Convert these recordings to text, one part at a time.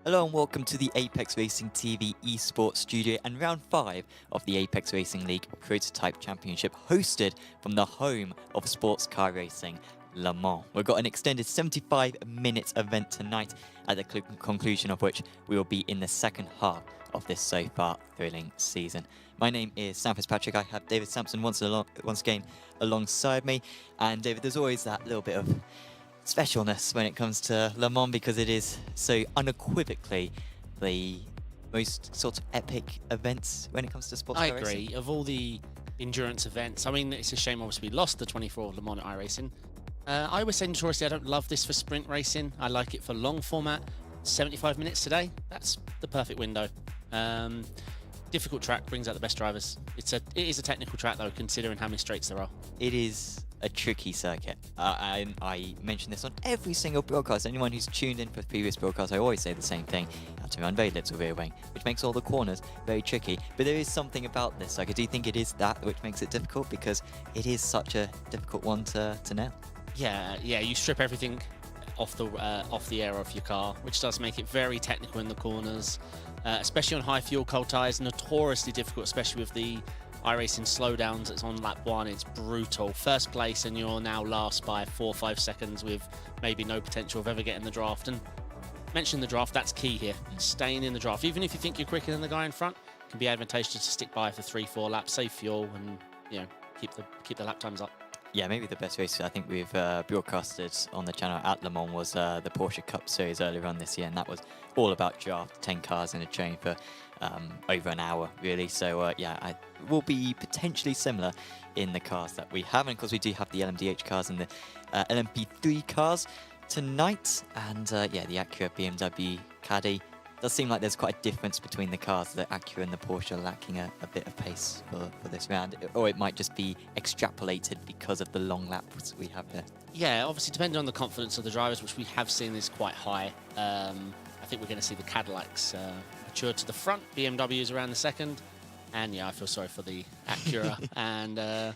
Hello and welcome to the Apex Racing TV esports studio and round 5 of the Apex Racing League Prototype Championship, hosted from the home of sports car racing, Le Mans. We've got an extended 75-minute event tonight, at the conclusion of which we will be in the second half of this so far thrilling season. My name is Sam Fitzpatrick. I have David Sampson once again alongside me, and David, there's always that little bit of specialness when it comes to Le Mans because it is so unequivocally the most sort of epic events when it comes to sports car racing. I agree. Of all the endurance events, I mean, it's a shame obviously we lost the 24 Le Mans at iRacing. I was saying notoriously I don't love this for sprint racing. I like it for long format. 75 minutes today, that's the perfect window. Difficult track brings out the best drivers. It is a technical track though, considering how many straights there are. It is a tricky circuit. I mention this on every single broadcast. Anyone who's tuned in for previous broadcasts, I always say the same thing. You have to run very little rear wing, which makes all the corners very tricky. But there is something about this. Like, I do think it is that which makes it difficult because it is such a difficult one to nail. Yeah, you strip everything off the air of your car, which does make it very technical in the corners, especially on high fuel cold tyres. Notoriously difficult, especially with the iRacing slowdowns. It's on lap 1. It's brutal. First place and you're now last by 4 or 5 seconds with maybe no potential of ever getting the draft. And mention the draft, that's key here. Staying in the draft, even if you think you're quicker than the guy in front, it can be advantageous to stick by for 3-4 laps, save fuel, and keep the lap times up. Yeah, maybe the best race I think we've broadcasted on the channel at Le Mans was the Porsche Cup Series earlier on this year, and that was all about draft, 10 cars in a train for over an hour, really. So yeah, it will be potentially similar in the cars that we have, and of course we do have the LMDh cars and the LMP3 cars tonight, and yeah, the Acura BMW Caddy. Does seem like there's quite a difference between the cars. The Acura and the Porsche are lacking a bit of pace for this round, or it might just be extrapolated because of the long laps we have here. Yeah, obviously depending on the confidence of the drivers, which we have seen is quite high. I think we're going to see the Cadillacs mature to the front, BMWs around the second, and yeah, I feel sorry for the Acura and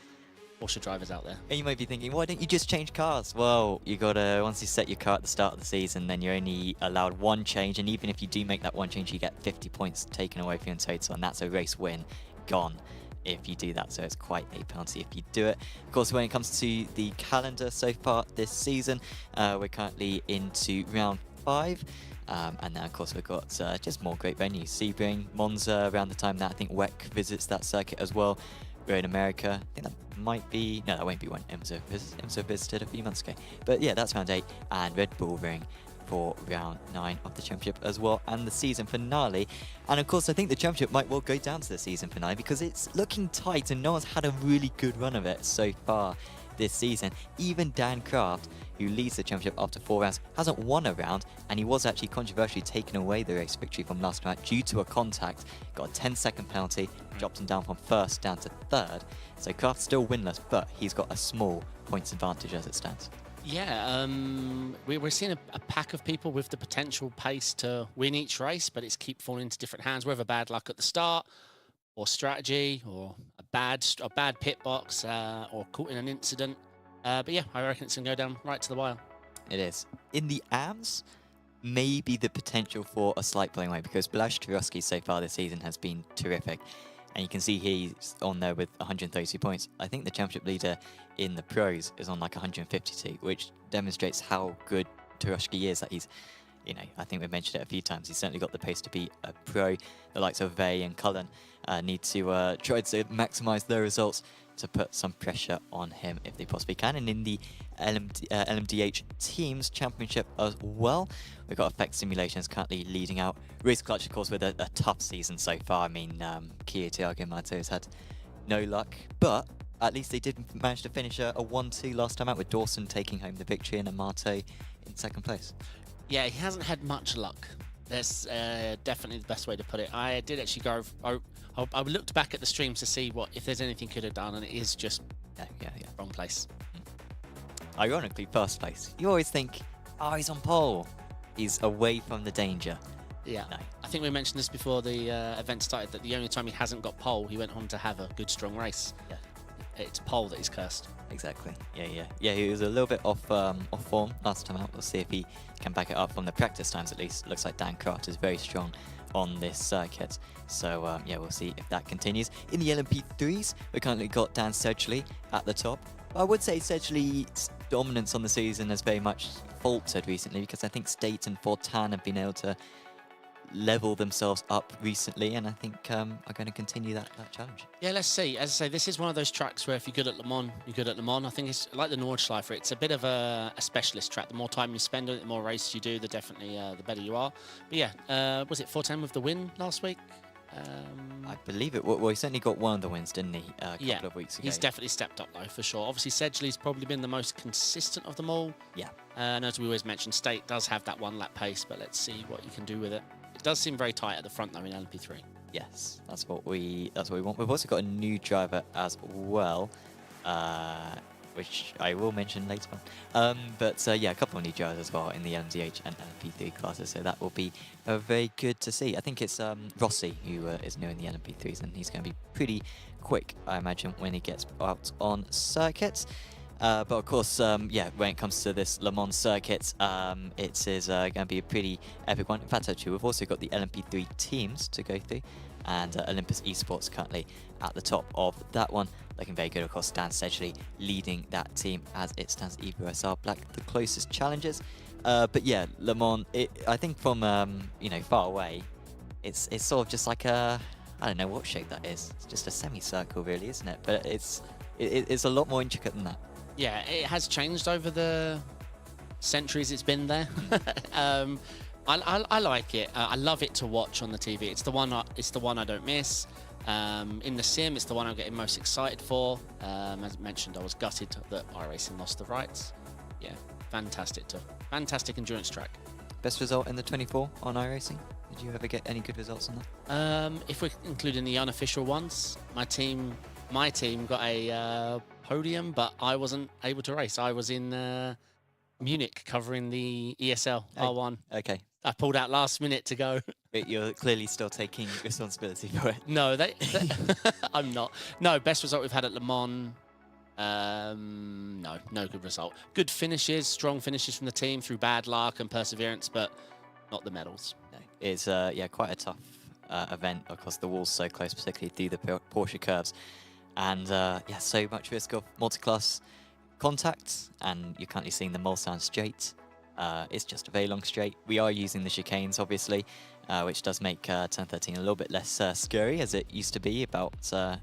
Porsche drivers out there. And you might be thinking, why don't you just change cars? Well, you gotta, once you set your car at the start of the season, then you're only allowed one change, and even if you do make that one change, you get 50 points taken away from your total, and that's a race win gone if you do that, so it's quite a penalty if you do it. Of course, when it comes to the calendar so far this season, we're currently into round 5. And then, of course, we've got just more great venues. Sebring, Monza, around the time that I think WEC visits that circuit as well. We're in America. I think that might be... No, that won't be when IMSA visited a few months ago. But yeah, that's round 8. And Red Bull Ring for round 9 of the championship as well. And the season finale. And of course, I think the championship might well go down to the season finale because it's looking tight and no one's had a really good run of it so far this season. Even Dan Kraft, who leads the championship after 4 rounds, hasn't won a round, and he was actually controversially taken away the race victory from last round due to a contact. Got a 10-second penalty, dropped him down from 1st down to 3rd. So Kraft's still winless, but he's got a small points advantage as it stands. Yeah, we're seeing a pack of people with the potential pace to win each race, but it's keep falling into different hands, whether bad luck at the start, or strategy, or a bad pit box, or caught in an incident. But yeah, I reckon it's going to go down right to the wire. It is. In the AMS, maybe the potential for a slight blowing away, because Blaž Turovsky so far this season has been terrific. And you can see he's on there with 132 points. I think the championship leader in the pros is on like 152, which demonstrates how good Turovsky is. That he's, you know, I think we've mentioned it a few times. He's certainly got the pace to be a pro. The likes of Vey and Cullen need to try to maximise their results to put some pressure on him if they possibly can. And in the LMDh Teams Championship as well, we've got Effect Simulations currently leading out. Race Clutch, of course, with a tough season so far. I mean, Kia Thiago Mato has had no luck, but at least they did manage to finish a 1-2 last time out, with Dawson taking home the victory and Amato in 2nd place. Yeah, he hasn't had much luck. That's definitely the best way to put it. I did actually go... I looked back at the streams to see if there's anything could have done, and it is just wrong place. Ironically, 1st place. You always think, oh, he's on pole. He's away from the danger. Yeah. No. I think we mentioned this before the event started, that the only time he hasn't got pole, he went on to have a good, strong race. Yeah. it's pole that he's cursed. Exactly. Yeah. He was a little bit off form last time out. We'll see if he can back it up from the practice times at least. Looks like Dan Kraft is very strong on this circuit. So yeah, we'll see if that continues. In the LMP3s, we currently got Dan Sedgley at the top. I would say Sedgley's dominance on the season has very much faltered recently, because I think State and Fortan have been able to level themselves up recently, and I think are going to continue that challenge. Yeah, let's see. As I say, this is one of those tracks where if you're good at Le Mans, you're good at Le Mans. I think it's like the Nordschleife. It's a bit of a specialist track. The more time you spend on it, the more races you do, the better you are. But yeah, was it Fortan with the win last week? I believe it. Well, he certainly got one of the wins, didn't he? A couple of weeks ago. He's definitely stepped up though, for sure. Obviously, Sedgley's probably been the most consistent of them all. Yeah. And as we always mention, State does have that 1-lap pace, but let's see what you can do with it. It does seem very tight at the front though in LMP3. Yes, that's what we want. We've also got a new driver as well, which I will mention later on. But yeah, a couple of new drivers as well in the LMDh and LMP3 classes, so that will be very good to see. I think it's Rossi who is new in the LMP3s, and he's going to be pretty quick, I imagine, when he gets out on circuits. But of course, yeah, when it comes to this Le Mans circuit, it is going to be a pretty epic one. In fact, actually, we've also got the LMP3 teams to go through, and Olympus Esports currently at the top of that one. Looking very good, of course. Dan Sedgley leading that team as it stands. EVSR Black, the closest challengers. But yeah, Le Mans, I think from far away, it's sort of just like a, I don't know what shape that is. It's just a semicircle, really, isn't it? But it's a lot more intricate than that. Yeah, it has changed over the centuries it's been there. I like it. I love it to watch on the TV. It's the one I don't miss. In the sim, it's the one I'm getting most excited for. As mentioned, I was gutted that iRacing lost the rights. Yeah, fantastic endurance track. Best result in the 24 on iRacing? Did you ever get any good results on that? If we're including the unofficial ones, my team got a podium, but I wasn't able to race. I was in Munich covering the ESL R1. Okay. I pulled out last minute to go. But you're clearly still taking responsibility for it. No, I'm not. No, best result we've had at Le Mans. No good result. Good finishes, strong finishes from the team through bad luck and perseverance, but not the medals. No, it's quite a tough event. Of course, the wall's so close, particularly through the Porsche curves. And yeah, so much risk of multi-class contact, and you're currently seeing the Mulsanne straight. It's just a very long straight. We are using the chicanes, obviously, which does make turn 13 a little bit less scary as it used to be about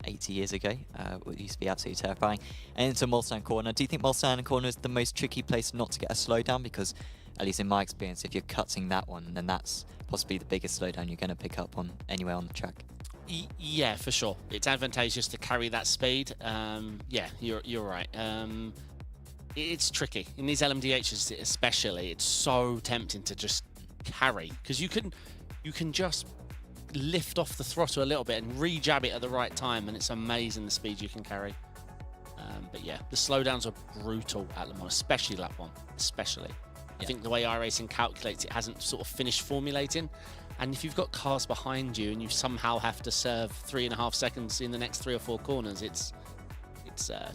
80 years ago. It used to be absolutely terrifying. And into Mulsanne Corner. Do you think Mulsanne Corner is the most tricky place not to get a slowdown? Because, at least in my experience, if you're cutting that one, then that's possibly the biggest slowdown you're going to pick up on anywhere on the track. Yeah, for sure. It's advantageous to carry that speed. Yeah, you're right. It's tricky. In these LMDHs especially, it's so tempting to just carry, because you can just lift off the throttle a little bit and re-jab it at the right time, and it's amazing the speed you can carry. But yeah, the slowdowns are brutal at Le Mans, especially lap 1, especially. I think the way iRacing calculates it hasn't sort of finished formulating, and if you've got cars behind you and you somehow have to serve 3.5 seconds in the next 3 or 4 corners, it's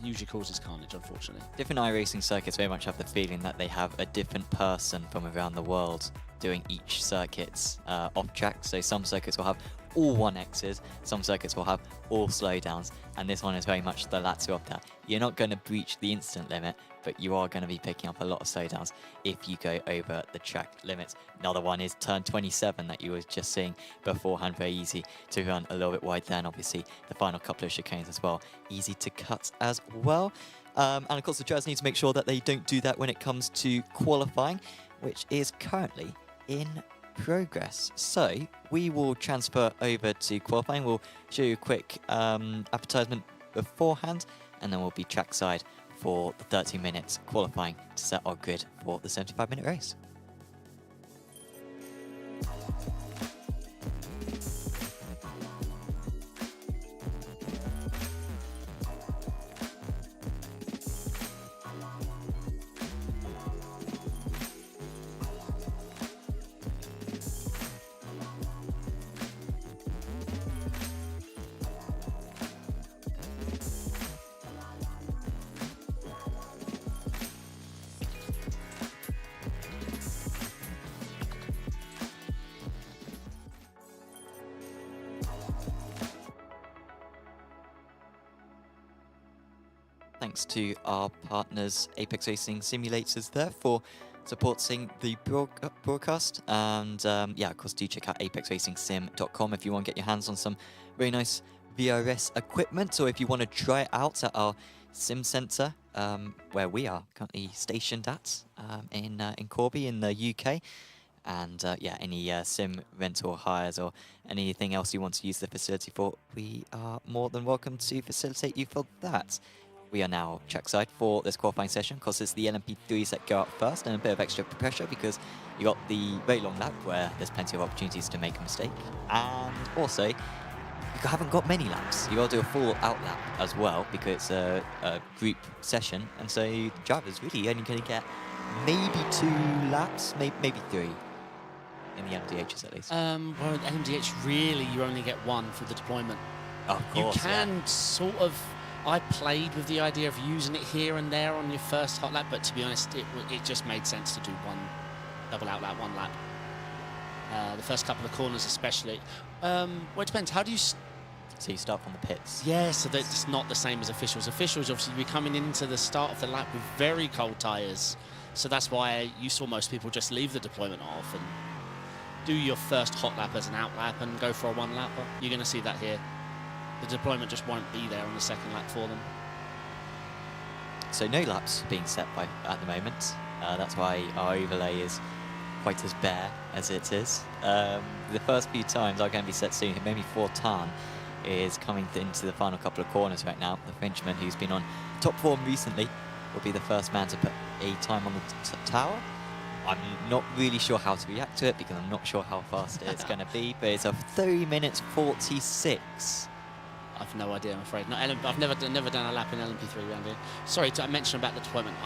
usually causes carnage, unfortunately. Different iRacing circuits very much have the feeling that they have a different person from around the world doing each circuit off track. So some circuits will have all 1Xs, some circuits will have all slowdowns, and this one is very much the latter of that. You're not going to breach the instant limit, but you are going to be picking up a lot of slowdowns if you go over the track limits. Another one is turn 27 that you were just seeing beforehand, very easy to run a little bit wide there, and obviously the final couple of chicanes as well, easy to cut as well. And of course the drivers need to make sure that they don't do that when it comes to qualifying, which is currently in progress. So we will transfer over to qualifying. We'll show you a quick advertisement beforehand, and then we'll be trackside for the 30 minutes qualifying to set our grid for the 75-minute race. thanks to our partners, Apex Racing Simulators, there for supporting the broadcast. And yeah, of course, do check out apexracingsim.com if you want to get your hands on some very nice VRS equipment, or if you want to try it out at our sim center, where we are currently stationed at in Corby in the UK. And yeah, any sim rental hires or anything else you want to use the facility for, we are more than welcome to facilitate you for that. We are now trackside for this qualifying session. Of course, it's the LMP3s that go up first, and a bit of extra pressure because you got the very long lap where there's plenty of opportunities to make a mistake. And also, you haven't got many laps. You got to do a full out lap as well because it's a group session, and so the driver's really only going to get maybe 2 laps, maybe 3. In the LMDhs, at least. Well, LMDh, really, you only get 1 for the deployment. Of course, you can sort of... I played with the idea of using it here and there on your first hot lap, but to be honest, it just made sense to do 1 double out lap, 1 lap. The first couple of corners especially. Well, it depends. How do you... So you start from the pits? Yeah, so that it's not the same as officials. Officials, obviously, be coming into the start of the lap with very cold tyres. So that's why you saw most people just leave the deployment off and do your first hot lap as an out lap and go for a 1 lap. You're going to see that here. The deployment just won't be there on the second lap for them. So no laps being set by at the moment. That's why our overlay is quite as bare as it is. The first few times are going to be set soon. Maybe Fortan is coming into the final couple of corners right now. The Frenchman, who's been on top form recently, will be the first man to put a time on the tower. I'm not really sure how to react to it because I'm not sure how fast it's going to be, but it's a 3 minutes 46. I've no idea, I'm afraid. No, I've never done a lap in LMP3 around here. Sorry, I mentioned about the deployment.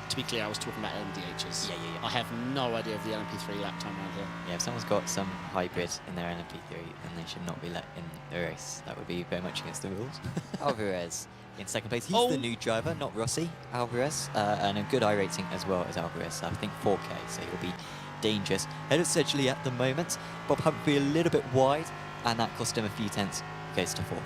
To be clear, I was talking about LMDhs. Yeah. I have no idea of the LMP3 lap time around here. Yeah, if someone's got some hybrid in their LMP3, then they should not be let in the race. That would be very much against the rules. Alvarez in second place. He's the new driver, not Rossi. Alvarez, and a good iRacing as well as Alvarez. I think 4K, so he'll be dangerous. Head essentially at the moment. Bob Humphrey a little bit wide, and that cost him a few tenths. Goes to 4th.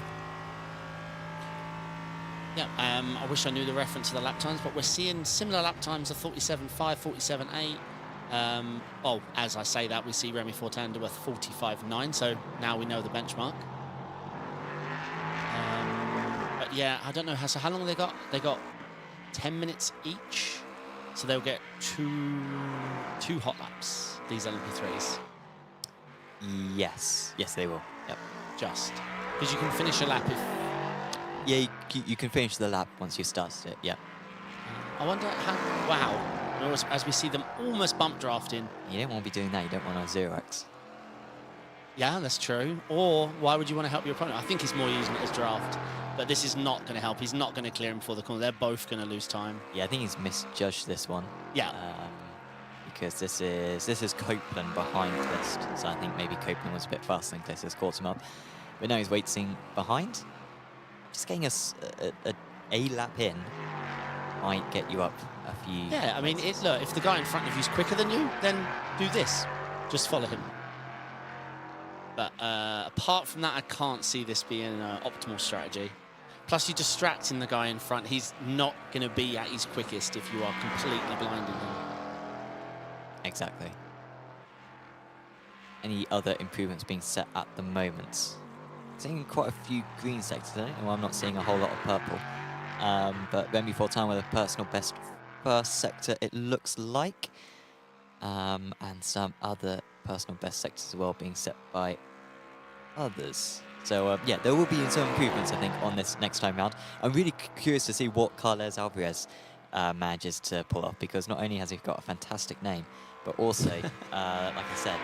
Yeah, I wish I knew the reference to the lap times, but we're seeing similar lap times of 47.5, 47.8. Oh, as I say that, we see Remy Fortin do a 45.9, so now we know the benchmark. But yeah, I don't know, so how long they got? They got 10 minutes each, so they'll get two hot laps, these LMP3s. Yes, they will, yep. Just, because you can finish a lap if... Yeah, you can finish the lap once you started it, yeah. I wonder how... Wow. As we see them almost bump drafting. You don't want to be doing that. You don't want a 0x. Yeah, that's true. Or why would you want to help your opponent? I think he's more using it as draft. But this is not going to help. He's not going to clear him before the corner. They're both going to lose time. Yeah, I think he's misjudged this one. Yeah. Because this is Copeland behind Clist. So I think maybe Copeland was a bit faster than Clist has caught him up. But now he's waiting behind. Just getting a lap in might get you up a few. Yeah, I mean, look, if the guy in front of you is quicker than you, then do this. Just follow him. But apart from that, I can't see this being an optimal strategy. Plus, you're distracting the guy in front. He's not going to be at his quickest if you are completely blinding him. Exactly. Any other improvements being set at the moment? Seeing quite a few green sectors, I don't know why I'm not seeing a whole lot of purple. But Remy Fortin with a personal best first sector, it looks like. And some other personal best sectors as well being set by others. So, yeah, there will be some improvements, I think, on this next time round. I'm really curious to see what Carles Alvarez manages to pull off, because not only has he got a fantastic name, but also, like I said,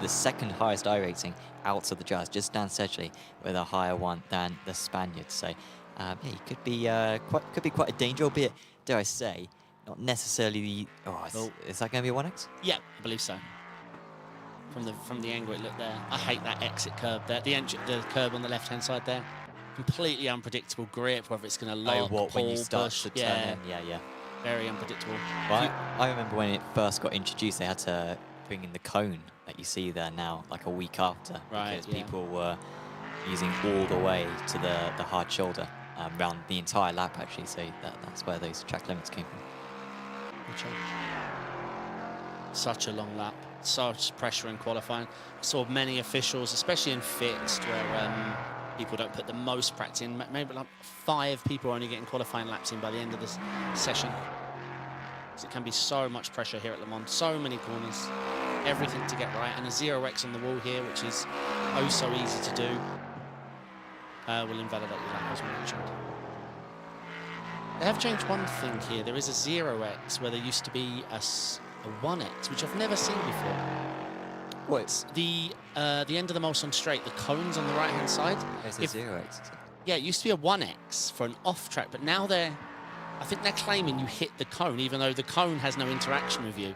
the second highest iRacing out of the jars, just Dan Sedgley with a higher one than the Spaniard. So, yeah, he could be quite a danger, albeit, dare I say, not necessarily the. Is that going to be a 1x? Yeah, I believe so. From the angle it looked there, I hate that exit curb there. The curb on the left-hand side there, completely unpredictable grip. Whether it's going to lock, pull, when you start push, to turn in, yeah. Very unpredictable. Well, I remember when it first got introduced, they had to bring in the cone that you see there now, like a week after, right, because people were using all the way to the hard shoulder around the entire lap actually. So that's where those track limits came from. Such a long lap, such pressure in qualifying. I saw many officials, especially in fixed, where people don't put the most practice in. Maybe like 5 people are only getting qualifying laps in by the end of this session. So it can be so much pressure here at Le Mans, so many corners, everything to get right, and a 0x on the wall here, which is oh so easy to do, will invalidate your lap, as we mentioned. They have changed one thing here. There is a 0x where there used to be a 1x, which I've never seen before. What? The end of the Mulsanne straight, the cones on the right-hand side. There's a 0x. Yeah, it used to be a 1x for an off-track, but now I think they're claiming you hit the cone, even though the cone has no interaction with you.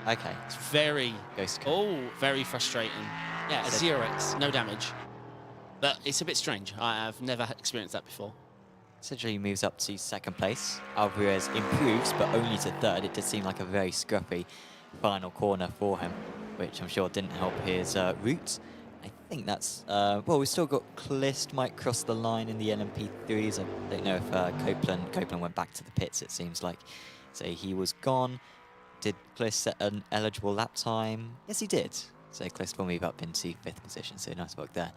Okay. It's very, very frustrating. Yeah, a 0x, no damage. But it's a bit strange. I've never experienced that before. Essentially moves up to 2nd place. Alvarez improves, but only to 3rd. It did seem like a very scruffy final corner for him, which I'm sure didn't help his route. I think that's, well, we've still got Clist might cross the line in the LMP3s. I don't know if Copeland went back to the pits, it seems like. So he was gone. Did Clist set an eligible lap time? Yes, he did. So Clist will move up into 5th position, so nice work there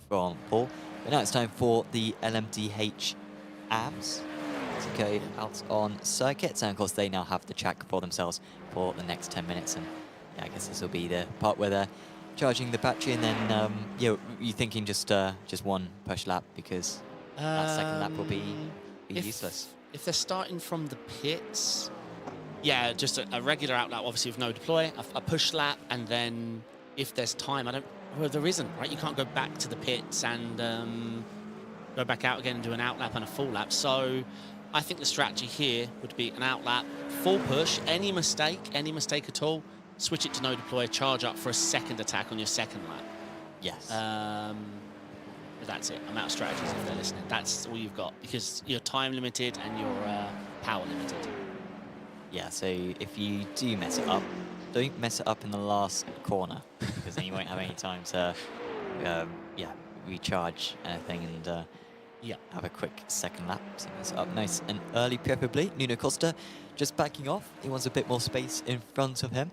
from Paul. But now it's time for the LMDh ABS to go out on circuits, and of course they now have the track for themselves for the next 10 minutes. And yeah, I guess this will be the part where they're charging the battery, and then you're thinking just one push lap, because that 2nd lap will be useless. If they're starting from the pits, yeah, just a regular out lap, obviously with no deploy, a push lap, and then if there's time, well, there isn't, right? You can't go back to the pits and go back out again and do an out lap and a full lap. So I think the strategy here would be an out lap, full push, any mistake at all, switch it to no deploy, charge up for a 2nd attack on your 2nd lap. Yes. That's it. I'm out of strategies if they're listening. That's all you've got, because you're time limited and you're power limited. Yeah, so if you do mess it up, don't mess it up in the last corner, because then you won't have any time to recharge anything and have a quick 2nd lap. So mess it up nice and early, preferably. Nuno Costa just backing off. He wants a bit more space in front of him.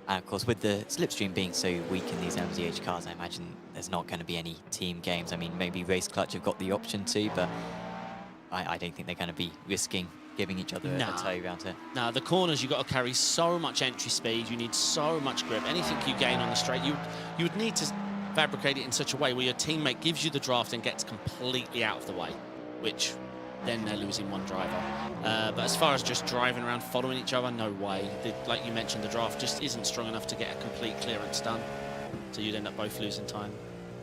And of course, with the slipstream being so weak in these LMDh cars, I imagine there's not going to be any team games. I mean, maybe Race Clutch have got the option to, but I don't think they're going to be risking giving each other a tow around here. No, the corners, you've got to carry so much entry speed. You need so much grip. Anything you gain on the straight, you would need to fabricate it in such a way where your teammate gives you the draft and gets completely out of the way, which then they're losing one driver. But as far as just driving around, following each other, no way. Like you mentioned, the draft just isn't strong enough to get a complete clearance done. So you'd end up both losing time.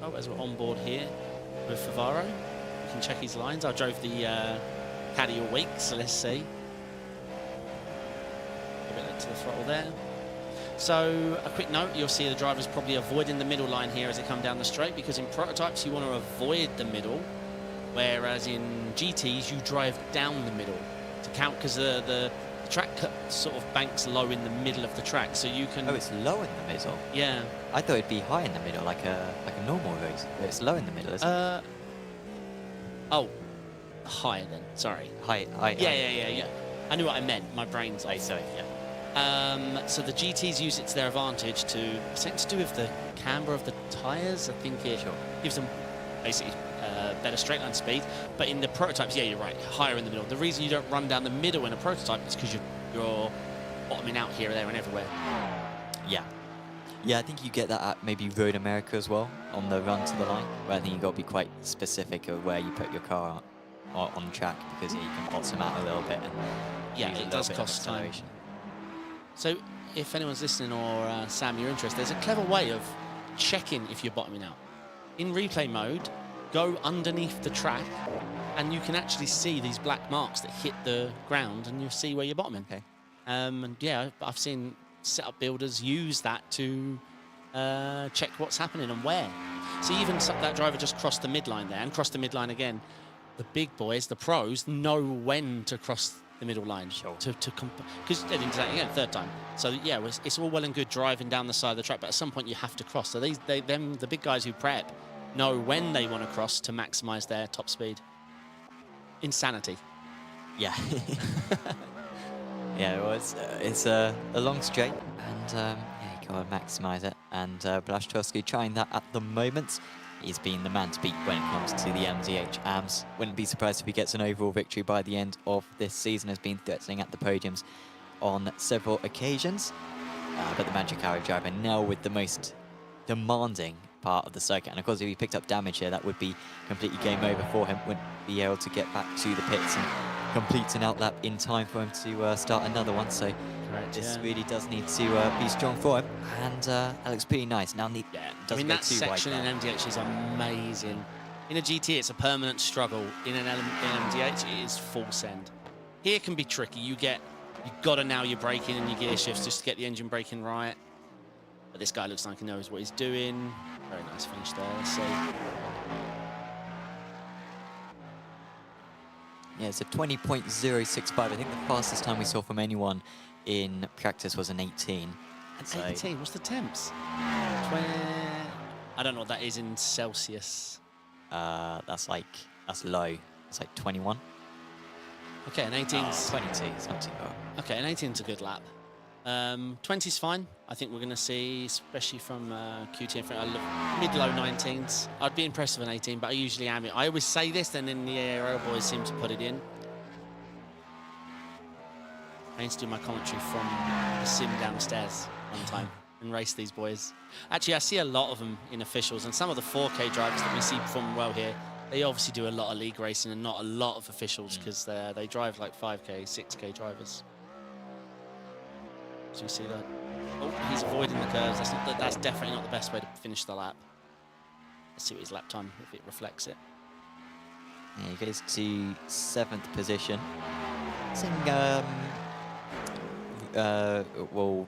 Oh, as we're on board here with Favaro, we can check his lines. I drove the Caddy all week, so let's see. A bit late to the throttle there. So a quick note, you'll see the driver's probably avoiding the middle line here as they come down the straight, because in prototypes you want to avoid the middle, whereas in GTs you drive down the middle to count, because the track sort of banks low in the middle of the track, so you can... Oh, it's low in the middle? Yeah. I thought it'd be high in the middle, like a normal race. It's low in the middle, isn't it? Oh, higher then, sorry. High. Yeah. I knew what I meant, my brain's off. Sorry, yeah. So the GTs use it to their advantage to do with the camber of the tyres. I think it gives them basically better straight line speed. But in the prototypes, yeah, you're right, higher in the middle. The reason you don't run down the middle in a prototype is because you're bottoming out here, there, and everywhere. Yeah. Yeah, I think you get that at maybe Road America as well, on the run to the line, where I think you've got to be quite specific of where you put your car on track, because you can bottom out a little bit. And yeah, it does cost time. So if anyone's listening, or Sam, you're interested, there's a clever way of checking if you're bottoming out. In replay mode, go underneath the track, and you can actually see these black marks that hit the ground, and you'll see where you're bottoming. Okay. And yeah, I've seen setup builders use that to check what's happening and where. So even that driver just crossed the midline there and crossed the midline again. The big boys, the pros, know when to cross the middle line, because they didn't do that again, 3rd time. So yeah, it's all well and good driving down the side of the track, but at some point you have to cross. So the big guys who prep know when they want to cross to maximise their top speed. insanity. Yeah. Yeah, well, it's a long straight, and yeah, you got to maximise it. And Blaszczykowski trying that at the moment. He's been the man to beat when it comes to the LMDh AMS. Wouldn't be surprised if he gets an overall victory by the end of this season. Has been threatening at the podiums on several occasions. But the Magic Arrow driver now with the most demanding part of the circuit. And of course, if he picked up damage here, that would be completely game over for him. Wouldn't be able to get back to the pits and complete an outlap in time for him to start another one. So this really does need to be strong for him. And that looks pretty nice. Now, I mean, that section in LMDh is amazing. In a GT, it's a permanent struggle. In an LMDh, it is full send. Here can be tricky. You've got to nail your braking and your gear shifts just to get the engine braking right. But this guy looks like he knows what he's doing. Very nice finish there. Let's see. Yeah, it's a 20.065. I think the fastest time we saw from anyone in practice was an 18. An 18? What's the temps? 20... I don't know what that is in Celsius. That's low. It's like 21. Okay, an 18's... 22, it's not too bad. Okay, an 18's a good lap. 20's fine. I think we're going to see, especially from QT in front, mid-low 19s. I'd be impressed with an 18, but I usually am. I always say this, and then the ARL boys seem to put it in. I need to do my commentary from the sim downstairs one time and race these boys. Actually, I see a lot of them in officials, and some of the 4K drivers that we see perform well here, they obviously do a lot of league racing and not a lot of officials because they drive like 5K, 6K drivers. So you see that? Oh, he's avoiding the curves. That's definitely not the best way to finish the lap. Let's see what his lap time, if it reflects it. Yeah, he goes to 7th position. Saying, all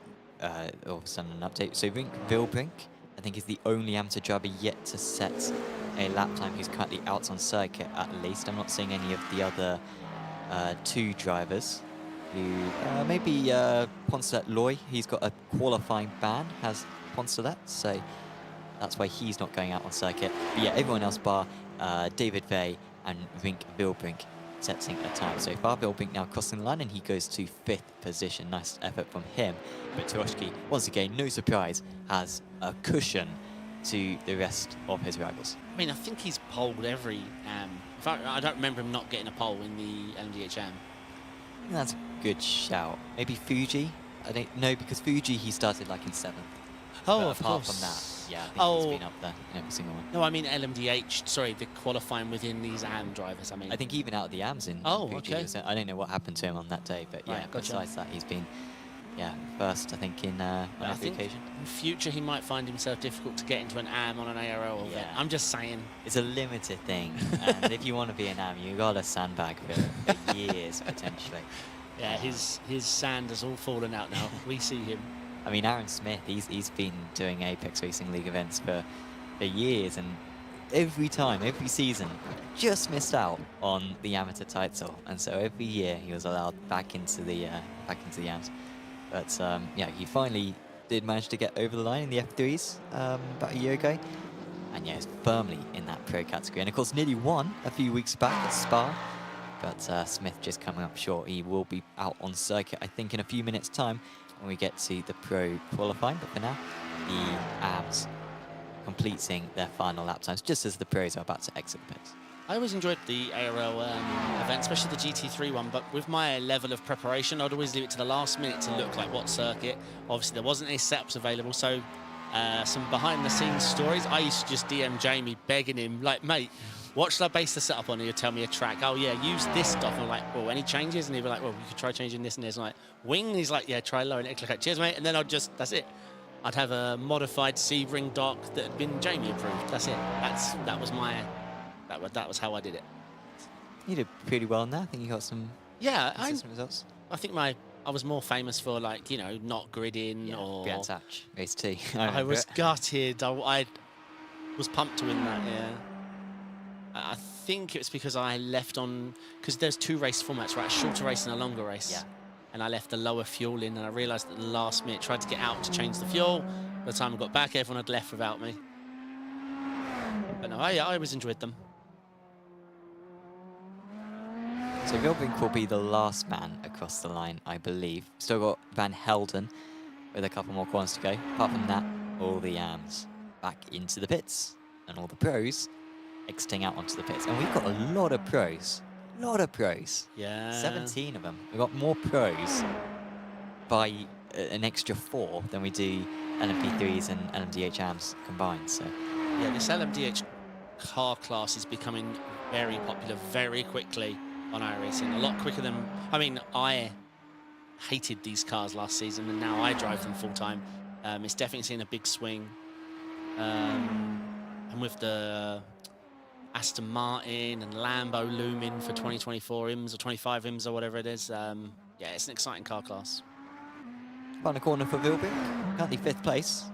of a sudden an update. So Rink Vilbrink, I think, is the only amateur driver yet to set a lap time who's currently out on circuit, at least. I'm not seeing any of the other 2 drivers. Who maybe Poncelet Loy, he's got a qualifying ban, has Poncelet, so that's why he's not going out on circuit. But yeah, everyone else bar David Vey and Rink Vilbrink setting a time. So far, Vilbrink now crossing the line and he goes to 5th position. Nice effort from him. But Turoshki, once again, no surprise, has a cushion to the rest of his rivals. I mean, I think he's polled every in fact, I don't remember him not getting a pole in the LMDh AM. That's a good shout. Maybe Fuji? I don't know, because Fuji, he started like in 7th. Oh, but of apart course. from that, yeah, I think he's been up there in every single one. No, I mean LMDh, sorry, the qualifying within these AM drivers, I mean. I think even out of the AMs in Fuji, okay. I don't know what happened to him on that day, but yeah, Right, gotcha. besides that, he's been, first, I think, on every occasion. In future, he might find himself difficult to get into an AM on an ARL event. I'm just saying. It's a limited thing, and if you want to be an AM, you got to sandbag for years, potentially. Yeah, his sand has all fallen out now. We see him. I mean, Aaron Smith, he's been doing Apex Racing League events for years, and every season, just missed out on the amateur title, and so every year he was allowed back into the AMs. But yeah, he finally did manage to get over the line in the F3s about a year ago, and yeah, he's firmly in that pro category. And of course, nearly won a few weeks back at Spa. But Smith just coming up short. He will be out on circuit, I think, in a few minutes' time when we get to the pro qualifying. But for now, the AMs completing their final lap times just as the pros are about to exit the pits. I always enjoyed the ARL event, especially the GT3 one, but with my level of preparation, I'd always leave it to the last minute to look like what circuit. Obviously, there wasn't any setups available, so some behind-the-scenes stories. I used to just DM Jamie, begging him, like, mate, what should I base the setup on? He'd tell me a track. Oh, yeah, use this stuff. And I'm like, well, any changes? And he'd be like, well, you could try changing this and this. And I'm like, wing? He's like, yeah, try lowering it. Click, cheers, mate. And then that's it. I'd have a modified C-ring dock that had been Jamie approved. That's it. That was how I did it. You did pretty well on that. I think you got some consistent results. I think I was more famous for, like, not gridding or... Brian Satch, race 2. I was gutted. I was pumped to win that, yeah. I think it's because I left on... Because there's 2 race formats, right? A shorter race and a longer race. Yeah. And I left the lower fuel in, and I realised at the last minute, tried to get out to change the fuel. By the time I got back, everyone had left without me. But no, I always enjoyed them. So Vilbrink will be the last man across the line, I believe. Still got Van Helden with a couple more corners to go. Apart from that, all the AMs back into the pits. And all the pros exiting out onto the pits. And we've got a lot of pros. A lot of pros. Yeah. 17 of them. We've got more pros by an extra 4 than we do LMP3s and LMDh AMs combined. So yeah, this LMDh car class is becoming very popular very quickly on iRacing. A lot quicker than, I mean, I hated these cars last season and now I drive them full time. It's definitely seen a big swing. And with the Aston Martin and Lambo looming for 2024 IMS or 25 IMS or whatever it is, yeah, it's an exciting car class. Final corner for Vilbrink, currently 5th place.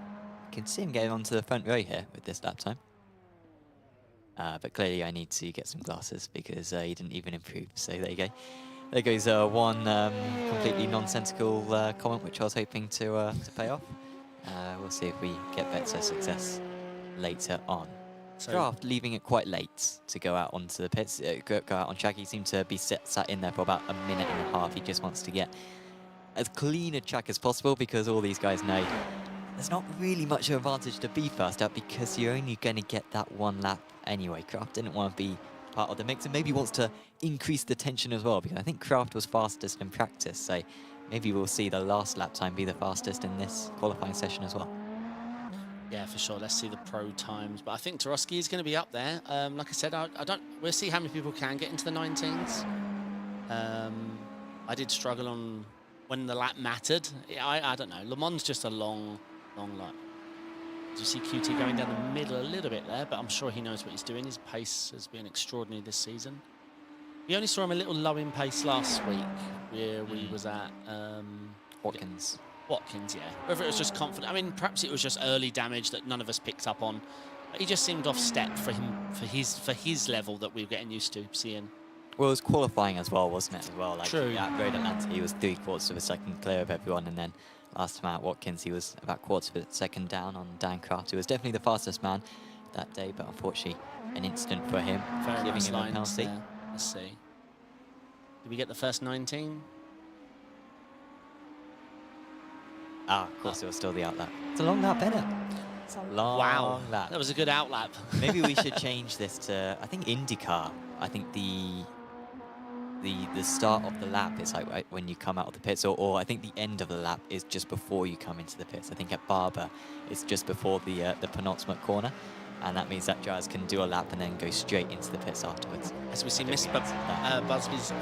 You can see him getting onto the front row here with this lap time. But clearly I need to get some glasses because he didn't even improve, so there you go. There goes one completely nonsensical comment which I was hoping to pay off. We'll see if we get better success later on. So Draft leaving it quite late to go out onto the pits, go out on track. He seemed to be sat in there for about a minute and a half. He just wants to get as clean a track as possible because all these guys know there's not really much of an advantage to be first up because you're only going to get that one lap anyway. Kraft didn't want to be part of the mix and maybe wants to increase the tension as well because I think Kraft was fastest in practice, so maybe we'll see the last lap time be the fastest in this qualifying session as well. yeah, for sure. Let's see the pro times, but I think Tarowski is going to be up there. Like I said, we'll see how many people can get into the 19s. I did struggle on when the lap mattered. I don't know. Le Mans just a long lap. Did you see QT going down the middle a little bit there? But I'm sure he knows what he's doing. His pace has been extraordinary this season. We only saw him a little low in pace last week, where we was at Watkins. Watkins, yeah. Whether it was just confident. I mean, perhaps it was just early damage that none of us picked up on. But he just seemed off step for him, for his level that we were getting used to seeing. Well, it was qualifying as well, wasn't it? As well, like True. at Road Atlanta, he was 3/4 of a second clear of everyone, and then last time out, Watkins, he was about 1/4 of a second down on Dan Kraft, who was definitely the fastest man that day, but unfortunately, an incident for him, Very giving nice him a lines penalty. there. Let's see. Did we get the first 19? Ah, of course, it was still the outlap. It's a long lap, isn't it? It's a long lap. That was a good outlap. Maybe we should change this to, I think, IndyCar. I think the start of the lap is like right when you come out of the pits, or I think the end of the lap is just before you come into the pits. I think at Barber, it's just before the penultimate corner, and that means that drivers can do a lap and then go straight into the pits afterwards. As we see Mr. Busby's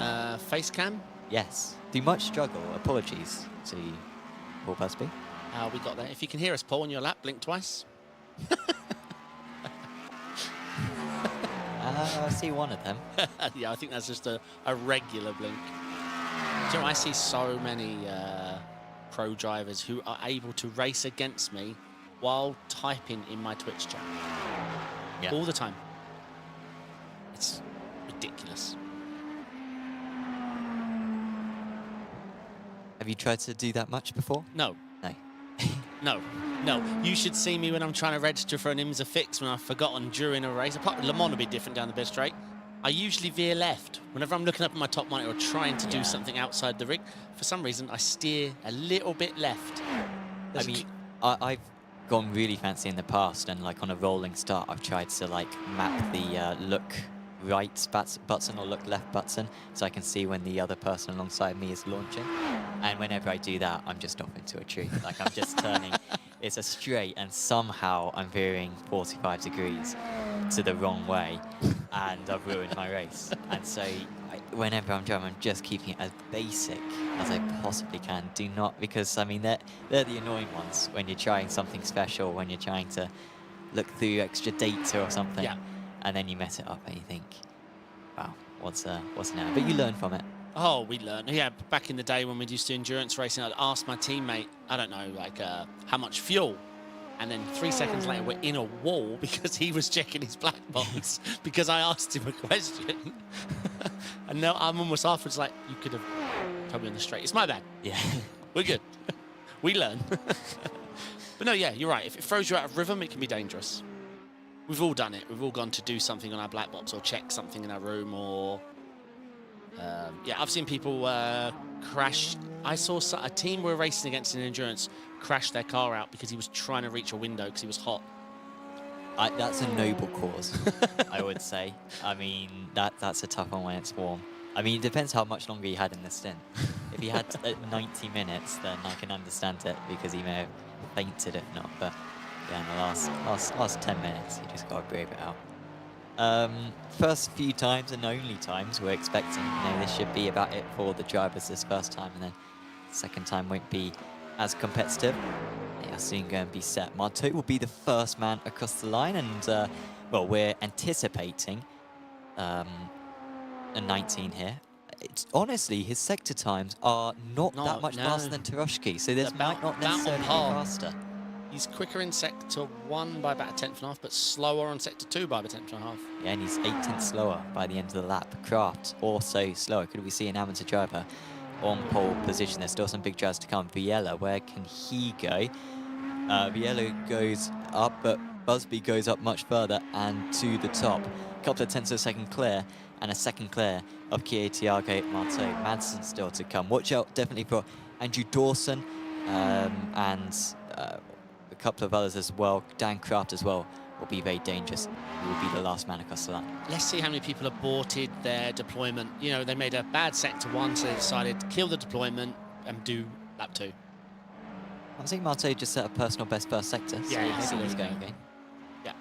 face cam. Yes. Do much struggle. Apologies to Paul Busby. We got that. If you can hear us, Paul, on your lap, blink twice. I see one of them. Yeah, I think that's just a regular blink. Do you know, I see so many pro drivers who are able to race against me while typing in my Twitch chat. Yeah. All the time. It's ridiculous. Have you tried to do that much before? No. No. No. You should see me when I'm trying to register for an IMSA fix when I've forgotten during a race. Apart from Le Mans will be different down the bit straight. I usually veer left. Whenever I'm looking up at my top monitor or trying to do something outside the rig, for some reason I steer a little bit left. I mean, I've gone really fancy in the past, and like on a rolling start, I've tried to like map the look right button or look left button so I can see when the other person alongside me is launching. And whenever I do that, I'm just off into a tree. Like I'm just turning, it's a straight, and somehow I'm veering 45 degrees to the wrong way, and I've ruined my race. And so whenever I'm driving, I'm just keeping it as basic as I possibly can. Do not, because I mean, they're the annoying ones when you're trying something special, when you're trying to look through extra data or something. Yeah. And then you mess it up and you think, wow, what's now? But you learn from it. Oh, we learned. Yeah, back in the day when we used to endurance racing, I'd ask my teammate, I don't know, like how much fuel. And then 3 seconds later, we're in a wall because he was checking his black box because I asked him a question. And now I'm almost afterwards like, you could have told me on the straight. It's my bad. Yeah. We're good. We learn. But no, yeah, you're right. If it throws you out of rhythm, it can be dangerous. We've all done it. We've all gone to do something on our black box or check something in our room or Yeah, I've seen people crash. I saw a team were racing against in endurance crash their car out because he was trying to reach a window because he was hot. That's a noble cause, I would say. I mean, that's a tough one when it's warm. I mean, it depends how much longer he had in the stint. If he had 90 minutes, then I can understand it because he may have fainted if not. But yeah, in the last 10 minutes, you just got to brave it out. First few times and only times we're expecting, this should be about it for the drivers this first time, and then second time won't be as competitive. They are soon going to be set. Marteau will be the first man across the line, and well, we're anticipating a 19 here. Honestly, his sector times are not that much faster than Taroshki, so this might not necessarily be faster. He's quicker in sector 1 by about a 10th, but slower on sector 2 by about a 10th. Yeah, and he's 8 tenths slower by the end of the lap. Kraft also slower. Could we see an amateur driver on pole position? There's still some big drives to come. Viella, where can he go? Viella goes up, but Busby goes up much further and to the top. A couple of tenths of a second clear, and a second clear of Thiago Marteau. Madsen still to come. Watch out definitely for Andrew Dawson and a couple of others as well. Dan Kraft as well will be very dangerous. He will be the last man across the line. Let's see how many people aborted their deployment. They made a bad sector 1, so they decided to kill the deployment and do lap 2. I'm saying Marteau just set a personal best first sector, so yeah, maybe he's going again. Yeah.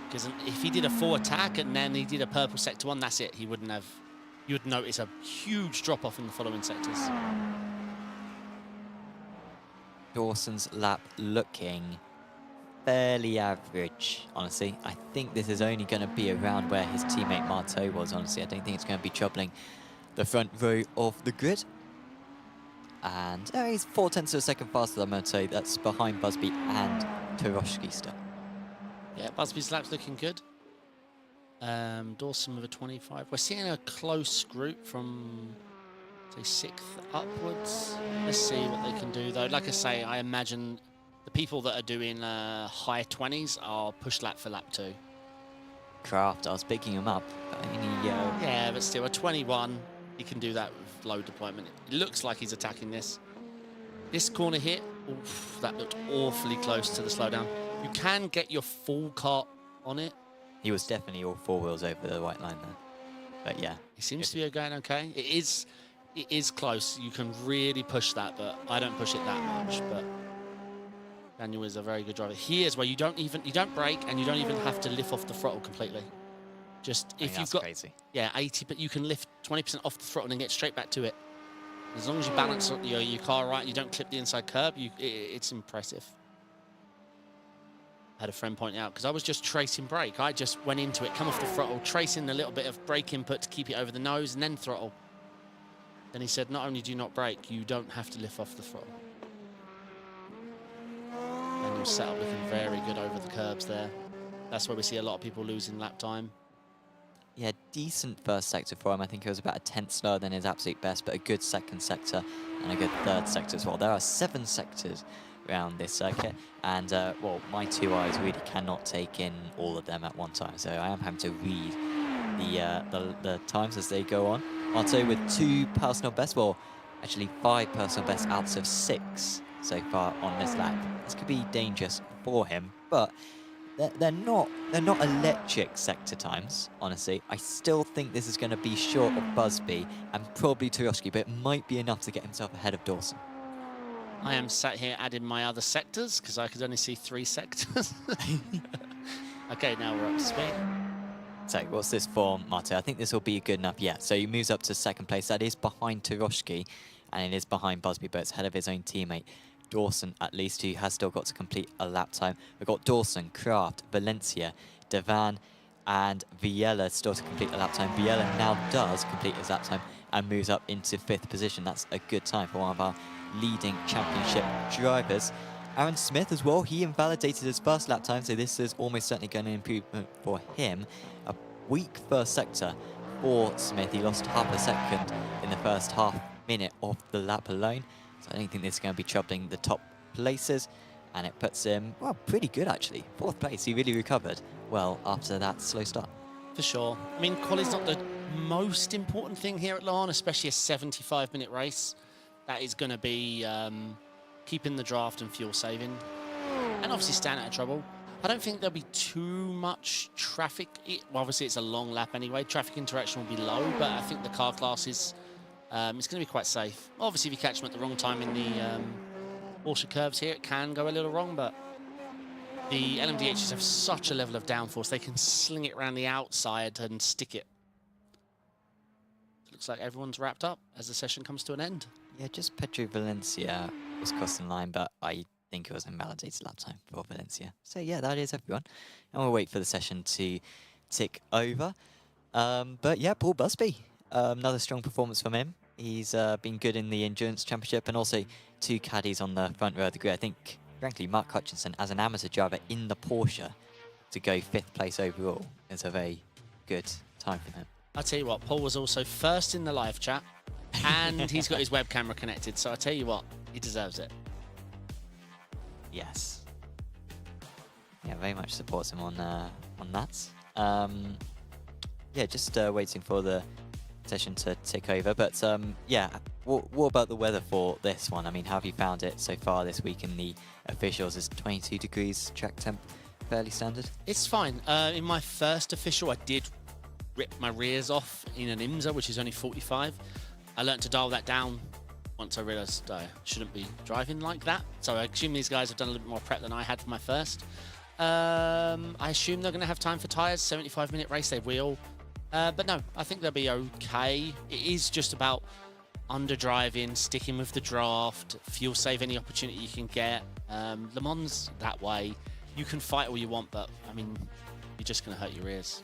Because if he did a full attack and then he did a purple sector 1, that's it. He wouldn't have... You would notice a huge drop-off in the following sectors. Dawson's lap looking fairly average, honestly. I think this is only going to be around where his teammate Marteau was, honestly. I don't think it's going to be troubling the front row of the grid. And he's 4 tenths of a second faster than Marteau. That's behind Busby and Taroshki still. Yeah, Busby's lap's looking good. Dawson with a 25. We're seeing a close group from... say 6th upwards. Let's see what they can do though. Like I say, I imagine the people that are doing high 20s are push lap for lap 2. Kraft, I was picking him up, but I mean, yeah, but still a 21, he can do that with low deployment. It looks like he's attacking this. This corner hit, oof, that looked awfully close to the slowdown. You can get your full car on it. He was definitely all 4 wheels over the white line there. But yeah. He seems to be going okay. It is close. You can really push that, but I don't push it that much. But Daniel is a very good driver. Here's where you don't brake and you don't even have to lift off the throttle completely. Just if you've got crazy. Yeah, 80, but you can lift 20% off the throttle and get straight back to it. As long as you balance your car right, you don't clip the inside curb. It's impressive. I had a friend point out because I was just tracing brake. I just went into it, come off the throttle, tracing a little bit of brake input to keep it over the nose, and then throttle. Then he said, not only do you not brake, you don't have to lift off the throttle. And your setup looking very good over the curbs there. That's where we see a lot of people losing lap time. Yeah, decent first sector for him. I think it was about a 10th slower than his absolute best, but a good second sector and a good third sector as well. There are 7 sectors around this circuit, and well, my 2 eyes really cannot take in all of them at one time, so I am having to read the times as they go on. Marteau with 2 personal bests, well, actually 5 personal bests out of 6 so far on this lap. This could be dangerous for him, but they're not electric sector times, honestly. I still think this is going to be short of Busby and probably Taroshki, but it might be enough to get himself ahead of Dawson. I am sat here adding my other sectors because I could only see 3 sectors. Okay, now we're up to speed. So what's this for Marteau? I think this will be good enough. Yeah, so he moves up to 2nd place. That is behind Taroshki, and it is behind Busby, but it's ahead of his own teammate, Dawson, at least, who has still got to complete a lap time. We've got Dawson, Kraft, Valencia, Devan, and Viella still to complete a lap time. Viella now does complete his lap time and moves up into 5th position. That's a good time for one of our leading championship drivers. Aaron Smith as well, he invalidated his first lap time, so this is almost certainly going to improve for him. A weak first sector for Smith. He lost half a second in the first half minute of the lap alone, so I don't think this is going to be troubling the top places, and it puts him, well, pretty good actually. 4th place, he really recovered well after that slow start. For sure. I mean, quali's not the most important thing here at Le Mans, especially a 75-minute race. That is going to be keeping the draft and fuel saving, and obviously staying out of trouble. I don't think there'll be too much traffic. Well, obviously, it's a long lap anyway. Traffic interaction will be low, but I think the car class is it's going to be quite safe. Obviously, if you catch them at the wrong time in the water curves here, it can go a little wrong, but the LMDHs have such a level of downforce, they can sling it around the outside and stick it. Looks like everyone's wrapped up as the session comes to an end. Yeah, just Petro Valencia was crossing line, but I think it was invalidated lap time for Valencia. So yeah, that is everyone. And we'll wait for the session to tick over. But yeah, Paul Busby, another strong performance from him. He's been good in the Endurance Championship, and also 2 caddies on the front row of the grid. I think, frankly, Mark Hutchinson, as an amateur driver in the Porsche, to go 5th place overall is a very good time for him. I'll tell you what, Paul was also first in the live chat, and he's got his web camera connected, so I tell you what, he deserves it. Yes. Yeah, very much supports him on that. Yeah, just waiting for the session to tick over. But yeah, what about the weather for this one? I mean, how have you found it so far this week in the officials? Is 22 degrees track temp fairly standard? It's fine. In my first official, I did rip my rears off in an IMSA, which is only 45. I learned to dial that down once I realised I shouldn't be driving like that. So I assume these guys have done a little bit more prep than I had for my first. I assume they're going to have time for tyres. 75-minute race, they will. But no, I think they'll be okay. It is just about underdriving, sticking with the draft, fuel save any opportunity you can get. Le Mans that way. You can fight all you want, but I mean, you're just going to hurt your rears.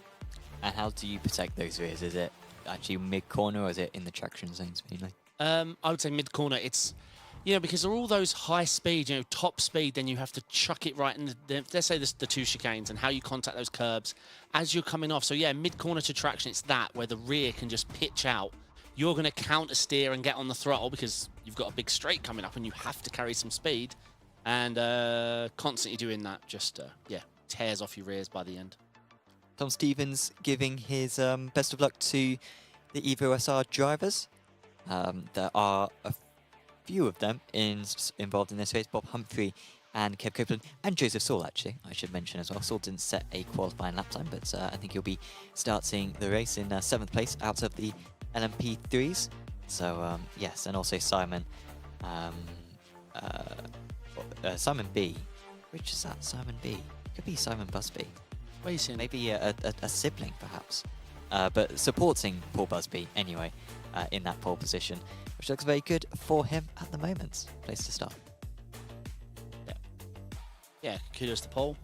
And how do you protect those rears? Is it actually mid-corner, or is it in the traction zones mainly? I would say mid-corner. It's, you know, because they're all those high speed, you know, top speed, then you have to chuck it right in let's say the 2 chicanes and how you contact those curbs as you're coming off. So yeah, mid-corner to traction, it's that where the rear can just pitch out. You're going to counter steer and get on the throttle because you've got a big straight coming up and you have to carry some speed. And constantly doing that just, yeah, tears off your rears by the end. Tom Stevens giving his best of luck to the Evo SR drivers. There are a few of them involved in this race. Bob Humphrey and Kev Copeland and Joseph Saul, actually, I should mention as well. Saul didn't set a qualifying lap time, but I think he'll be starting the race in 7th place out of the LMP3s. So, yes, and also Simon, Simon B. Which is that? Simon B. Could be Simon Busby. Where are you seeing? Maybe a sibling, perhaps. But supporting Paul Busby, anyway, in that pole position, which looks very good for him at the moment. Place to start. Yeah, kudos to Paul.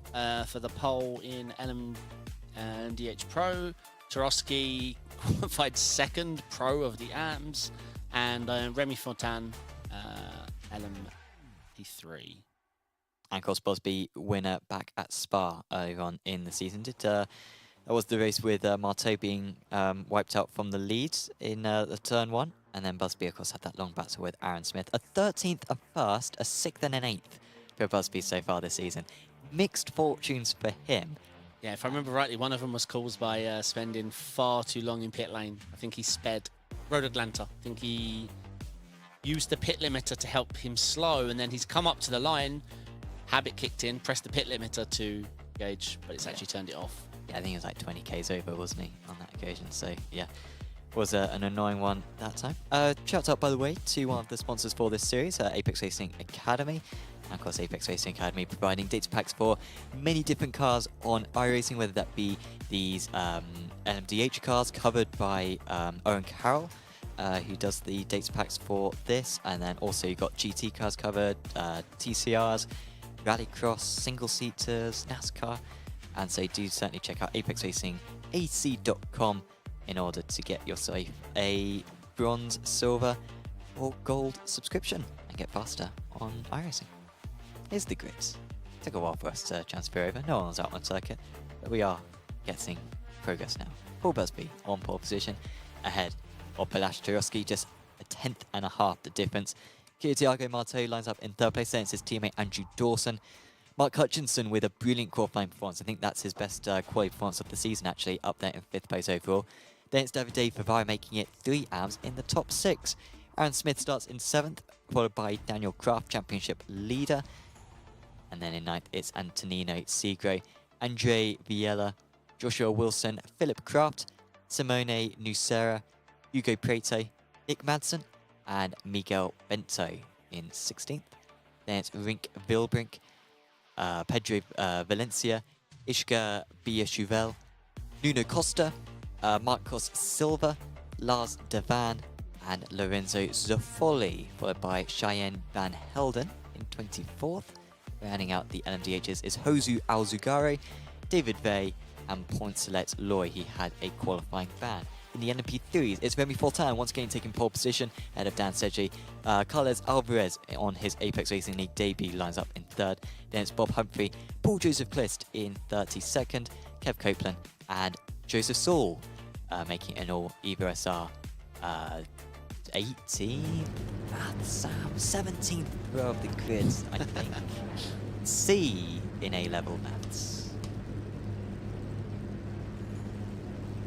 For the pole in LMDh Pro, Tarosky qualified 2nd Pro of the AMS, and Remy Fontaine, LMP3. And of course, Busby winner back at Spa earlier on in the season. That was the race with Marteau being wiped out from the lead in the turn 1. And then Busby, of course, had that long battle with Aaron Smith. A 13th, a 1st, a 6th and an 8th for Busby so far this season. Mixed fortunes for him. Yeah, if I remember rightly, one of them was caused by spending far too long in pit lane. I think he sped Road Atlanta. I think he used the pit limiter to help him slow, and then he's come up to the line, habit kicked in, pressed the pit limiter to gauge, but it's actually turned it off. Yeah, I think it was like 20 Ks over, wasn't he, on that occasion? So, yeah, was an annoying one that time. Shout out, by the way, to one of the sponsors for this series, Apex Racing Academy. And of course, Apex Racing Academy providing data packs for many different cars on iRacing, whether that be these LMDh cars covered by Owen Carroll, who does the data packs for this. And then also you've got GT cars covered, TCRs, Rallycross, single-seaters, NASCAR. And so do certainly check out apexracingac.com in order to get yourself a bronze, silver or gold subscription and get faster on iRacing. Here's the grids. Took a while for us to transfer over. No one was out on circuit, but we are getting progress now. Paul Busby on pole position ahead of Palash Tarosky, just a 10th and a half the difference. Thiago Marteau lines up in 3rd place, then it's his teammate Andrew Dawson. Mark Hutchinson with a brilliant qualifying performance. I think that's his best quality performance of the season, actually, up there in 5th place overall. Then it's Davide Favara making it 3 abs in the top 6. Aaron Smith starts in 7th, followed by Daniel Kraft, championship leader. And then in 9th, it's Antonino Segro, Andre Viella, Joshua Wilson, Philip Kraft, Simone Nucera, Hugo Prete, Nick Madsen, and Miguel Bento in 16th. Then it's Rink Vilbrink, Pedro Valencia, Ishka Biachuvel, Nuno Costa, Marcos Silva, Lars Devan, and Lorenzo Zoffoli, followed by Cheyenne Van Helden in 24th. Rounding out the LMDHs is Josu Alzugare, David Vey, and Poncelet Loy. He had a qualifying ban. In the LMP3s, it's Remy Fortin once again taking pole position ahead of Dan Seji. Carles Alvarez on his Apex Racing League debut lines up in 3rd. Then it's Bob Humphrey, Paul Joseph Clist in 32nd, Kev Copeland, and Joseph Saul making an all Evo SR 18. Sam, 17th row of the grids, I think. C in A-level maths.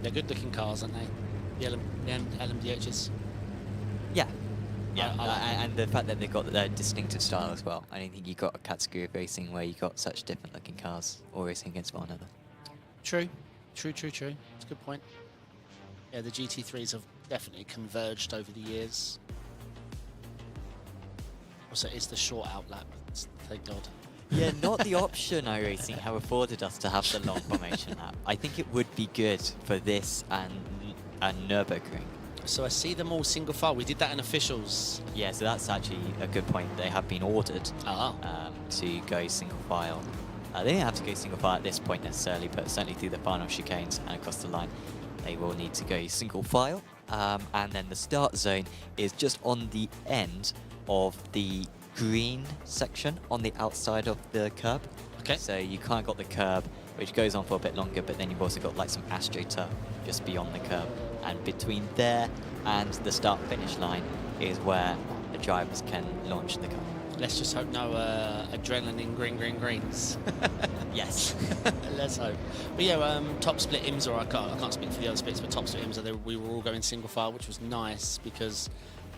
They're good-looking cars, aren't they? The LMDHs. Yeah. Yeah, I like and the fact that they've got their distinctive style as well. I don't think you've got a category of racing where you've got such different looking cars all racing against one another. True. It's a good point. Yeah, the GT3s have definitely converged over the years. Also, it's the short outlap. Thank God. Yeah, not the option iRacing have afforded us to have the long formation lap. I think it would be good for this and Nürburgring. So I see them all single file. We did that in officials. Yeah, so that's actually a good point. They have been ordered to go single file. They didn't have to go single file at this point necessarily, but certainly through the final chicanes and across the line, they will need to go single file. And then the start zone is just on the end of the green section on the outside of the curb. Okay. So you kind of got the curb, which goes on for a bit longer, but then you've also got like some AstroTurf just beyond the curb. And between there and the start-finish line is where the drivers can launch the car. Let's just hope no adrenaline greens. Yes. Let's hope. But yeah, top split IMSA, I can't speak for the other splits, but top split IMSA, we were all going single file, which was nice because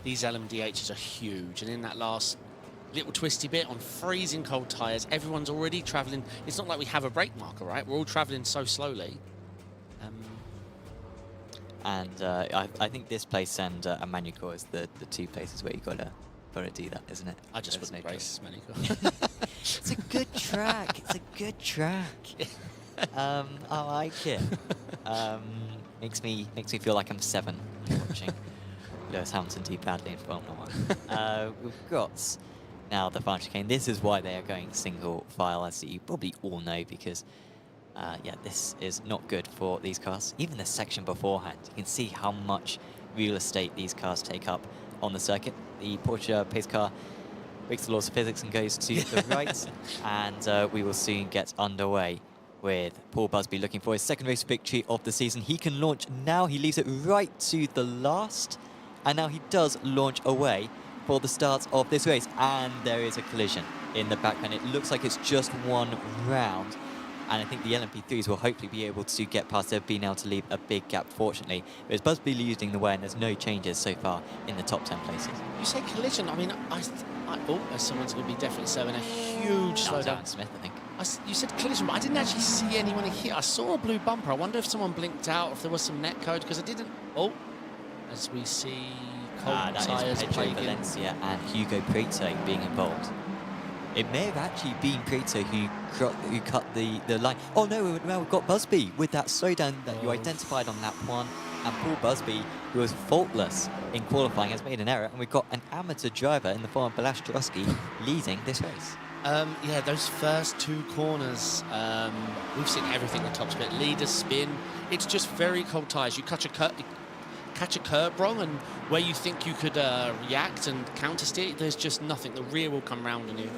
these LMDHs are huge. And in that last little twisty bit on freezing cold tyres, everyone's already travelling. It's not like we have a brake marker, right? We're all travelling so slowly. And I think this place and Manucore is the two places where you gotta do that, isn't it? I just wouldn't race Manucore. It's a good track. It's a good track. I like it. Makes me feel like I'm 7 watching Lewis Hamilton do badly in Formula 1. We've got now the final chicane. This is why they are going single file, as you probably all know, because yeah, this is not good for these cars. Even the section beforehand, you can see how much real estate these cars take up on the circuit. The Porsche pace car breaks the laws of physics and goes to the right, and we will soon get underway with Paul Busby looking for his second race victory of the season. He can launch now. He leaves it right to the last, and now he does launch away for the start of this race, and there is a collision in the background. It looks like it's just one round, and I think the LMP3s will hopefully be able to get past. They've been able to leave a big gap, fortunately. But it's Busby leading the way, and there's no changes so far in the top 10 places. You say collision, I mean, someone's going to be definitely serving a huge slowdown. Darren Smith, I think. You said collision, but I didn't actually see anyone hit. I saw a blue bumper. I wonder if someone blinked out, if there was some net code, because I didn't. Oh, as we see cold that tyres is Pedro plaguing. Valencia and Hugo Prete being involved. It may have actually been Prete who cut the line. Oh no, now we've got Busby with that slowdown that you identified on lap 1. And Paul Busby, who was faultless in qualifying, has made an error. And we've got an amateur driver in the form of Balastrowski leading this race. Yeah, those first 2 corners, we've seen everything in the top split. Leader, spin, it's just very cold tyres. You catch a curb wrong, and where you think you could react and counter steer, there's just nothing. The rear will come round on you.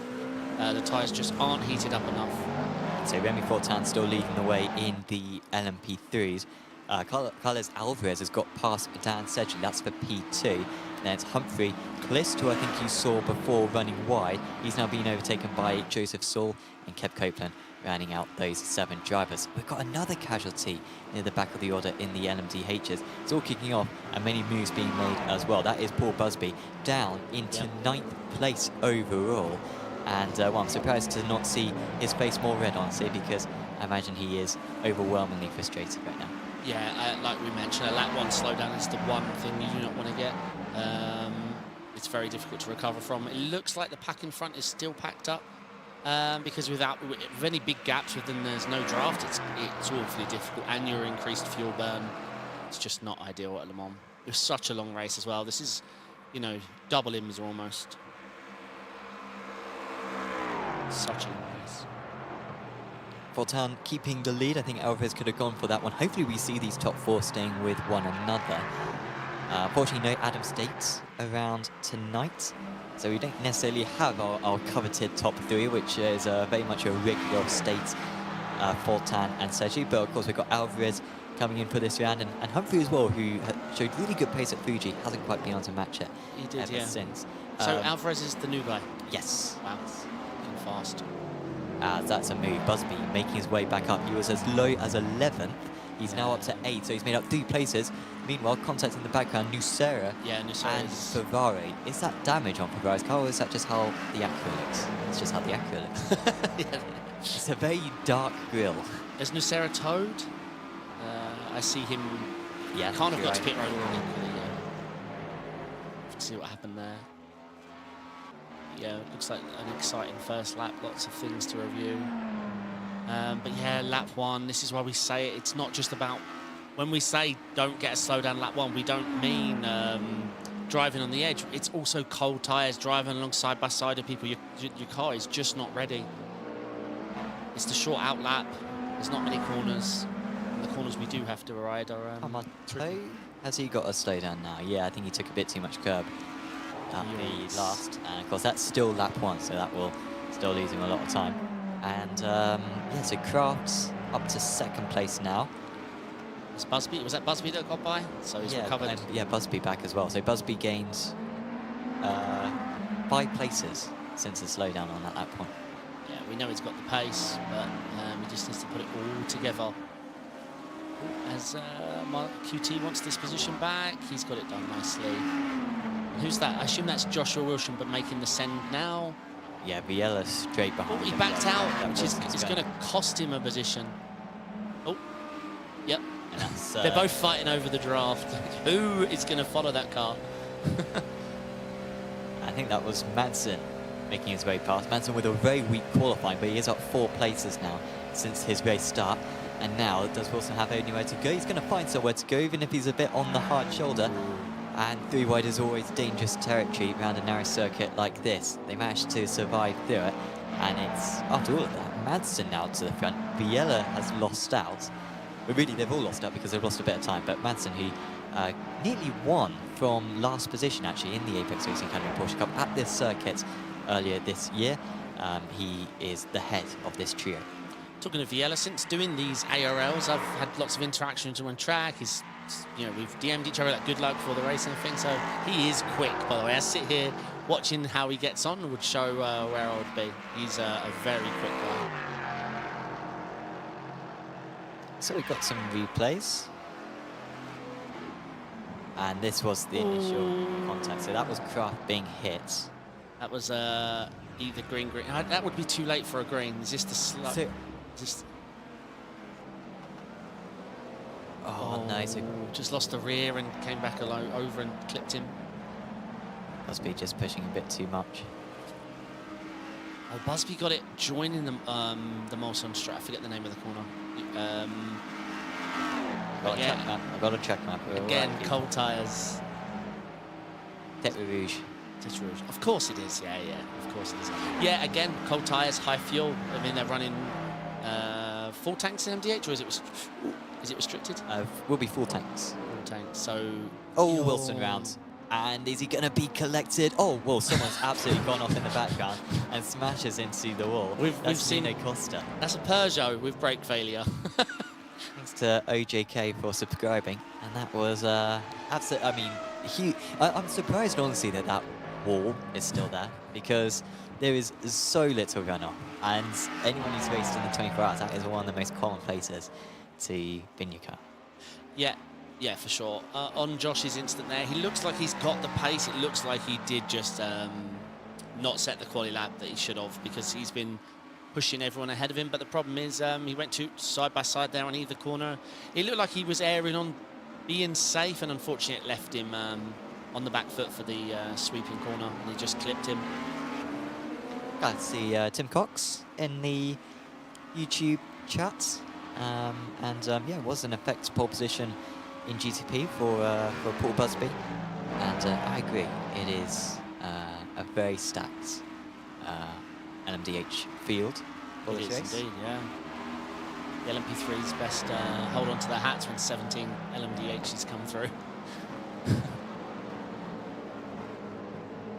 The tyres just aren't heated up enough. So Remy Fortin still leading the way in the LMP3s. Carles Alvarez has got past Dan Sedgley, that's for P2. Then it's Humphrey Clist, who I think you saw before running wide. He's now been overtaken by Joseph Saul and Kev Copeland rounding out those 7 drivers. We've got another casualty near the back of the order in the LMDHs. It's all kicking off and many moves being made as well. That is Paul Busby down into 9th place overall. And well, I'm surprised to not see his face more red, honestly, because I imagine he is overwhelmingly frustrated right now. Yeah, like we mentioned, a lap 1 slowdown is the one thing you do not want to get. It's very difficult to recover from. It looks like the pack in front is still packed up because with any big gaps within there's no draft, it's awfully difficult. And your increased fuel burn, it's just not ideal at Le Mans. It was such a long race as well. This is, you know, double IMSA almost. Such a long race. Fortan keeping the lead. I think Alvarez could have gone for that one. Hopefully we see these top 4 staying with one another. Unfortunately, no Adam States around tonight, so we don't necessarily have our coveted top 3, which is very much a regular State, Fortan and Sergi. But of course, we've got Alvarez coming in for this round, and Humphrey as well, who showed really good pace at Fuji, hasn't quite been able to match it ever since. So Alvarez is the new guy? Yes. Wow, looking fast. That's a move. Busby making his way back up. He was as low as 11th. He's now up to 8, so he's made up 3 places. Meanwhile, contact in the background, Nucera and Ferrari. Is that damage on Ferrari's car, or is that just how the Acura looks? It's just how the Acura looks. Yeah. It's a very dark grille. Is Nucera towed? I see him. Yeah, kind of got to pit road already. Let's see what happened there. Yeah, it looks like an exciting first lap. Lots of things to review. But yeah, lap 1, this is why we say it. It's not just about, when we say don't get a slowdown lap 1, we don't mean driving on the edge. It's also cold tyres, driving along side by side of people. Your car is just not ready. It's the short out lap. There's not many corners. And the corners we do have to ride are tricky. Has he got a slowdown now? Yeah, I think he took a bit too much curb at the last. And of course, that's still lap 1, so that will still lose him a lot of time. And yeah, so Kraft's up to 2nd place now. Was that Busby that got by? So he's recovered. And, yeah, Busby back as well. So Busby gained 5 places since the slowdown on that lap 1. Yeah, we know he's got the pace, but he just needs to put it all together. As Mark QT wants this position back, he's got it done nicely. And who's that? I assume that's Joshua Wilson, but making the send now. Yeah, Viella straight behind him. He backed out, which is going to cost him a position. Oh, yep. And that's, they're both fighting over the draft. Who is going to follow that car? I think that was Madsen making his way past. Madsen with a very weak qualifying, but he is up 4 places now since his race start. And now, does Wilson have anywhere to go? He's going to find somewhere to go, even if he's a bit on the hard shoulder. And 3 wide is always dangerous territory around a narrow circuit like this. They managed to survive through it. And it's, after all of that, Madsen now to the front. Viella has lost out. But really, they've all lost out because they've lost a bit of time. But Madsen, who nearly won from last position, actually, in the Apex Racing Academy Porsche Cup at this circuit earlier this year. He is the head of this trio. Talking of Viella, since doing these ARLs, I've had lots of interactions on track. You know, we've DM'd each other like good luck for the racing thing, so he is quick, by the way. I sit here watching how he gets on would show where I would be. He's a very quick guy. So we've got some replays. And this was the initial contact, so that was Kraft being hit. That was either green. That would be too late for a green. Is this the slow? Oh, nice. Just lost the rear and came back over and clipped him. Busby just pushing a bit too much. Oh, Busby got it joining the Molson Strat. I forget the name of the corner. I've got a track map. Again, cold tyres. Tete Rouge. Tete Rouge. Of course it is. Yeah, of course it is. Yeah, again, cold tyres, high fuel. I mean, they're running full tanks in MDH, or is it restricted? Will be full tanks. Full tanks. So. Oh, Wilson round. And is he going to be collected? Oh, well, someone's absolutely gone off in the background and smashes into the wall. We've seen Costa. That's a Peugeot with brake failure. Thanks to OJK for subscribing. And that was absolutely, I mean, huge. I'm surprised, honestly, that wall is still there because there is so little going on. And anyone who's raced in the 24 hours, that is one of the most common places to bin your car. Yeah, yeah, for sure. On Josh's instant there, he looks like he's got the pace. It looks like he did just not set the quali lap that he should have, because he's been pushing everyone ahead of him. But the problem is he went to side by side there on either corner. It looked like he was airing on being safe, and unfortunately it left him on the back foot for the sweeping corner, and he just clipped him. I see Tim Cox in the YouTube chat. Yeah, it was an effective pole position in GTP for Paul Busby. And I agree, it is a very stacked LMDh field for this race. It is indeed, yeah. The LMP3's best hold on to their hats when 17 LMDHs come through.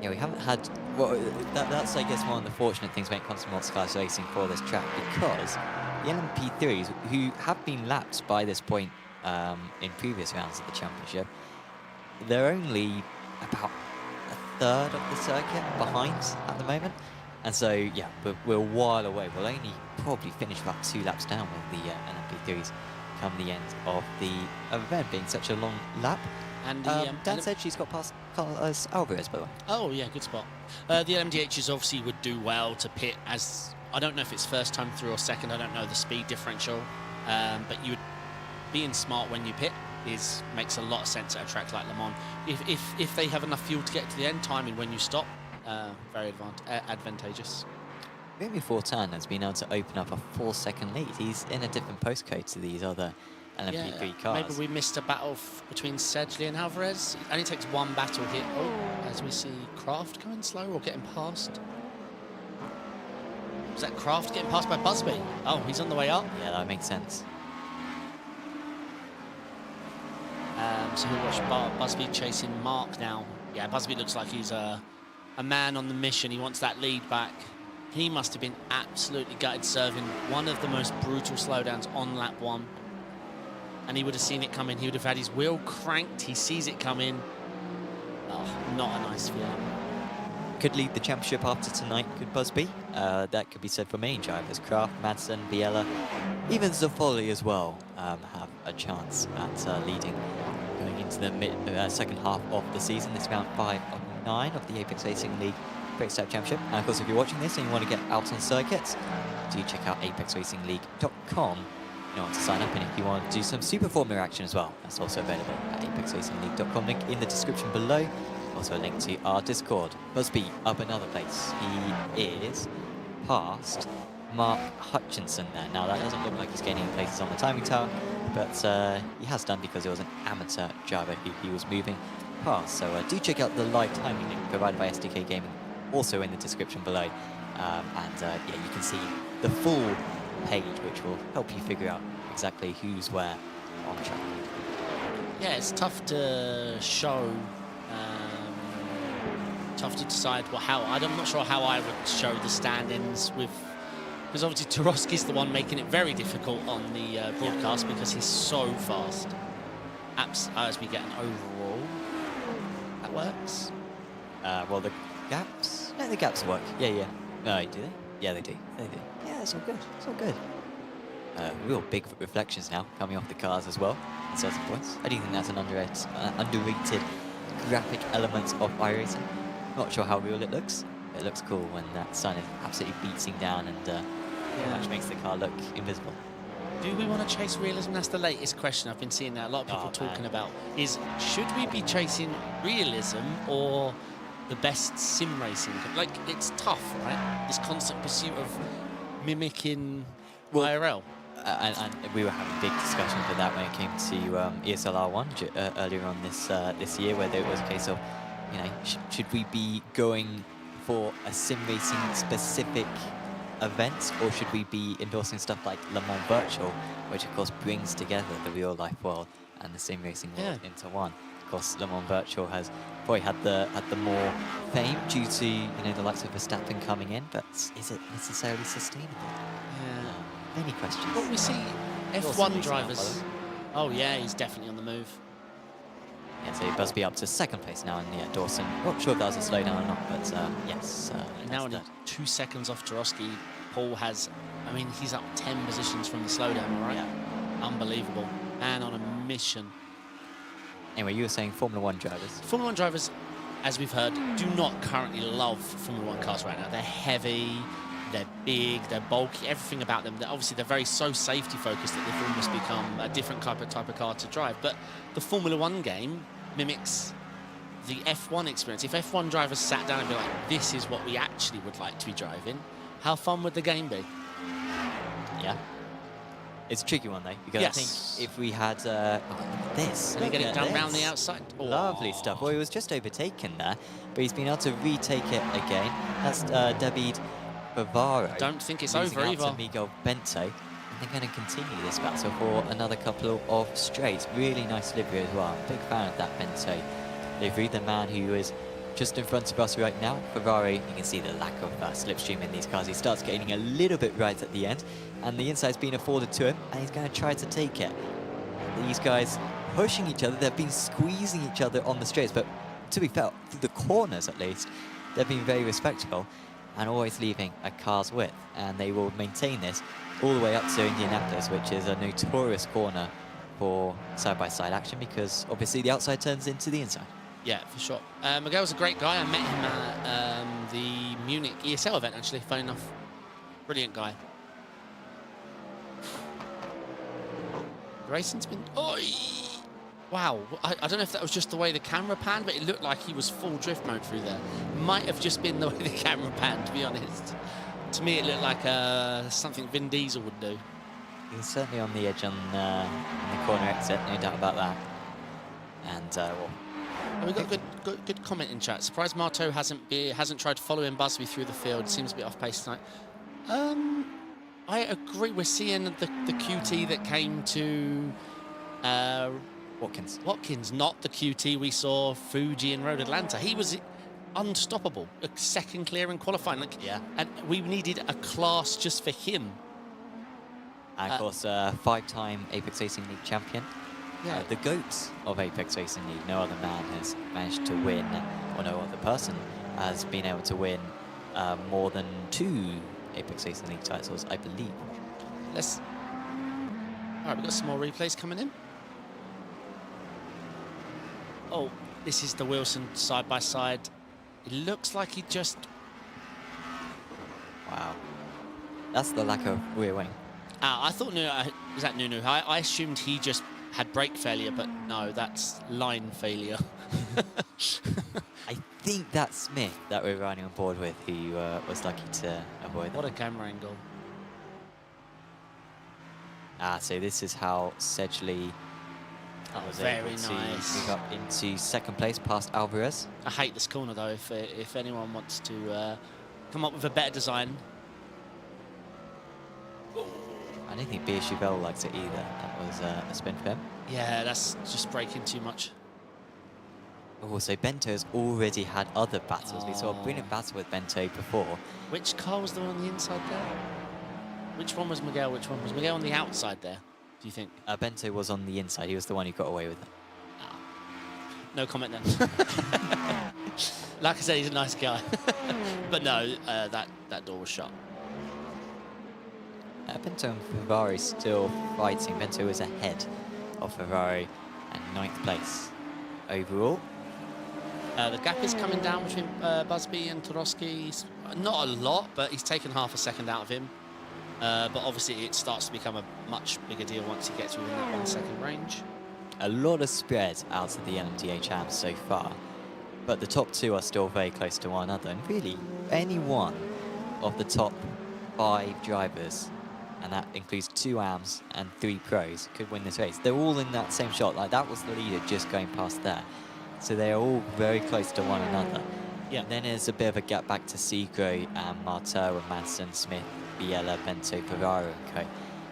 Yeah, we haven't had... Well, that's, I guess, one of the fortunate things when it comes to multi-class racing for this track, because the LMP3s, who have been lapped by this point in previous rounds of the championship, they're only about a third of the circuit behind at the moment. And so, yeah, we're a while away. We'll only probably finish about 2 laps down with the LMP3s come the end of the event, being such a long lap. And Dan said she's got past Carlos Alvarez, by the way. Oh, yeah, good spot. The LMDHs obviously would do well to pit as... I don't know if it's first time through or second. I don't know the speed differential. But you would... Being smart when you pit makes a lot of sense at a track like Le Mans. If they have enough fuel to get to the end, timing when you stop, very advantageous. Remy Fortin has been able to open up a 4-second lead. He's in a different postcode to these other LMP3 cars. Maybe we missed a battle between Sedgley and Alvarez. It only takes one battle hit. Oh, as we see Kraft coming slow or getting past. Was that Kraft getting passed by Busby? Oh, he's on the way up. Yeah, that makes sense. So we'll watch Busby chasing Mark now. Yeah, Busby looks like he's a man on the mission. He wants that lead back. He must have been absolutely gutted serving one of the most brutal slowdowns on lap 1. And he would have seen it coming. He would have had his wheel cranked. He sees it coming. Oh, not a nice feeling. Could lead the championship after tonight, could Busby. That could be said for many drivers. Kraft, Madsen, Biella, even Zoffoli as well have a chance at leading going into the second half of the season. This is round 5 of 9 of the Apex Racing League Great Start Championship. And of course, if you're watching this and you want to get out on circuits, do check out apexracingleague.com in order to sign up. And if you want to do some Super Formula action as well, that's also available at apexracingleague.com. Link in the description below. Also a link to our Discord. Busby up another place. He is past Mark Hutchinson there. Now that doesn't look like he's gaining places on the timing tower, but he has done because it was an amateur driver who he was moving past. So do check out the live timing link provided by SDK Gaming, also in the description below. Yeah, you can see the full page, which will help you figure out exactly who's where on track. Yeah, it's tough to show. Tough to decide how. I'm not sure how I would show the standings with, because obviously Turovsky's the one making it very difficult on the broadcast because he's so fast. As we get an overall, that works. Well, the gaps. No, the gaps work. Yeah. No, do they? Yeah, they do. They do. Yeah, it's all good. It's all good. Real big reflections now coming off the cars as well at certain points. I do think that's an underrated graphic element of iRacing. Not sure how real it looks. It looks cool when that sun is absolutely beating down and much makes the car look invisible. Do we want to chase realism? That's the latest question I've been seeing that a lot of people talking about. Is should we be chasing realism or the best sim racing? Like, it's tough, right? This constant pursuit of mimicking IRL. And we were having big discussions with that when it came to ESL R1 earlier on this year, where there was a case of, you know, should we be going for a sim racing specific event, or should we be endorsing stuff like Le Mans Virtual, which of course brings together the real life world and the sim racing world into one? Of course, Le Mans Virtual has probably had the more fame due to, you know, the likes of Verstappen coming in, but is it necessarily sustainable? Many questions. Well, we see F1 drivers. Oh yeah, he's definitely on the move. Yeah, so Busby up to second place now in the Dawson. Not sure if that was a slowdown or not, but yes. Now only 2 seconds off Tarowski. Paul has, I mean, he's up 10 positions from the slowdown, all right? Yeah. Unbelievable. Man on a mission. Anyway, you were saying Formula 1 drivers. Formula 1 drivers, as we've heard, do not currently love Formula 1 cars right now. They're heavy, they're big, they're bulky, everything about them. Obviously, they're very so safety focused that they've almost become a different type of car to drive. But the Formula 1 game mimics the F1 experience. If F1 drivers sat down and be like, this is what we actually would like to be driving, how fun would the game be? Yeah. It's a tricky one, though, because yes. I think if we had this... Can he get it done round the outside? Oh. Lovely stuff. Well, he was just overtaken there, but he's been able to retake it again. That's David Bavaro. Don't think it's over out either. To Miguel Bento. And they're going to continue this battle for another couple of straights. Really nice livery as well. Big fan of that Bento livery. The man who is just in front of us right now, Ferrari. You can see the lack of slipstream in these cars. He starts getting a little bit right at the end, and the inside's been afforded to him, and he's going to try to take it. These guys pushing each other. They've been squeezing each other on the straights, but to be fair, through the corners at least, they've been very respectable and always leaving a car's width, and they will maintain this all the way up to Indianapolis, which is a notorious corner for side-by-side action, because obviously the outside turns into the inside. Yeah, for sure. Miguel's a great guy. I met him at the Munich ESL event, actually, funny enough. Brilliant guy. Racing's been... Oh, wow. I don't know if that was just the way the camera panned, but it looked like he was full drift mode through there. Might have just been the way the camera panned, to be honest. To me, it looked like something Vin Diesel would do. He's certainly on the edge on the corner exit, no doubt about that. And, well... And we've got a good comment in chat. Surprised Marteau hasn't tried following Busby through the field. Seems a bit off pace tonight. I agree. We're seeing the QT that came to Watkins, not the QT we saw Fuji in Road Atlanta. He was unstoppable. A second clear in qualifying. Like, yeah. And we needed a class just for him. And of course, 5-time Apex Racing League champion. Yeah. The GOAT of Apex Racing League. No other man has managed to win, or no other person has been able to win more than 2 Apex Racing League titles, I believe. All right, we've got some more replays coming in. Oh, this is the Wilson side-by-side. It looks like he just... Wow. That's the lack of rear wing. I thought, was that Nunu? I assumed he just had brake failure, but no, that's line failure. I think that's Smith that we're riding on board with, who was lucky to avoid that. What a camera angle. So this is how Sedgley was very able to nice. move up into second place past Alvarez. I hate this corner, though, if anyone wants to come up with a better design. I don't think Beersheville likes it either. That was a spin for him. Yeah, that's just braking too much. Also, Bento's already had other battles. We saw a brilliant battle with Bento before. Which car was the one on the inside there? Which one was Miguel? Which one was Miguel on the outside there, do you think? Bento was on the inside. He was the one who got away with it. No comment then. Like I said, he's a nice guy. But no, that door was shut. Bento and Ferrari still fighting. Bento is ahead of Ferrari and 9th place overall. The gap is coming down between Busby and Tarowski. Not a lot, but he's taken half a second out of him. But obviously it starts to become a much bigger deal once he gets within that 1 second range. A lot of spread out of the LMDh amps so far, but the top 2 are still very close to one another. And really, any one of the top 5 drivers, and that includes 2 AMs and 3 pros, could win this race. They're all in that same shot. Like, that was the leader just going past there. So they're all very close to one another. Yeah. And then there's a bit of a gap back to Segro and Marteau and Madsen, Smith, Biella, Bento, Ferraro and co.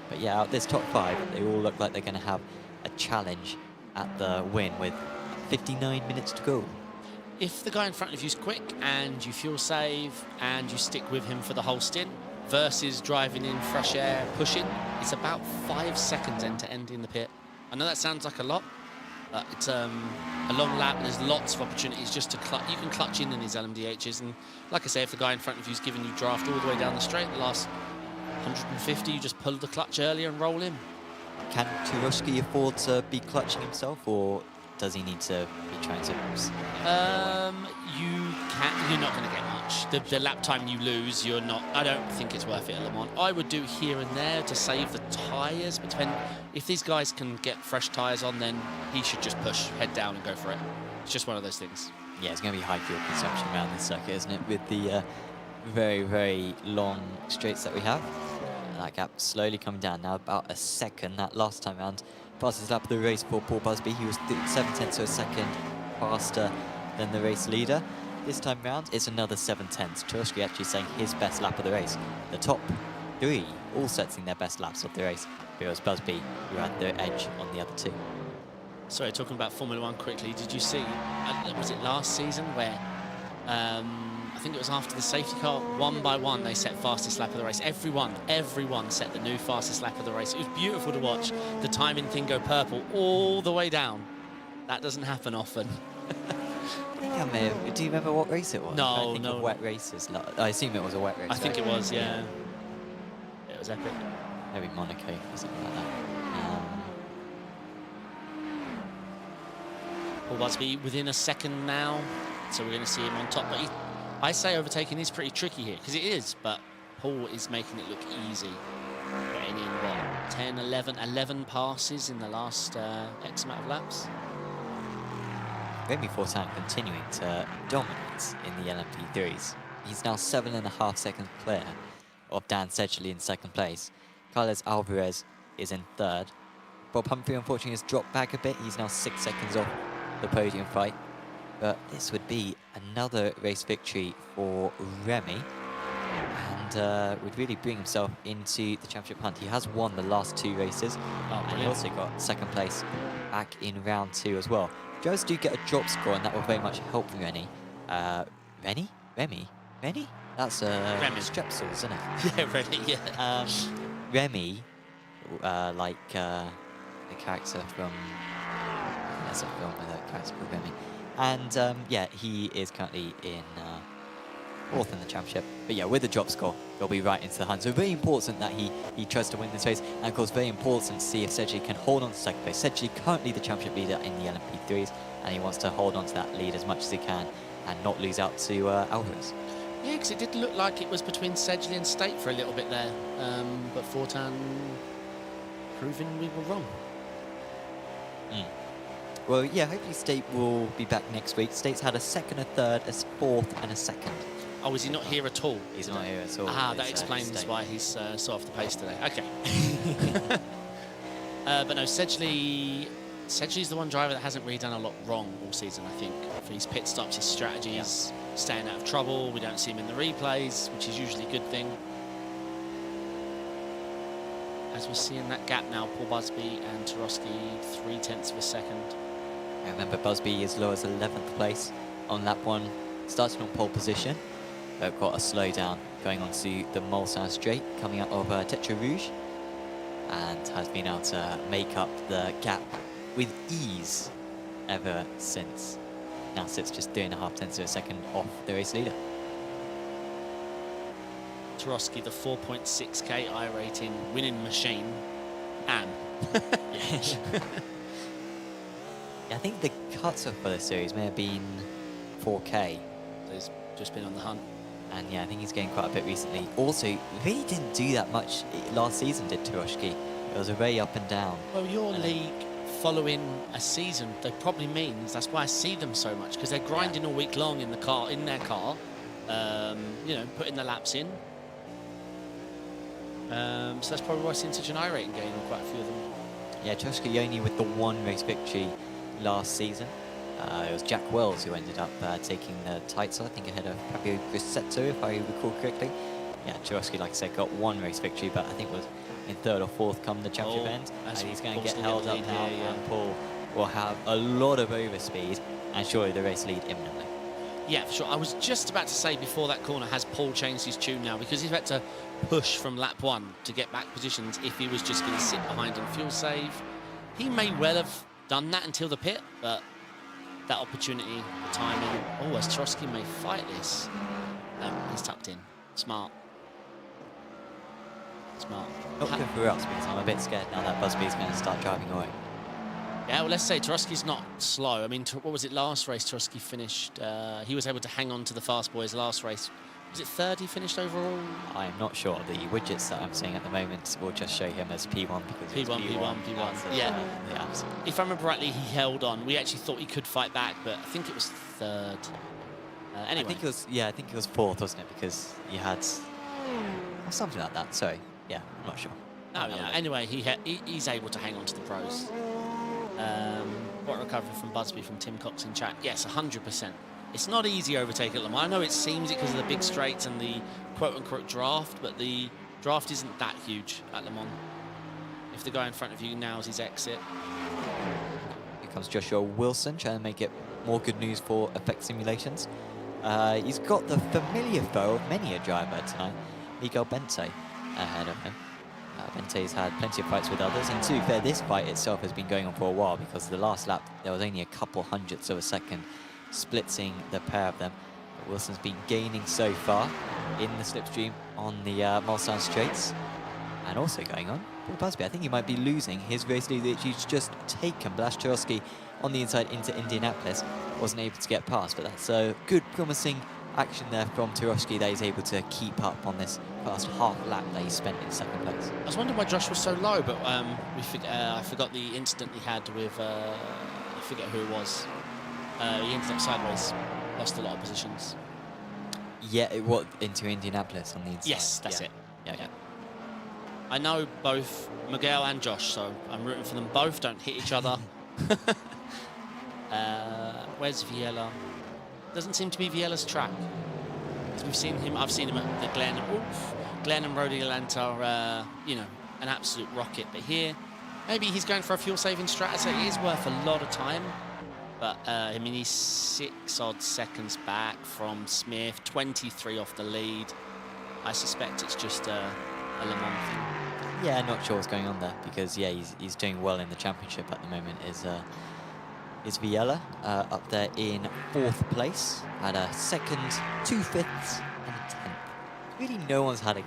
But yeah, out this top 5, they all look like they're going to have a challenge at the win with 59 minutes to go. If the guy in front of you is quick and you fuel save and you stick with him for the whole stint versus driving in fresh air, pushing, it's about 5 seconds end to end in the pit. I know that sounds like a lot, It's a long lap, and there's lots of opportunities just to clutch. You can clutch in these LMDHs, and like I say, if the guy in front of you's giving you draft all the way down the straight, the last 150, you just pull the clutch earlier and roll in. Can Turushki afford to be clutching himself, or does he need to be trying to... You're not going to get much. The lap time you lose, you're not... I don't think it's worth it at Le Mans. I would do here and there to save the tyres, but if these guys can get fresh tyres on, then he should just push, head down and go for it. It's just one of those things. Yeah, it's going to be high fuel consumption around this circuit, isn't it? With the very, very long straights that we have. That gap slowly coming down now, about a second. That last time round, fastest lap of the race for Paul Busby. He was 7/10 of a second faster than the race leader. This time round, it's another 7/10. Turushki actually saying his best lap of the race. The top three all setting their best laps of the race. It was Busby who had the edge on the other two. Sorry, talking about Formula One quickly, did you see, was it last season where, I think it was after the safety car, one by one they set fastest lap of the race. Everyone set the new fastest lap of the race. It was beautiful to watch the timing thing go purple all the way down. That doesn't happen often. Do you remember what race it was? No, no. Wet races. I assume it was a wet race. I think it was, yeah. It was epic. Maybe Monaco or something like that. Paul Busby within a second now, so we're going to see him on top. But I say overtaking is pretty tricky here, because it is, but Paul is making it look easy. Getting in, what, 10, 11 passes in the last X amount of laps. Remy Fortin continuing to dominate in the LMP3s. He's now 7.5 seconds clear of Dan Sedgley in second place. Carlos Alvarez is in third. Bob Humphrey unfortunately has dropped back a bit. He's now 6 seconds off the podium fight. But this would be another race victory for Remy, and would really bring himself into the championship hunt. He has won the last 2 races, and he also got second place back in round 2 as well. Drivers do get a drop score, and that will very much help Remy. Remy? That's Remy. Strepsils, isn't it? Yeah, Remy, yeah. Remy, like the character from... There's a film with a character called Remy. And yeah, he is currently in 4th in the championship. But yeah, with the drop score, he'll be right into the hunt. So very important that he tries to win this race. And of course, very important to see if Sedgley can hold on to second place. Sedgley currently the championship leader in the LMP3s, and he wants to hold on to that lead as much as he can and not lose out to Alvarez. Yeah, because it did look like it was between Sedgley and State for a little bit there. But Fortin proving we were wrong. Well, yeah, hopefully State will be back next week. State's had a second, a third, a fourth, and a second. Oh, is he not here at all? He's not here at all. Ah, that explains why he's so off the pace today. Okay. But no, Sedgley's the one driver that hasn't really done a lot wrong all season, I think. For his pit stops, his strategies, staying out of trouble. We don't see him in the replays, which is usually a good thing. As we're seeing that gap now, Paul Busby and Turushki 0.3 of a second. I remember Busby as low as 11th place on lap 1, starting on pole position, but got a slowdown going on to the Mulsanne straight, coming out of Tetra Rouge, and has been able to make up the gap with ease ever since. Now sits just 3.5 of a second off the race leader. Turushki, the 4.6k iRating winning machine, and I think the cutoff for the series may have been 4k. So he's just been on the hunt. And yeah, I think he's getting quite a bit recently. Also, really didn't do that much last season, did Turushki? It was a very up and down. Well, your league following a season, that probably means that's why I see them so much, because they're grinding all week long in their car, you know, putting the laps in. So that's probably why I've seen such an iRating gain on quite a few of them. Yeah, Turushki only with the 1 race victory last season. It was Jack Wells who ended up taking the title, I think ahead of Fabio Grissetto, if I recall correctly. Yeah, Turushki, like I said, got 1 race victory, but I think was in 3rd or 4th come the championship end. And he's going to get held up now, and Paul will have a lot of overspeed and surely the race lead imminently. Yeah, for sure. I was just about to say before that corner, has Paul changed his tune now? Because he's had to push from lap 1 to get back positions if he was just going to sit behind and fuel save. He may well have done that until the pit, but that opportunity, the timing. Oh, as Trotsky may fight this. He's tucked in. Smart. Smart. Not going through us because I'm a bit scared now that Busby's going to start driving away. Yeah, well, let's say Trotsky's not slow. I mean, what was it last race? Trotsky finished. He was able to hang on to the fast boys last race. Was it third he finished overall? I'm not sure. The widgets that I'm seeing at the moment will just show him as P1 because P1, P1, P1. Yeah. If I remember rightly, he held on. We actually thought he could fight back, but I think it was third. Anyway. I think it was. Yeah, I think it was fourth, wasn't it? Because you had something like that. Sorry. Yeah, I'm not sure. No, yeah. Anyway, he's able to hang on to the pros. What recovery from Busby from Tim Cox in chat? Yes, 100%. It's not easy overtaking at Le Mans. I know it seems it because of the big straights and the quote-unquote draft, but the draft isn't that huge at Le Mans. If the guy in front of you nails his exit. Here comes Joshua Wilson trying to make it more good news for Effect Simulations. He's got the familiar foe of many a driver tonight, Miguel Bente, ahead of him. Bente's had plenty of fights with others, and to be fair, this fight itself has been going on for a while because the last lap there was only a couple hundredths of a second splitting the pair of them. But Wilson's been gaining so far in the slipstream on the Mulsanne straights, and also going on Paul Busby. I think he might be losing his race lead that he's just taken. Blaszczykowski on the inside into Indianapolis wasn't able to get past, but that's a good promising action there from Tarowski that he's able to keep up on this first half lap that he spent in second place. I was wondering why Josh was so low, but I forgot the incident he had with, I forget who it was. He ended up sideways, lost a lot of positions. Yeah, it was into Indianapolis on the inside. Yes, that's it. Yeah. I know both Miguel and Josh, so I'm rooting for them both. Don't hit each other. Where's Viella? Doesn't seem to be Viella's track. We've seen him. I've seen him at the Glen. Glen and Rodi Atlanta are, you know, an absolute rocket. But here, maybe he's going for a fuel-saving strategy. It is worth a lot of time. But, I mean, he's 6 odd seconds back from Smith, 23 off the lead. I suspect it's just a Le Mans thing. Yeah, not sure what's going on there because, yeah, he's doing well in the championship at the moment. Is Viella up there in 4th place, had a 2nd, 2 fifths, and a 10th. Really, no one's had a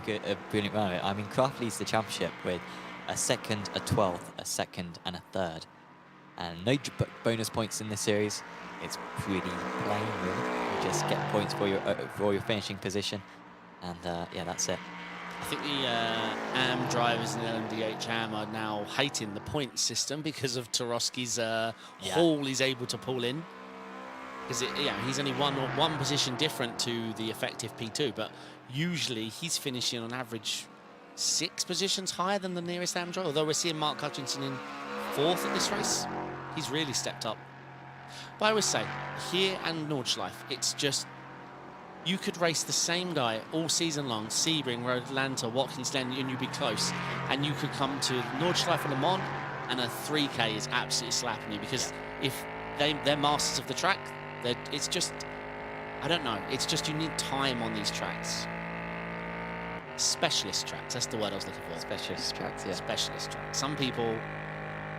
brilliant run of it. I mean, Kraft leads the championship with a 2nd, a 12th, a 2nd, and a 3rd. And no bonus points in this series. It's pretty plain, really. You just get points for your finishing position, and yeah, that's it. I think the AM drivers in the LMDh AM are now hating the point system because of Tarowski's haul he's able to pull in. Because he's only one position different to the effective P2, but usually he's finishing on average 6 positions higher than the nearest AM driver. Although we're seeing Mark Hutchinson in 4th at this race, he's really stepped up. But I always say, here and Nordschleife, it's just, you could race the same guy all season long, Sebring, Road Atlanta, Watkins Glen, and you'd be close. And you could come to Nordschleife and Le Mans, and a 3K is absolutely slapping you. Because if they're masters of the track, it's just, I don't know, it's just you need time on these tracks. Specialist tracks, that's the word I was looking for. Specialist tracks, yeah. Specialist tracks. Some people,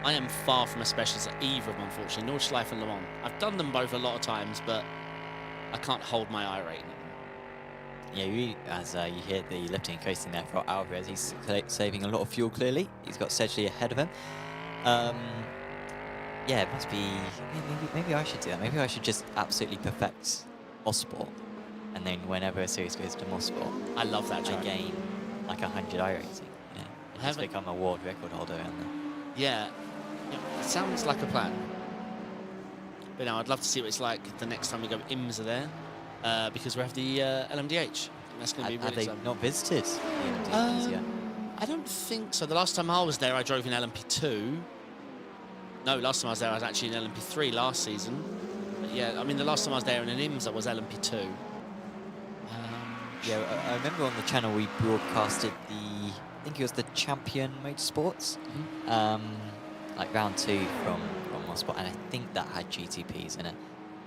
I am far from a specialist at either of them, unfortunately. Nordschleife and Le Mans. I've done them both a lot of times, but I can't hold my eye rating. Yeah, as you hear the lifting and coasting there for Alvarez, he's saving a lot of fuel, clearly. He's got Sedgley ahead of him. Yeah, it must be... Maybe I should do that. Maybe I should just absolutely perfect Mosport. And then whenever a series goes to Mosport, I love that track. I gain like 100 iRacing. You know, and just become a world record holder around there. Yeah, it sounds like a plan. But no, I'd love to see what it's like the next time we go IMSA there. Because we have the LMDh. That's going to be really exciting. Have they not visited the LMDh yet? I don't think so. The last time I was there, I drove in LMP2. No, last time I was there, I was actually in LMP3 last season. But yeah, I mean, the last time I was there in an IMSA was LMP2. Yeah, I remember on the channel we broadcasted I think it was the Champion Motorsports, like round 2 from Mosport, and I think that had GTPs in it,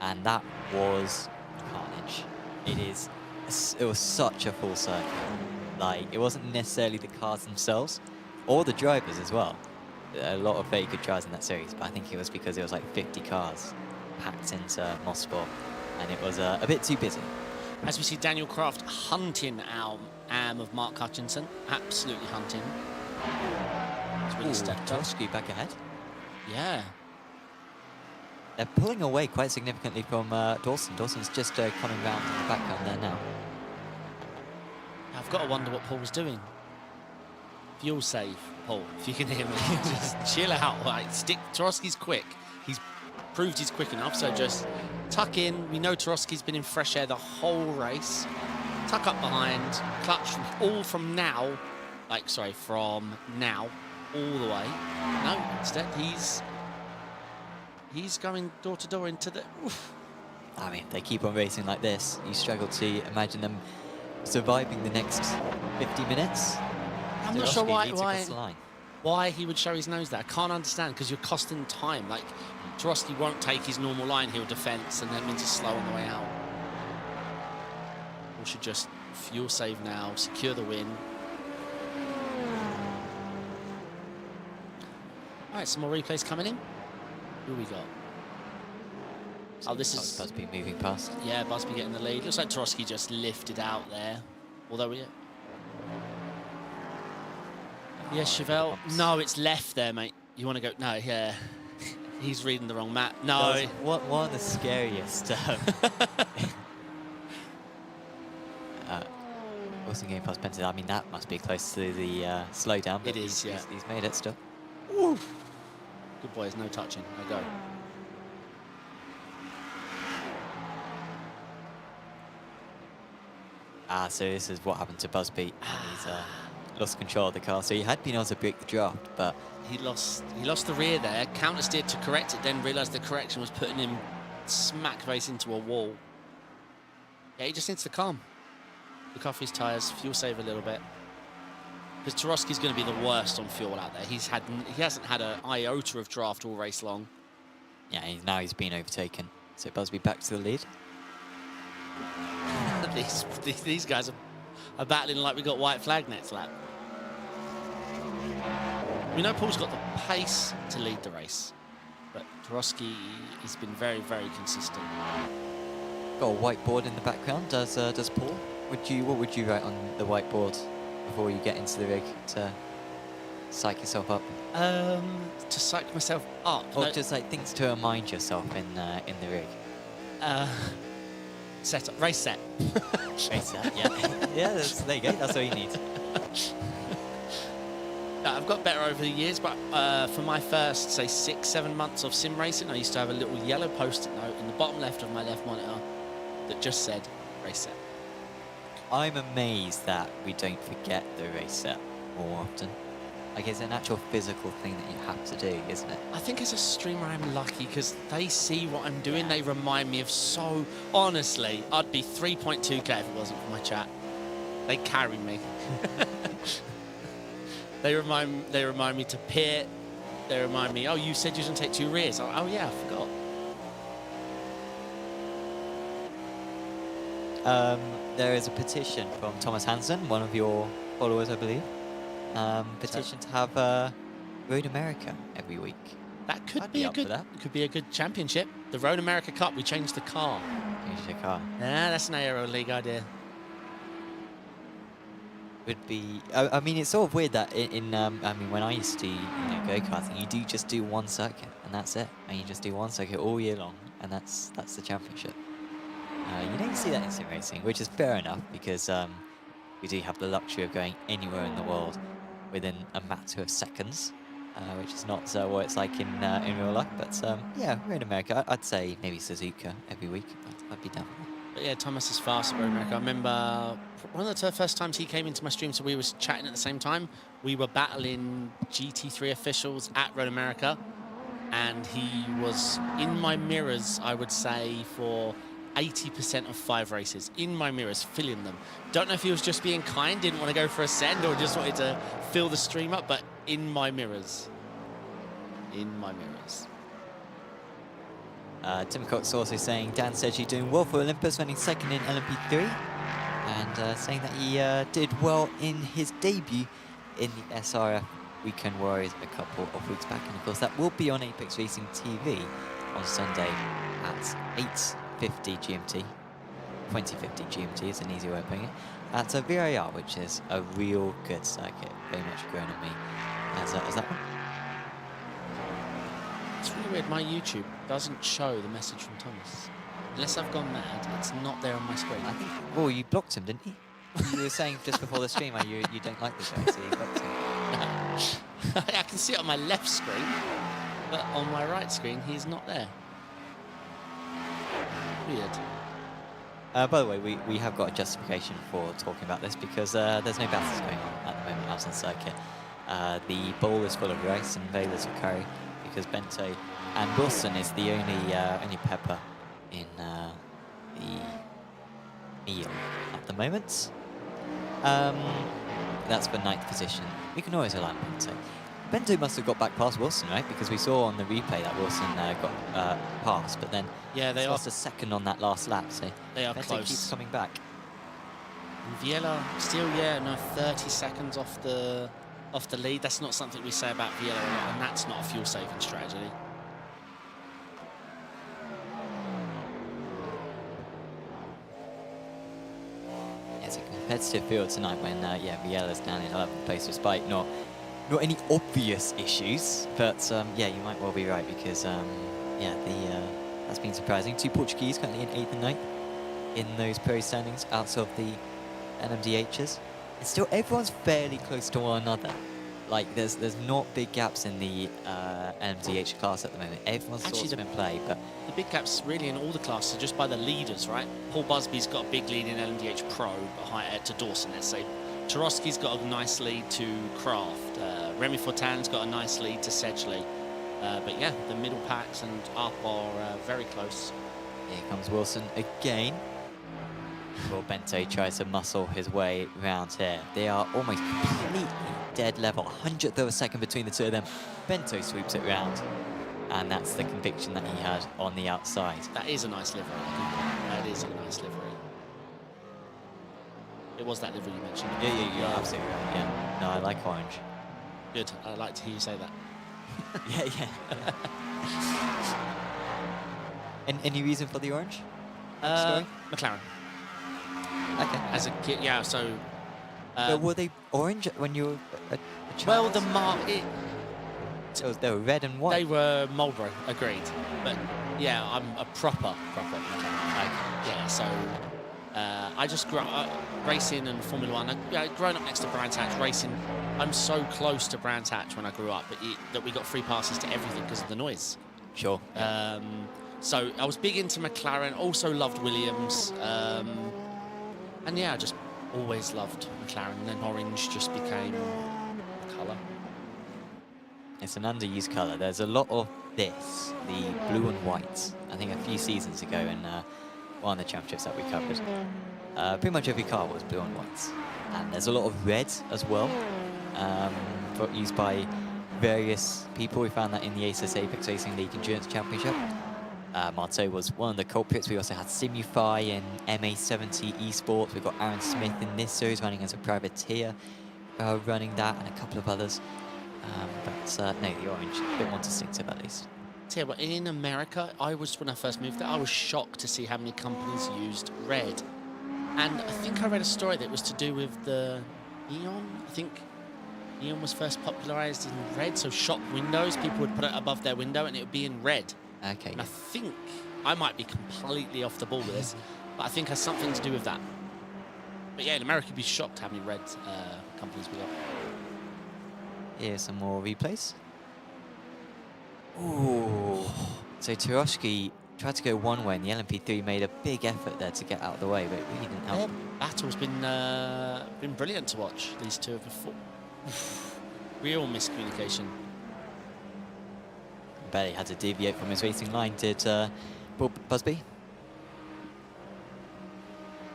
and that was carnage. It was such a full circle. Like, it wasn't necessarily the cars themselves or the drivers as well. a lot of very good drives in that series, but I think it was because it was like 50 cars packed into Mosport, and it was a bit too busy. As we see Daniel Craft hunting our AM of Mark Hutchinson, absolutely hunting. It's really stepped up. Torsky back ahead. Yeah. They're pulling away quite significantly from Dawson. Dawson's just coming round in the background there now. I've got to wonder what Paul was doing. Fuel save, Paul, if you can hear me. Just chill out. Like, Tarosky's quick. He's proved he's quick enough, so just tuck in. We know Tarosky's been in fresh air the whole race. Tuck up behind, clutch from now, from now all the way. No, instead he's going door to door into the... Oof. I mean, if they keep on racing like this, you struggle to imagine them surviving the next 50 minutes. I'm not sure why he would show his nose there. I can't understand, because you're costing time. Like, Tarosky won't take his normal line, he'll defence, and that means he's slow on the way out. We should just fuel save now, secure the win. All right, some more replays coming in. Who we got? Oh, this is Busby moving past. Yeah, Busby getting the lead. Looks like Tarosky just lifted out there. Although yeah, Chevelle. No, it's left there, mate. You want to go? No, yeah. He's reading the wrong map. No. One of the scariest. Wilson getting past Benson. I mean, that must be close to the slowdown. It is, yeah. He's made it still. Ooh. Good boys, no touching. I go. So this is what happened to Busby. He's lost control of the car. So he had been able to break the draft, but he lost the rear there. Counter steered to correct it, then realised the correction was putting him smack face into a wall. Yeah, he just needs to calm. Look off his tyres, fuel save a little bit. Because Tarosky's going to be the worst on fuel out there. He hasn't had an iota of draft all race long. Yeah, now he's been overtaken. So Busby back to the lead. These guys are battling like we got white flag next lap. We know Paul's got the pace to lead the race, but Tarosky has been very, very consistent. Got a whiteboard in the background. Does Paul? What would you write on the whiteboard before you get into the rig to psych yourself up? To psych myself up, or no, just like things to remind yourself in the rig. Set up, race set. Race set, yeah. Yeah, there you go. That's all you need. I've got better over the years, but for my first, say, 6-7 months of sim racing, I used to have a little yellow post-it note in the bottom left of my left monitor that just said race set. I'm amazed that we don't forget the race set more often. Like, it's an actual physical thing that you have to do, isn't it? I think as a streamer I'm lucky because they see what I'm doing. They remind me of so... Honestly, I'd be 3.2k if it wasn't for my chat. They carry me. They remind me to pit. They remind me, oh, you said you was going to take 2 rears. Oh, yeah, I forgot. There is a petition from Thomas Hansen, one of your followers, I believe. Petition to have Road America every week. That could be a good championship. The Road America Cup. We changed the car. Changed the car. Nah, that's an ARL League idea. Would be. I mean, it's sort of weird that I mean, when I used to go karting, you do just do one circuit and that's it, and you just do one circuit all year long, and that's the championship. You don't see that in sim racing, which is fair enough because we do have the luxury of going anywhere in the world within a matter of seconds, which is not what it's like in real life. But yeah, we're in America. I'd say maybe Suzuka every week. I'd be down. But yeah, Thomas is fast at Road America. I remember one of the first times he came into my stream, so we were chatting at the same time. We were battling GT3 officials at Road America, and he was in my mirrors, I would say, for 80% of 5 races. In my mirrors, filling them. Don't know if he was just being kind, didn't want to go for a send, or just wanted to fill the stream up, but in my mirrors. In my mirrors. Tim Cox also saying Dan said you're doing well for Olympus, running second in LMP3, and saying that he did well in his debut in the SRF Weekend Warriors a couple of weeks back. And of course, that will be on Apex Racing TV on Sunday at 8:50 GMT. 2050 GMT is an easy way of putting it. At VIR, which is a real good circuit, very much grown on me. As that one? It's really weird, my YouTube doesn't show the message from Thomas. Unless I've gone mad, it's not there on my screen. I think, well, you blocked him, didn't you? You were saying just before the stream how you don't like the show, so you blocked him. I can see it on my left screen, but on my right screen, he's not there. Weird. By the way, we have got a justification for talking about this because there's no battles going on at the moment out on circuit. The bowl is full of rice and very little curry because Bento and Wilson is the only pepper in the meal at the moment. That's for 9th position. We can always allow Bento. Bento must have got back past Wilson, right? Because we saw on the replay that Wilson got past, but then they lost a second on that last lap. So they are Bento close. keeps coming back. And Viella still, 30 seconds off the lead. That's not something we say about Viella a lot, and that's not a fuel saving strategy. It's a competitive field tonight when Viella's down in 11th place despite not any obvious issues, but you might well be right because that's been surprising. 2 Portuguese currently in 8th and 9th in those pro standings out of the LMDhs. And still everyone's fairly close to one another. Like there's not big gaps in the LMDh class at the moment. Everyone's sort of in play, but the big gaps really in all the classes are just by the leaders, right? Paul Busby's got a big lead in LMDh Pro to Dawson, let's say. Tarowski's got a nice lead to Kraft. Remy Fortan's got a nice lead to Sedgley. But yeah, the middle packs and up are very close. Here comes Wilson again. Well, Bento tries to muscle his way round here. They are almost completely dead level. 100th of a second between the two of them. Bento sweeps it round. And that's the conviction that he had on the outside. That is a nice livery. That is a nice livery. It was that livery you mentioned. Yeah, you're absolutely right. Yeah. No, I like orange. Good. I'd like to hear you say that. yeah. Any reason for the orange? McLaren. Okay. As a kid, yeah. So. Were they orange when you were a child? Well, the mark. They were red and white. They were Marlboro, agreed. But yeah, I'm a proper McLaren. Yeah. So. I just grew up racing and Formula One. Growing up next to Brands Hatch, racing. I'm so close to Brands Hatch when I grew up that we got free passes to everything because of the noise. Sure. So I was big into McLaren. Also loved Williams. And yeah, I just always loved McLaren. And then orange just became the colour. It's an underused colour. There's a lot of this, the blue and white. I think a few seasons ago in one of the championships that we covered. Pretty much every car was blue and white. And there's a lot of red as well, used by various people. We found that in the ACES Apex Racing League Endurance Championship. Marteau was one of the culprits. We also had Simufy in MA70 esports. We've got Aaron Smith in this series running as a privateer, running that, and a couple of others. No, the orange, a bit more distinctive at least. Yeah, but in America, when I first moved there, I was shocked to see how many companies used red. And I think I read a story that was to do with the neon. I think neon was first popularized in red, so shop windows, people would put it above their window and it would be in red. Okay. And I think, I might be completely off the ball with this, but I think it has something to do with that. But yeah, in America, you'd be shocked how many red companies we got. Here's some more replays. Ooh. So Tarowski tried to go one way, and the LMP3 made a big effort there to get out of the way, but it really didn't help. Battle's been brilliant to watch. These two have been real miscommunication. Barely had to deviate from his racing line, did Paul Busby.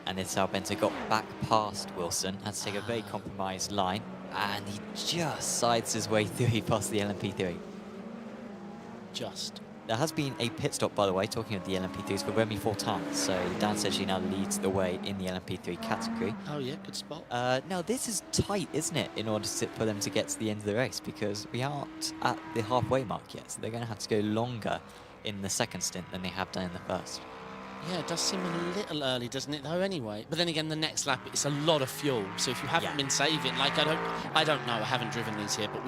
And then Sal Bento got back past Wilson, had to take a very compromised line, and he just sides his way through past the LMP3. Just. There has been a pit stop, by the way, talking of the LMP3s, for Remy Fortin. So Dan essentially now leads the way in the LMP3 category. Oh yeah, good spot. Now this is tight, isn't it, in order for them to get to the end of the race, because we aren't at the halfway mark yet, so they're going to have to go longer in the second stint than they have done in the first. Yeah, it does seem a little early, doesn't it, though, anyway? But then again, the next lap, it's a lot of fuel, so if you haven't been saving, like, I don't know, I haven't driven these here, but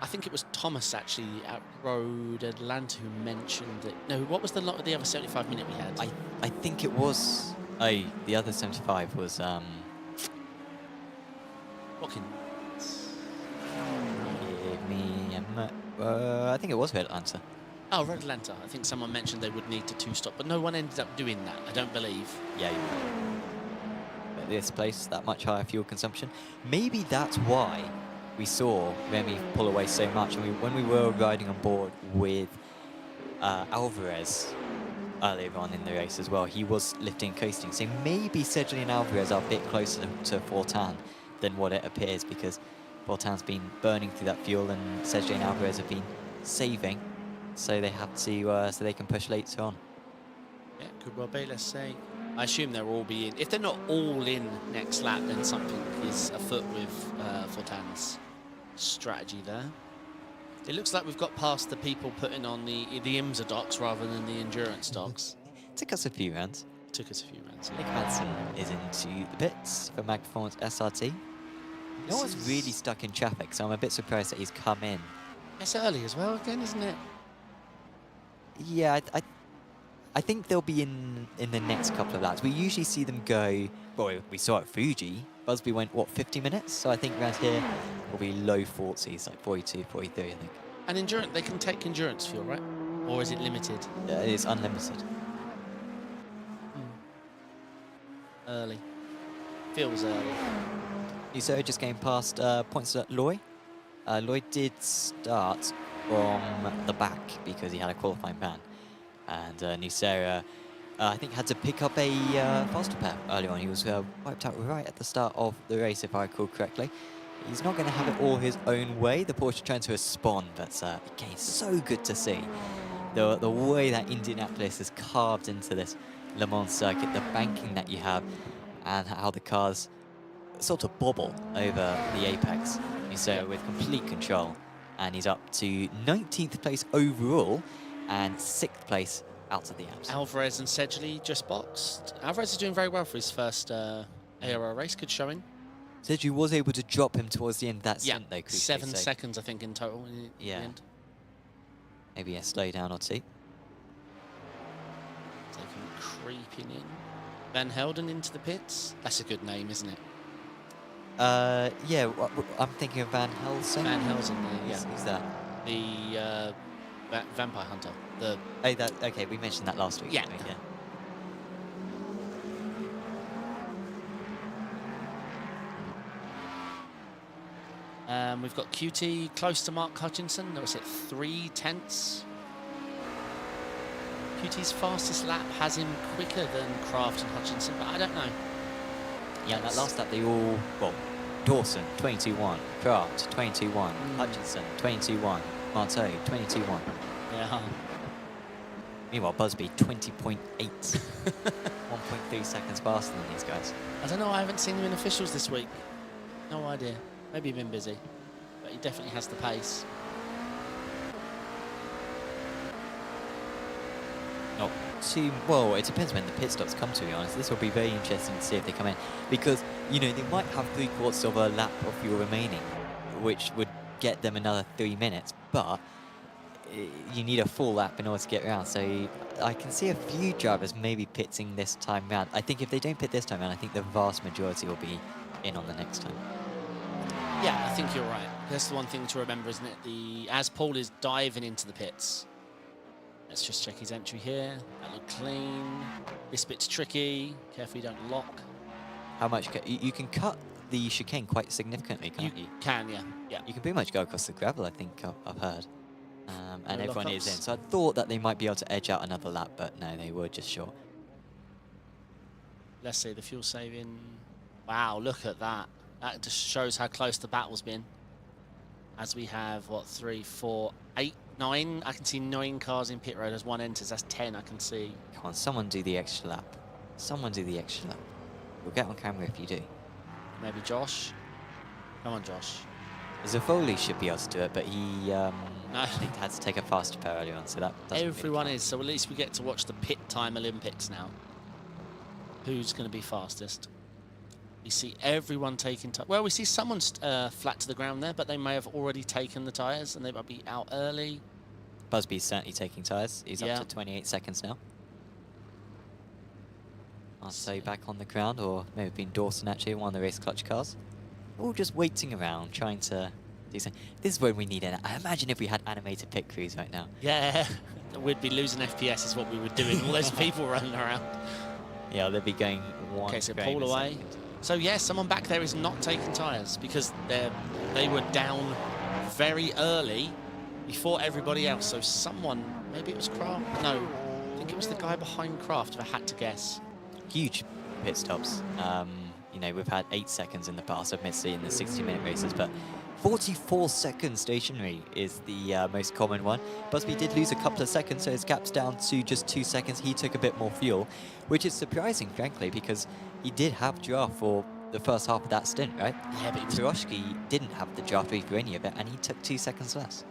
I think it was Thomas, actually, at Road Atlanta who mentioned it. No, what was the other 75-minute we had? I think it was... Oh, the other 75 was... Watkins. Give me I think it was Road Atlanta. Oh, Road Atlanta. I think someone mentioned they would need to two-stop, but no one ended up doing that, I don't believe. Yeah, you're right. But this place, that much higher fuel consumption. Maybe that's why we saw Remy pull away so much. I mean, when we were riding on board with Alvarez earlier on in the race as well, he was lifting and coasting. So maybe Sedgley and Alvarez are a bit closer to Fortin than what it appears, because Fortin's been burning through that fuel and Sedgley and Alvarez have been saving, so they have to, so they can push later on. Yeah, could well be, let's say. I assume they'll all be in. If they're not all in next lap, then something is afoot with Fortin's strategy there. It looks like we've got past the people putting on the IMSA docks rather than the endurance docks. Took us a few rounds. Took us a few rounds. Nick Madsen is into the pits for Mag Performance SRT. No one's really stuck in traffic, so I'm a bit surprised that he's come in. It's early as well again, isn't it? Yeah, I think they'll be in the next couple of laps. We usually see them go, well, we saw at Fuji, Busby went, what, 50 minutes? So I think around here will be low 40s, like 42, 43, I think. And endurance, they can take endurance fuel, right? Or is it limited? It's unlimited. Early. Feels early. So just getting past points at Loy. Loy did start from the back because he had a qualifying ban. And Nucera, I think, had to pick up a faster pair early on. He was wiped out right at the start of the race, if I recall correctly. He's not going to have it all his own way. The Porsche trying to respond, but again, so good to see. The way that Indianapolis is carved into this Le Mans circuit, the banking that you have, and how the cars sort of bobble over the apex. Nucera with complete control. And he's up to 19th place overall and 6th place out of the Alps. Alvarez and Sedgley just boxed. Alvarez is doing very well for his first ARL race. Good showing. Sedgley was able to drop him towards the end of that stint, though. 7 seconds, I think, in total. In the end. Maybe a slow down or two. Taking creeping in. Van Helden into the pits. That's a good name, isn't it? Yeah, I'm thinking of Van Helsing. Van Helsing, yeah. Who's that? The vampire hunter. Okay, we mentioned that last week. Yeah. Didn't we? Yeah. We've got QT close to Mark Hutchinson. That was at 3 tenths. QT's fastest lap has him quicker than Kraft and Hutchinson, but I don't know. Yeah, that last lap they all, well, Dawson, 22-1, Kraft, 22-1, Hutchinson, 22-1, Marteau, 22-1. Yeah. Meanwhile, Busby, 20.8. 1.3 seconds faster than these guys. I don't know, I haven't seen him in officials this week. No idea. Maybe he's been busy. But he definitely has the pace. Not too, well, it depends when the pit stops come, to be honest. This will be very interesting to see if they come in. Because, you know, they might have 3/4 of a lap of fuel remaining, which would get them another 3 minutes. But you need a full lap in order to get around. So I can see a few drivers maybe pitting this time round. I think if they don't pit this time round, I think the vast majority will be in on the next time. Yeah, I think you're right. That's the one thing to remember, isn't it? As Paul is diving into the pits. Let's just check his entry here. That looked clean. This bit's tricky. Careful you don't lock. How much? You can cut the chicane quite significantly, can't you? You can, yeah. You can pretty much go across the gravel, I think, I've heard. And No everyone is lockups. in. So I thought that they might be able to edge out another lap, but no, they were just short. Let's see the fuel saving. Wow, look at that. That just shows how close the battle's been. As we have, what, 3, 4, 8 9. I can see 9 cars in pit road as one enters. That's 10 I can see. Come on, someone do the extra lap. Someone do the extra lap. We'll get on camera if you do. Maybe Josh. Come on, Josh. Zafoli should be able to do it, but he No. had to take a faster pair earlier on, so that doesn't Everyone really is, so at least we get to watch the pit time Olympics now. Who's going to be fastest? We see everyone taking time. Well, we see someone flat to the ground there, but they may have already taken the tyres and they might be out early. Busby's certainly taking tyres. He's Yeah. up to 28 seconds now. I'll say back on the ground, or maybe been Dawson actually, one of the race clutch cars. All just waiting around, trying to do something. This is when we need it. I imagine if we had animated pit crews right now. Yeah, we'd be losing FPS is what we would do with all those people running around. Yeah, they'd be going one. Okay, so frame pull a away. second. So yeah, someone back there is not taking tyres because they were down very early before everybody else. So someone, maybe it was Kraft. No, I think it was the guy behind Kraft, if I had to guess. Huge pit stops. You know, we've had 8 seconds in the past, admittedly, in the 60-minute races, but 44 seconds stationary is the most common one. Busby did lose a couple of seconds, so his gap's down to just 2 seconds. He took a bit more fuel, which is surprising, frankly, because he did have draft for the first half of that stint, right? Yeah, but Turoshki didn't have the draft for any of it, and he took 2 seconds less.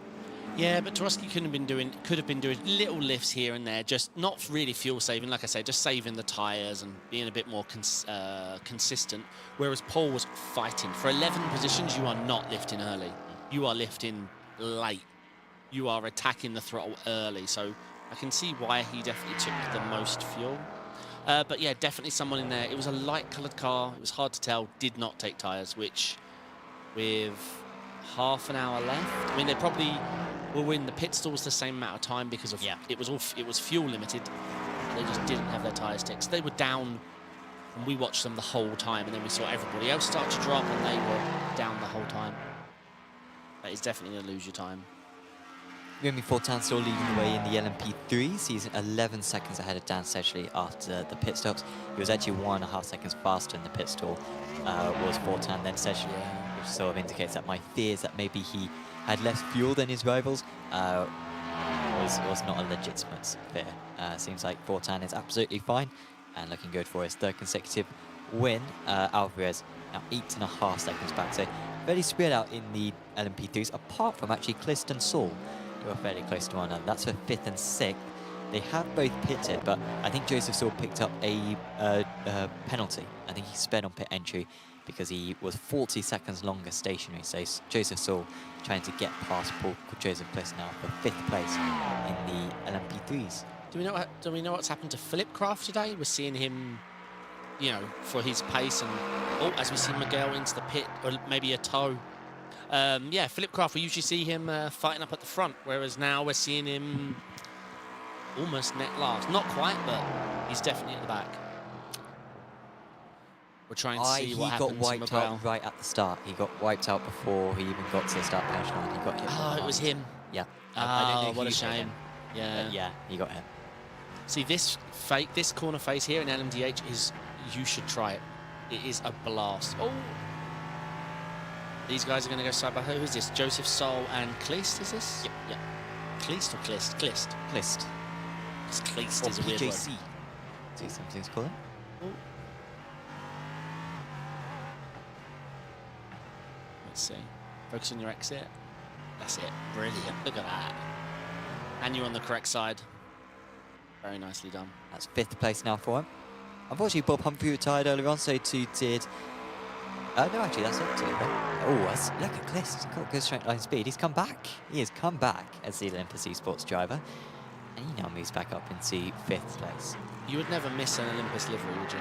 yeah, but Tarowski could have been doing little lifts here and there, just not really fuel saving, like I say, just saving the tyres and being a bit more consistent. Whereas Paul was fighting for 11 positions. You are not lifting early. You are lifting late. You are attacking the throttle early. So I can see why he definitely took the most fuel. But yeah, definitely someone in there. It was a light-coloured car. It was hard to tell. Did not take tyres, which with half an hour left, I mean, they probably will win the pit stalls the same amount of time because of it was fuel limited. They just didn't have their tyres ticked. So they were down, and we watched them the whole time, and then we saw everybody else start to drop, and they were down the whole time. That is definitely going to lose your time. Remy Fortin still leading the way in the LMP3s. He's 11 seconds ahead of Dan Sedgley after the pit stops. He was actually 1.5 seconds faster in the pit stall, was Fortin, then Sedgley, which sort of indicates that my fears that maybe he had less fuel than his rivals was not a legitimate fear. Seems like Fortin is absolutely fine and looking good for his 3rd consecutive win. Alvarez now 8.5 seconds back, so fairly spread out in the LMP3s, apart from actually Clist and Saul, who are fairly close to one another. That's for 5th and 6th. They have both pitted, but I think Joseph Saul picked up a penalty. I think he sped on pit entry because he was 40 seconds longer stationary. So Joseph Saul trying to get past Paul Joseph Clist now for 5th place in the LMP3s. Do we know what's happened to Philip Craft today? We're seeing him, you know, for his pace, and as we see Miguel into the pit, or maybe a tow. Yeah, Philip Craft, we usually see him fighting up at the front, whereas now we're seeing him almost net last. Not quite, but he's definitely at the back. We're trying to see what happens to He got wiped Miguel. out right at the start. He got wiped out before he even got to the start finish line. He got hit. Oh, it was him. Yeah. Oh, what a shame. Yeah. Yeah, he got hit. See, this corner face here in LMDh is, you should try it. It is a blast. Oh! These guys are going to go side by side. Who is this? Joseph Sol and Clist, is this? Yep, yep. Clist or Clist? Clist. Clist. Because Clist Or is a weird word. PJC. See something's calling. Oh. Let's see. Focus on your exit. That's it. Brilliant. Look at that. And you're on the correct side. Very nicely done. That's 5th place now for him. Unfortunately, Bob Humphrey retired earlier on, so too did... no, actually, that's it too. Oh, look at Clist. He's got good straight line speed. He's come back. He has come back as the Olympus esports driver. And he now moves back up into 5th place. You would never miss an Olympus livery, would you?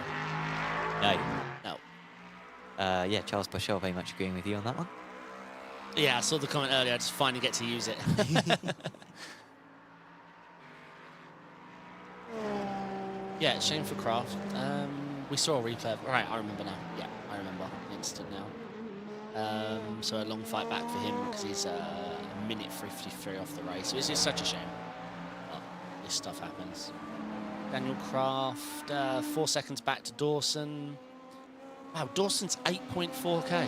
No. No. Yeah, Charles Bushell very much agreeing with you on that one. Yeah, I saw the comment earlier. I just finally get to use it. Yeah, shame for Kraft. We saw a replay. Right, I remember now. Yeah, I remember the incident now. So a long fight back for him because he's a minute 53 off the race. It's just such a shame. But this stuff happens. Daniel Kraft, 4 seconds back to Dawson. Wow, Dawson's 8.4k.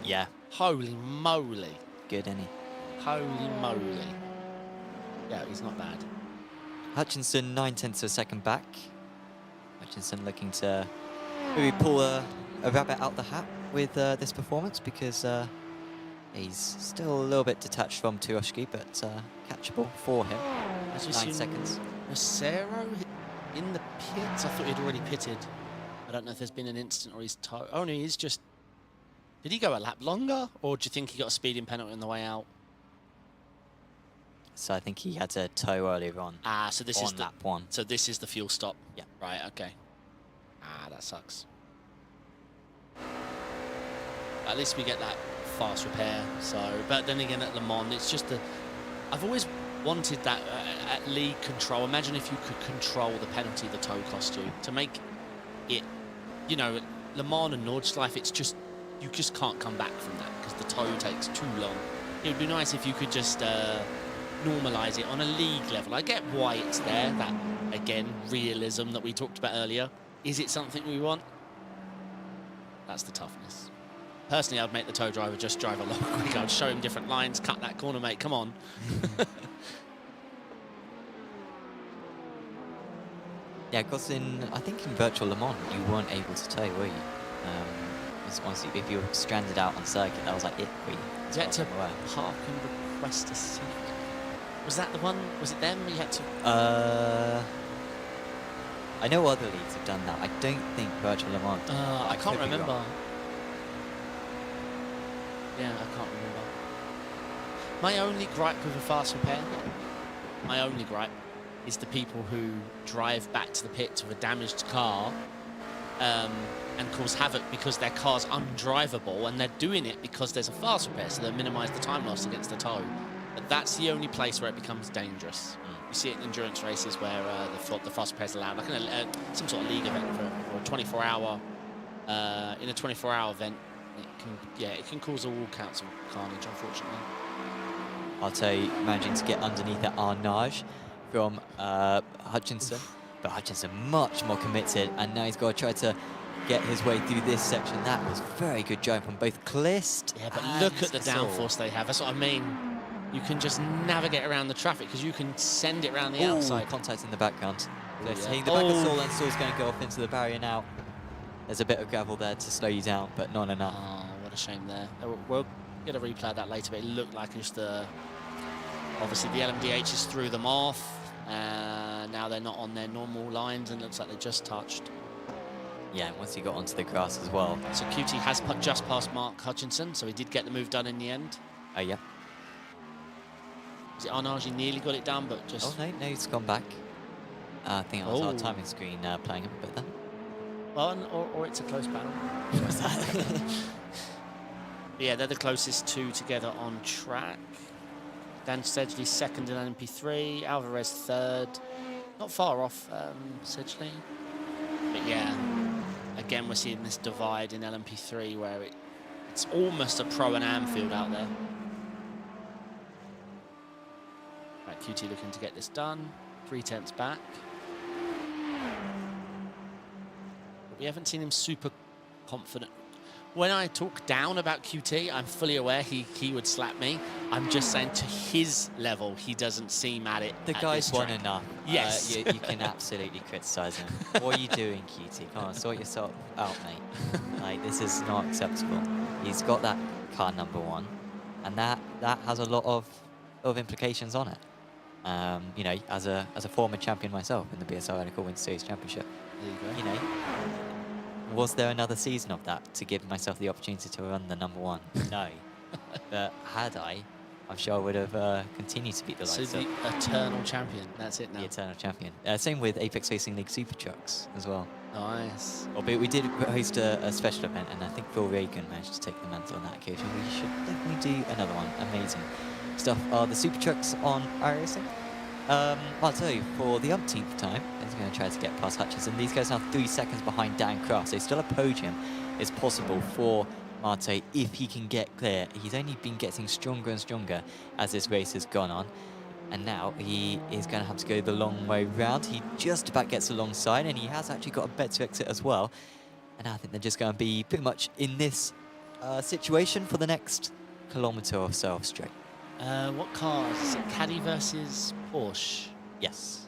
Yeah. Holy moly. Good, isn't he? Holy moly. Yeah, he's not bad. Hutchinson 9/10 of a second back. Hutchinson looking to maybe pull a rabbit out the hat with this performance because he's still a little bit detached from Turoshki, but catchable for him. 9 seconds. Rosero in the pits. I thought he'd already pitted. I don't know if there's been an instant or he's oh no, he's just. Did he go a lap longer, or do you think he got a speeding penalty on the way out? So I think he had to tow earlier on. Ah, so this is lap 1. So this is the fuel stop. Yeah. Right. Okay. Ah, that sucks. At least we get that fast repair. So, but then again, at Le Mans, it's just the. I've always wanted that at league control. Imagine if you could control the penalty the tow cost you to make it. You know, Le Mans and Nordschleife, it's just you just can't come back from that because the tow takes too long. It would be nice if you could just normalise it on a league level. I get why it's there. That again, realism that we talked about earlier. Is it something we want? That's the toughness. Personally, I'd make the tow driver just drive a lot quicker. I'd show him different lines, cut that corner, mate. Come on. Yeah, because I think in virtual Le Mans, you weren't able to tow, were you? Honestly, if you were stranded out on circuit, that was like it for you. You had to park and request a seat. Was that the one? Was it them? You had to. I know other leagues have done that. I don't think virtual Le Mans. I can't remember. Yeah, I can't remember. My only gripe with a fast repair, my only gripe, is the people who drive back to the pit with a damaged car and cause havoc because their car's undrivable, and they're doing it because there's a fast repair, so they minimise the time loss against the tow. But that's the only place where it becomes dangerous. You see it in endurance races where the fast repair is allowed, like in some sort of league event for a 24-hour. In a 24-hour event, it can cause all counts of carnage, unfortunately. I'll tell you, managing to get underneath that Arnage from Hutchinson, but Hutchinson much more committed, and now he's got to try to get his way through this section. That was very good job from both Klist. Yeah, but look at the downforce they have. That's what I mean. You can just navigate around the traffic because you can send it around the outside. Contact in the background. Yeah. Hitting the back of Saul, and Saul's going to go off into the barrier now. There's a bit of gravel there to slow you down, but not enough. Oh, what a shame there. We'll get a replay of that later, but it looked like just obviously the LMDh is threw them off. Now they're not on their normal lines, and it looks like they just touched. Yeah, once he got onto the grass as well. So QT has just passed Mark Hutchinson, so he did get the move done in the end. Oh, yeah. Is it Arnage? He nearly got it done, but just... Oh, no, he's gone back. I think that was our timing screen playing a bit there. Well, or it's a close battle. Yeah, they're the closest two together on track. Dan Sedgley second in LMP3, Alvarez third. Not far off Sedgley. But yeah, again, we're seeing this divide in LMP3 where it's almost a pro and am field out there. Right, QT looking to get this done. 3/10 back. But we haven't seen him super confident. When I talk down about QT, I'm fully aware he would slap me. I'm just saying to his level, he doesn't seem at it. The guy's won enough. Yes. You can absolutely criticise him. What are you doing, QT? Come on, sort yourself out, mate. Like, this is not acceptable. He's got that car #1, and that has a lot of implications on it. You know, as a former champion myself in the BSR Radical Winter Series Championship, There you go. you know, was there another season of that to give myself the opportunity to run the #1? No. But had I'm sure I would have continued to beat the likes of... So the eternal champion, that's it now. The eternal champion. Same with Apex Racing League Super Trucks as well. Nice. Albeit we did host a special event, and I think Phil Reagan managed to take the mantle on that occasion. We should definitely do another one. Amazing stuff. The Super Trucks on iRacing. I'll tell you, for the umpteenth time, he's going to try to get past Hutchinson. These guys are now 3 seconds behind Dan Kraft, so still a podium is possible for Marte if he can get clear. He's only been getting stronger and stronger as this race has gone on, and now he is going to have to go the long way round. He just about gets alongside, and he has actually got a better exit as well. And I think they're just going to be pretty much in this situation for the next kilometre or so straight. What cars? Is it Caddy versus Porsche? Yes.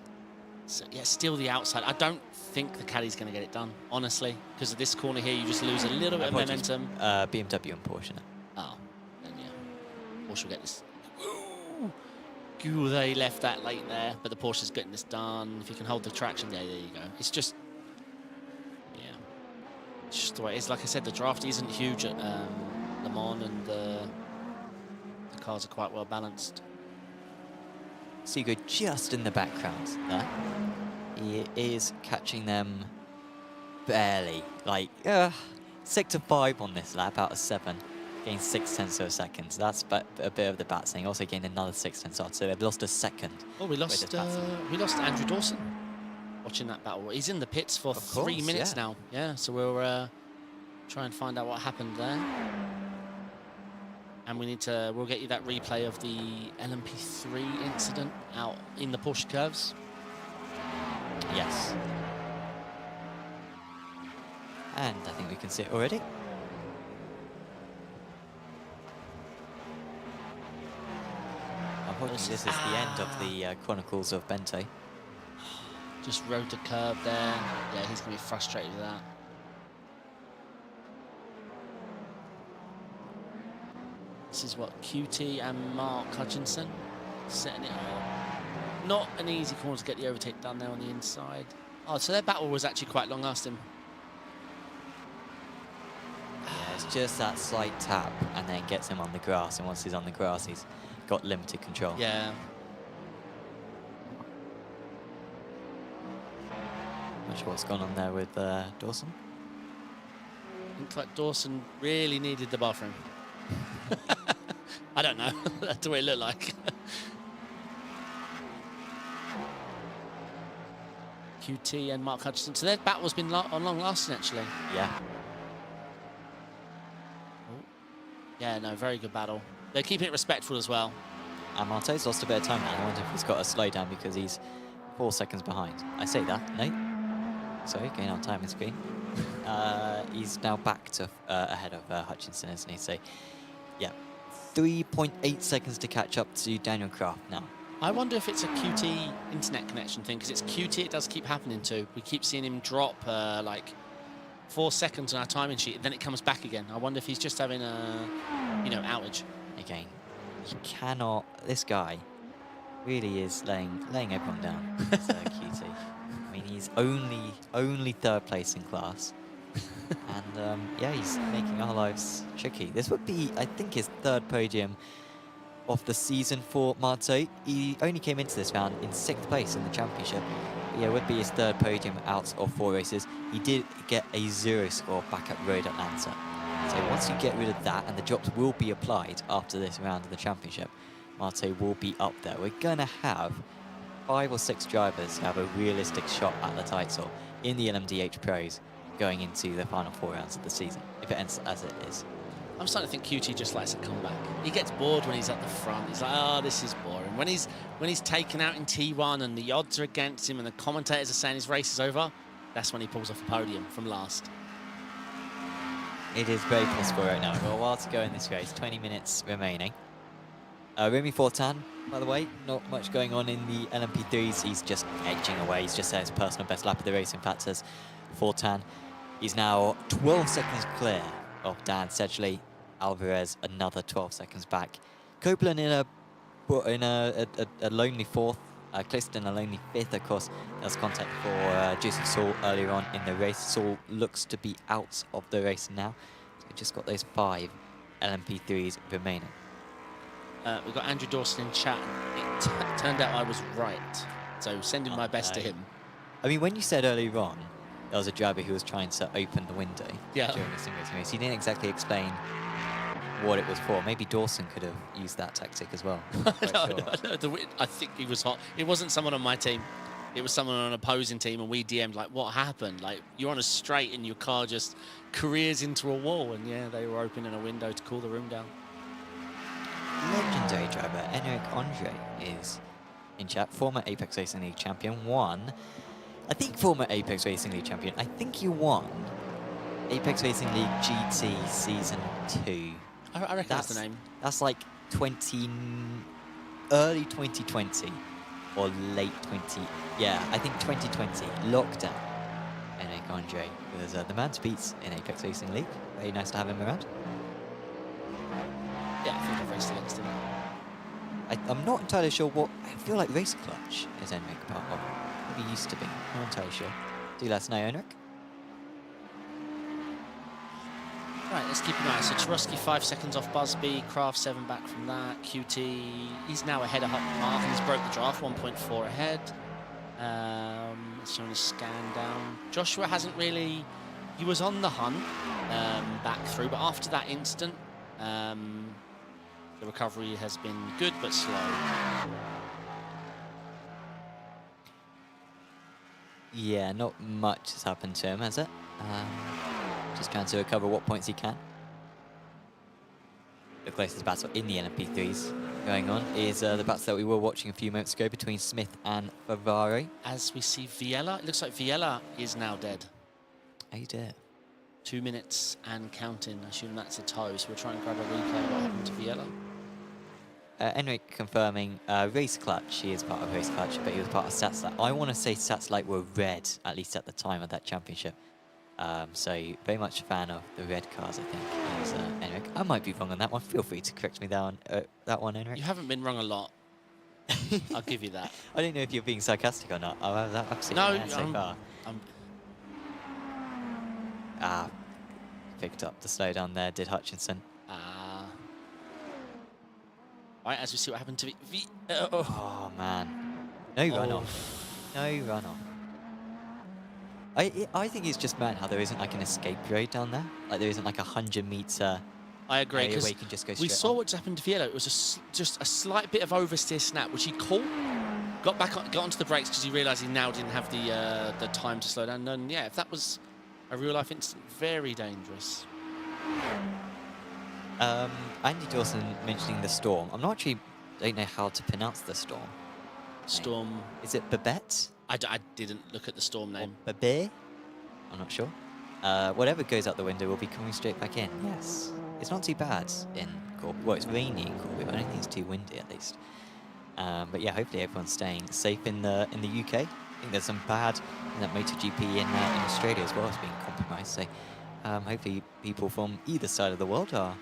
So, yeah, still the outside. I don't think the Caddy's going to get it done, honestly. Because of this corner here, you just lose a little bit of momentum. BMW and Porsche now. Oh, then yeah. Porsche will get this. Ooh, they left that late there, but the Porsche's getting this done. If you can hold the traction, yeah, there you go. It's just, yeah. It's just the way it is. Like I said, the draft isn't huge at Le Mans, and the cars are quite well balanced. So you go just in the background there. He is catching them barely. Like, sector 5 on this lap out of 7. Gained 6/10 of a second. So that's a bit of the bat thing. Also gained another 6/10. So they've lost a second. Oh, we lost Andrew Dawson watching that battle. He's in the pits for 3 minutes now. Yeah, so we'll try and find out what happened there. And we'll get you that replay of the LMP3 incident out in the Porsche curves. Yes. And I think we can see it already. Unfortunately, this is the end of the Chronicles of Bente. Just rode the curb there. Yeah, he's going to be frustrated with that. This is what QT and Mark Hutchinson setting it up. Not an easy corner to get the overtake done there on the inside. Oh, so their battle was actually quite long lasting. Yeah, it's just that slight tap and then gets him on the grass. And once he's on the grass, he's got limited control. Yeah. Not sure what's gone on there with Dawson. Looks like Dawson really needed the bathroom. I don't know. That's the way it looked like. QT and Mark Hutchinson. So their battle's been long lasting, actually. Yeah. Oh. Yeah, no, very good battle. They're keeping it respectful as well. And Marte's lost a bit of time now. I wonder if he's got a slowdown because he's 4 seconds behind. I say that, no. Sorry, getting on timing screen. He's now back to ahead of Hutchinson, isn't he? So, yeah, 3.8 seconds to catch up to Daniel Kraft now. I wonder if it's a QT internet connection thing, because it's QT it does keep happening to. We keep seeing him drop like 4 seconds on our timing sheet, and then it comes back again. I wonder if he's just having a, outage. Again, you cannot. This guy really is laying everyone down. It's QT. I mean, he's only 3rd place in class, and yeah, he's making our lives tricky. This would be, I think, his 3rd podium of the season for Marte. He only came into this round in 6th place in the championship. Yeah, it would be his 3rd podium out of 4 races. He did get a 0 score back at Road Atlanta. So once you get rid of that, and the drops will be applied after this round of the championship, Marte will be up there. We're going to have 5 or 6 drivers who have a realistic shot at the title in the LMDh Pros going into the final 4 rounds of the season, if it ends as it is. I'm starting to think QT just likes a comeback. He gets bored when he's at the front. He's like, oh, this is boring. When he's taken out in T1 and the odds are against him and the commentators are saying his race is over, that's when he pulls off a podium from last. It is very possible right now. We've got a while to go in this race, 20 minutes remaining. Remy Fortin, by the way, not much going on in the LMP3s. He's just edging away. He's just set his personal best lap of the race. In fact, says Fortin. He's now 12 seconds clear of Dan Sedgley. Alvarez another 12 seconds back. Copeland in a lonely 4th. Clifton a lonely 5th. Of course, there was contact for Joseph Saul earlier on in the race. Saul looks to be out of the race now. So we've just got those 5 LMP3s remaining. We've got Andrew Dawson in chat. It turned out I was right. So sending my best to him. I mean, when you said earlier on, there was a driver who was trying to open the window during the simulation race. He didn't exactly explain what it was for. Maybe Dawson could have used that tactic as well. No, I think he was hot. It wasn't someone on my team. It was someone on an opposing team, and we DM'd, like, what happened? Like, you're on a straight and your car just careers into a wall. And, yeah, they were opening a window to cool the room down. Legendary driver Enric Andre is in chat. Former Apex Racing League champion. Former Apex Racing League champion. I think you won Apex Racing League GT Season 2. I reckon that's the name. That's like early 2020 or late 20. Yeah, I think 2020 lockdown. Henrik Andre was the man to beat in Apex Racing League. Very nice to have him around. Yeah, I think I've raced against him. I'm not entirely sure what. I feel like Race Clutch is Henrik part of. Maybe used to be. Not entirely sure. Do let us know, Henrik. Right, let's keep an eye. So Tarusky 5 seconds off Busby, Kraft 7 back from that. QT, he's now ahead of Mark and he's broke the draft, 1.4 ahead. It's showing a scan down. Joshua hasn't really, he was on the hunt back through, but after that incident, the recovery has been good but slow. Yeah, not much has happened to him, has it? Just trying to recover what points he can. The closest battle in the LMP3s going on is the battle that we were watching a few moments ago between Smith and Ferrari. As we see Viella, it looks like Viella is now dead. Oh dear. 2 minutes and counting. I assume that's a toe, so we'll try and grab a replay of what happened to Viella. Henrik confirming Race Clutch. He is part of Race Clutch, but he was part of Satslight. I want to say Satslight were red, at least at the time of that championship. So very much a fan of the red cars, I think, is Henrik. I might be wrong on that one. Feel free to correct me that one, Henrik. You haven't been wrong a lot. I'll give you that. I don't know if you're being sarcastic or not. I've seen No, so far. Picked up the slowdown there, did Hutchinson. Right, as we see what happened to Oh man, no runoff, no runoff. I think it's just mad how there isn't like an escape road down there. Like there isn't like a 100-meter. I agree, because you can just go we saw on. what happened to Viella. It was just a slight bit of oversteer snap, which he caught, got onto the brakes because he realised he now didn't have the time to slow down. And yeah, if that was a real life incident, very dangerous. Andy Dawson mentioning the storm. I'm not actually, don't know how to pronounce the storm. Storm. Is it Babette? I didn't look at the storm name. Or Babette? I'm not sure. Whatever goes out the window will be coming straight back in. Yes. It's not too bad in Corby. Well, it's rainy in Corby, but I don't think it's too windy at least. But yeah, hopefully everyone's staying safe in the UK. I think there's some bad in that MotoGP in Australia as well as being compromised. So hopefully people from either side of the world are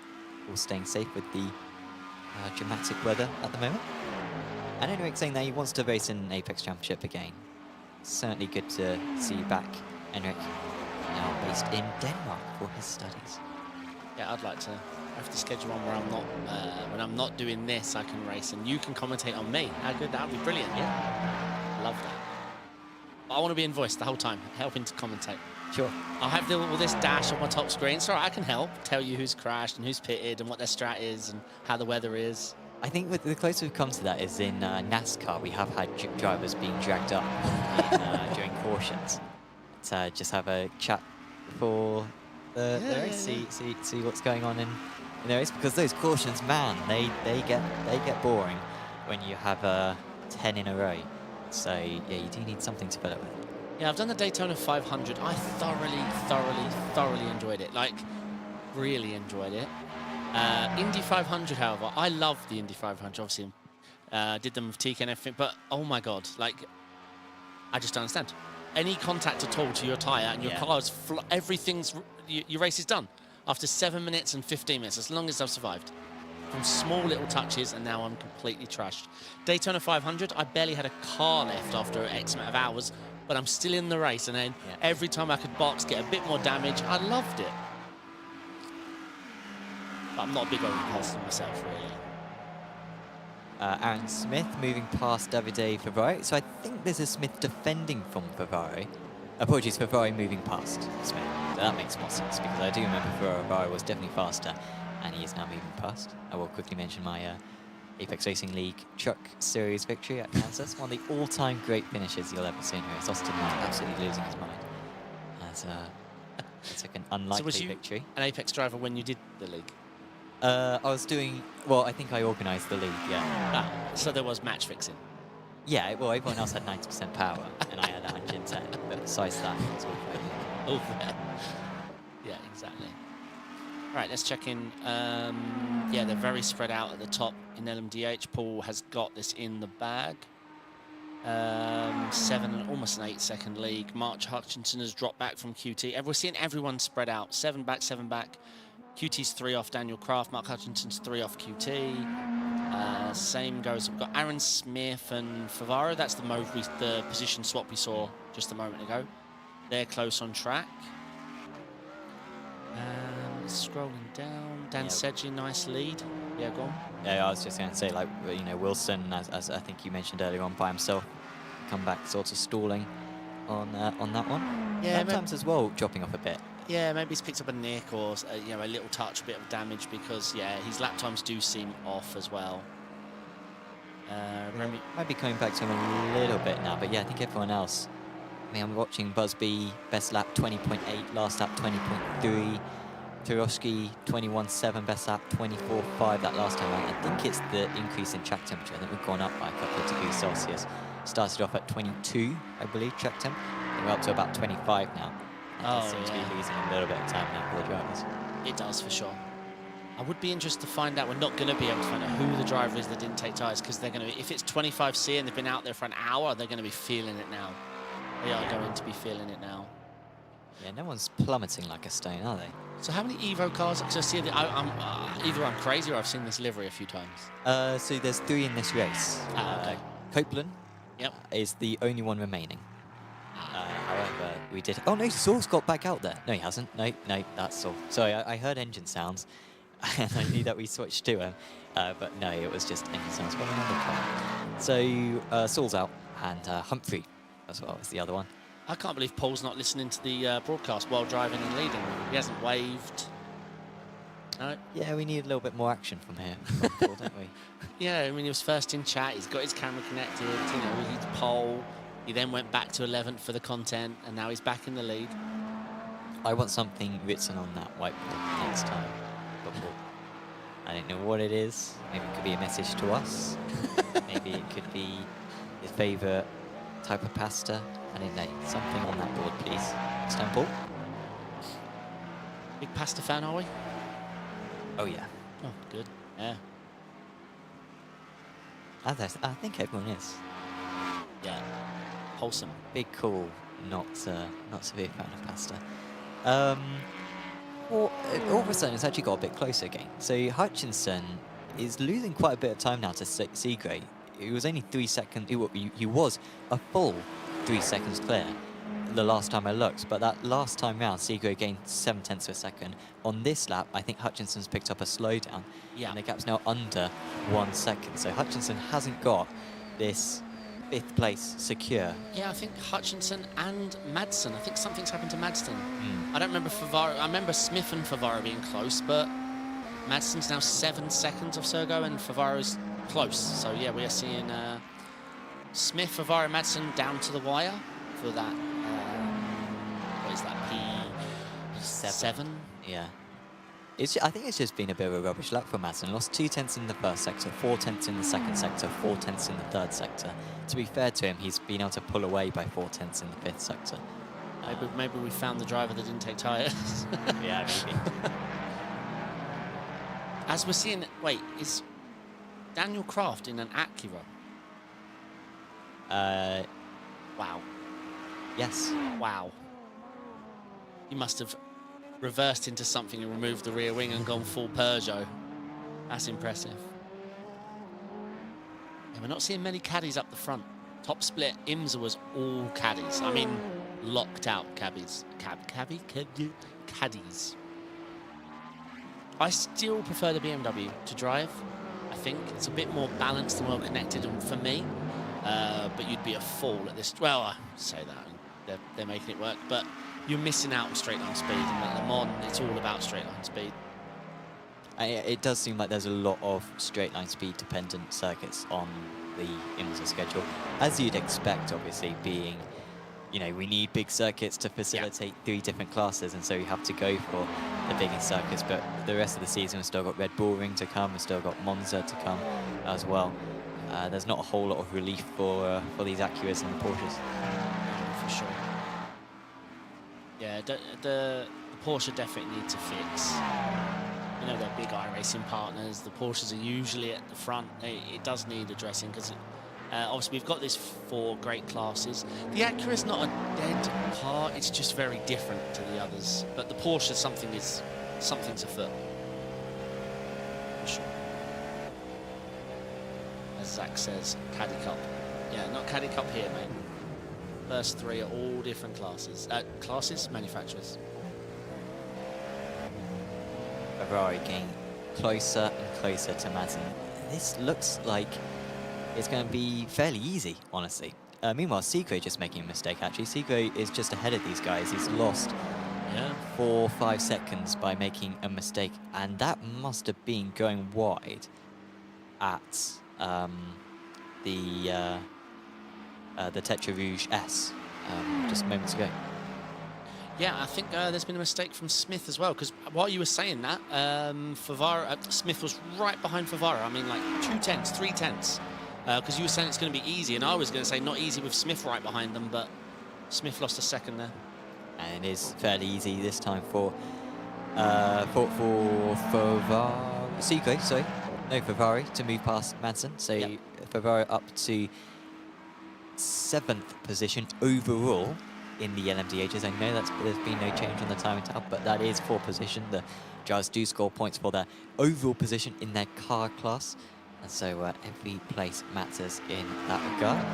all staying safe with the dramatic weather at the moment. And Henrik saying that he wants to race in Apex Championship again. Certainly good to see you back, Henrik. Now based in Denmark for his studies. Yeah, I'd like to have to schedule one where I'm not, when I'm not doing this, I can race and you can commentate on me. How good, that would be brilliant. Yeah. Love that. But I want to be in voice the whole time, helping to commentate. Sure. I'll have all this dash on my top screen, so I can help tell you who's crashed and who's pitted and what their strat is and how the weather is. I think the closer we've come to that is in NASCAR. We have had drivers being dragged up during cautions to just have a chat before the race, see what's going on in the race, because those cautions, man, they get boring when you have 10 in a row. So yeah, you do need something to fill it with. Yeah, I've done the Daytona 500. I thoroughly enjoyed it. Like, really enjoyed it. Indy 500, however, I love the Indy 500, obviously. Did them with TK and everything, but oh my God, like, I just don't understand. Any contact at all to your tyre and your car's, everything's, your race is done. After 7 minutes and 15 minutes, as long as I've survived. From small little touches, and now I'm completely trashed. Daytona 500, I barely had a car left after X amount of hours, but I'm still in the race, and then every time I could box, get a bit more damage, I loved it. But I'm not a big roller coaster myself, really. Aaron Smith moving past Davide Ferrari. So I think this is Smith defending from Ferrari. Apologies, Ferrari moving past Smith. So that makes more sense, because I do remember Ferrari was definitely faster, and he is now moving past. I will quickly mention my Apex Racing League Truck Series victory at Kansas. One of the all-time great finishes you'll ever see in here. It's Austin Martin absolutely losing his mind. It's like an unlikely so was you victory. An Apex driver when you did the league? I was doing, well, I think I organised the league, yeah. So there was match fixing? Yeah, well, everyone else had 90% power, and I had 110, but besides that, it was all fair. Oh, yeah, exactly. Right, let's check in. Yeah, they're very spread out at the top in LMDh. Paul has got this in the bag. 7 and almost an 8-second lead. March Hutchinson has dropped back from QT. We're seeing everyone spread out. 7 back, 7 back. QT's 3 off Daniel Kraft. Mark Hutchinson's 3 off QT. Same goes. We've got Aaron Smith and Favaro. That's the position swap we saw just a moment ago. They're close on track. Scrolling down. Dan Sedgley, nice lead. Yeah, go on. Yeah, I was just going to say, like, you know, Wilson, as I think you mentioned earlier on, by himself, come back sort of stalling on that one. Yeah, sometimes as well, dropping off a bit. Yeah, maybe he's picked up a nick or you know, a little touch, a bit of damage, because yeah, his lap times do seem off as well. Might be coming back to him a little bit now, but yeah, I think everyone else. I mean, I'm watching Busby, best lap 20.8, last lap 20.3. Turovsky 21.7, best lap 24.5 that last time. I think it's the increase in track temperature. I think we've gone up by a couple of degrees Celsius. Started off at 22, I believe, track temp. And we're up to about 25 now. And it seems to be losing a little bit of time now for the drivers. It does, for sure. I would be interested to find out. We're not going to be able to find out who the driver is that didn't take tyres, because they're going to be, if it's 25C and they've been out there for an hour, they're going to be feeling it now. They are going to be feeling it now. Yeah, no one's plummeting like a stone, are they? So how many Evo cars? Because I see either I'm crazy or I've seen this livery a few times. So there's 3 in this race. Okay. Copeland is the only one remaining. However, we did... Oh, no, Saul's got back out there. No, he hasn't. No, that's Saul. Sorry, I heard engine sounds, and I knew that we switched to him. But no, it was just engine sounds from another car. So Saul's out, and Humphrey as well is the other one. I can't believe Paul's not listening to the broadcast while driving and leading. He hasn't waved. No? Yeah, we need a little bit more action from here, from Paul, don't we? Yeah, I mean, he was first in chat. He's got his camera connected. You know, he's pole. He then went back to 11th for the content, and now he's back in the lead. I want something written on that whiteboard next time. Football. I don't know what it is. Maybe it could be a message to us. Maybe it could be his favourite type of pasta. I don't know. Something on that board, please. Paul? Big pasta fan, are we? Oh, yeah. Oh, good. Yeah. I think everyone is. Yeah. Wholesome. Big call, not so big fan of pasta. Well, all of a sudden, it's actually got a bit closer again. So Hutchinson is losing quite a bit of time now to Seagrave. It was only 3 seconds. He was a full 3 seconds clear the last time I looked, but that last time round, Seagrave gained 0.7 of a second. On this lap, I think Hutchinson's picked up a slowdown, and the gap's now under 1 second. So Hutchinson hasn't got this 5th place secure. Yeah, I think Hutchinson and Madsen. I think something's happened to Madsen. I don't remember Favaro. I remember Smith and Favaro being close, but Madsen's now 7 seconds or so ago, and Favaro's close. So yeah, we are seeing Smith, Favaro, Madsen down to the wire for that. What is that? P7? Yeah. I think it's just been a bit of a rubbish lap for Madsen. Lost 2/10 in the first sector, 4/10 in the second sector, 4/10 in the third sector. To be fair to him, he's been able to pull away by 4/10 in the 5th sector. Maybe we found the driver that didn't take tyres. Yeah, maybe. As we're seeing, wait, is Daniel Kraft in an Acura? Wow. Yes. Wow. He must have reversed into something and removed the rear wing and gone full Peugeot. That's impressive. And we're not seeing many caddies up the front. Top split, IMSA was all caddies. I mean, locked out caddies. Caddies. I still prefer the BMW to drive. I think it's a bit more balanced and well connected, and for me. But you'd be a fool at this. Well, I say that they're making it work, but you're missing out on straight line speed. And at Le Mans, it's all about straight line speed. It does seem like there's a lot of straight line speed dependent circuits on the IMSA schedule, as you'd expect, obviously, being, you know, we need big circuits to facilitate 3 different classes, and so we have to go for the biggest circuits. But the rest of the season, we've still got Red Bull Ring to come, we've still got Monza to come as well. There's not a whole lot of relief for these Acuras and the Porsches. For sure. Yeah, the Porsche definitely needs to fix. You know, they're big iRacing partners. The Porsches are usually at the front. It does need addressing because obviously we've got this 4 great classes. The Acura's not a dead part. It's just very different to the others. But the Porsche, something's afoot. For sure. As Zach says, Caddy Cup. Yeah, not Caddy Cup here, mate. First 3 are all different classes. Manufacturers. Ferrari getting closer and closer to Madsen. This looks like it's going to be fairly easy, honestly. Meanwhile, Seco just making a mistake, actually. Seco is just ahead of these guys. He's lost 4 or 5 seconds by making a mistake, and that must have been going wide at the Tetra Rouge S just moments ago. Yeah, I think there's been a mistake from Smith as well, because while you were saying that, Smith was right behind Favara. I mean, like 2 tenths, 3 tenths, because you were saying it's going to be easy, and I was going to say not easy with Smith right behind them, but Smith lost a second there. And it is fairly easy this time for Ferrari to move past Madsen. So yep. Ferrari up to 7th position overall in the LMDhs. I know there's been no change on the timing tab, but that is for position. The drivers do score points for their overall position in their car class, and so every place matters in that regard.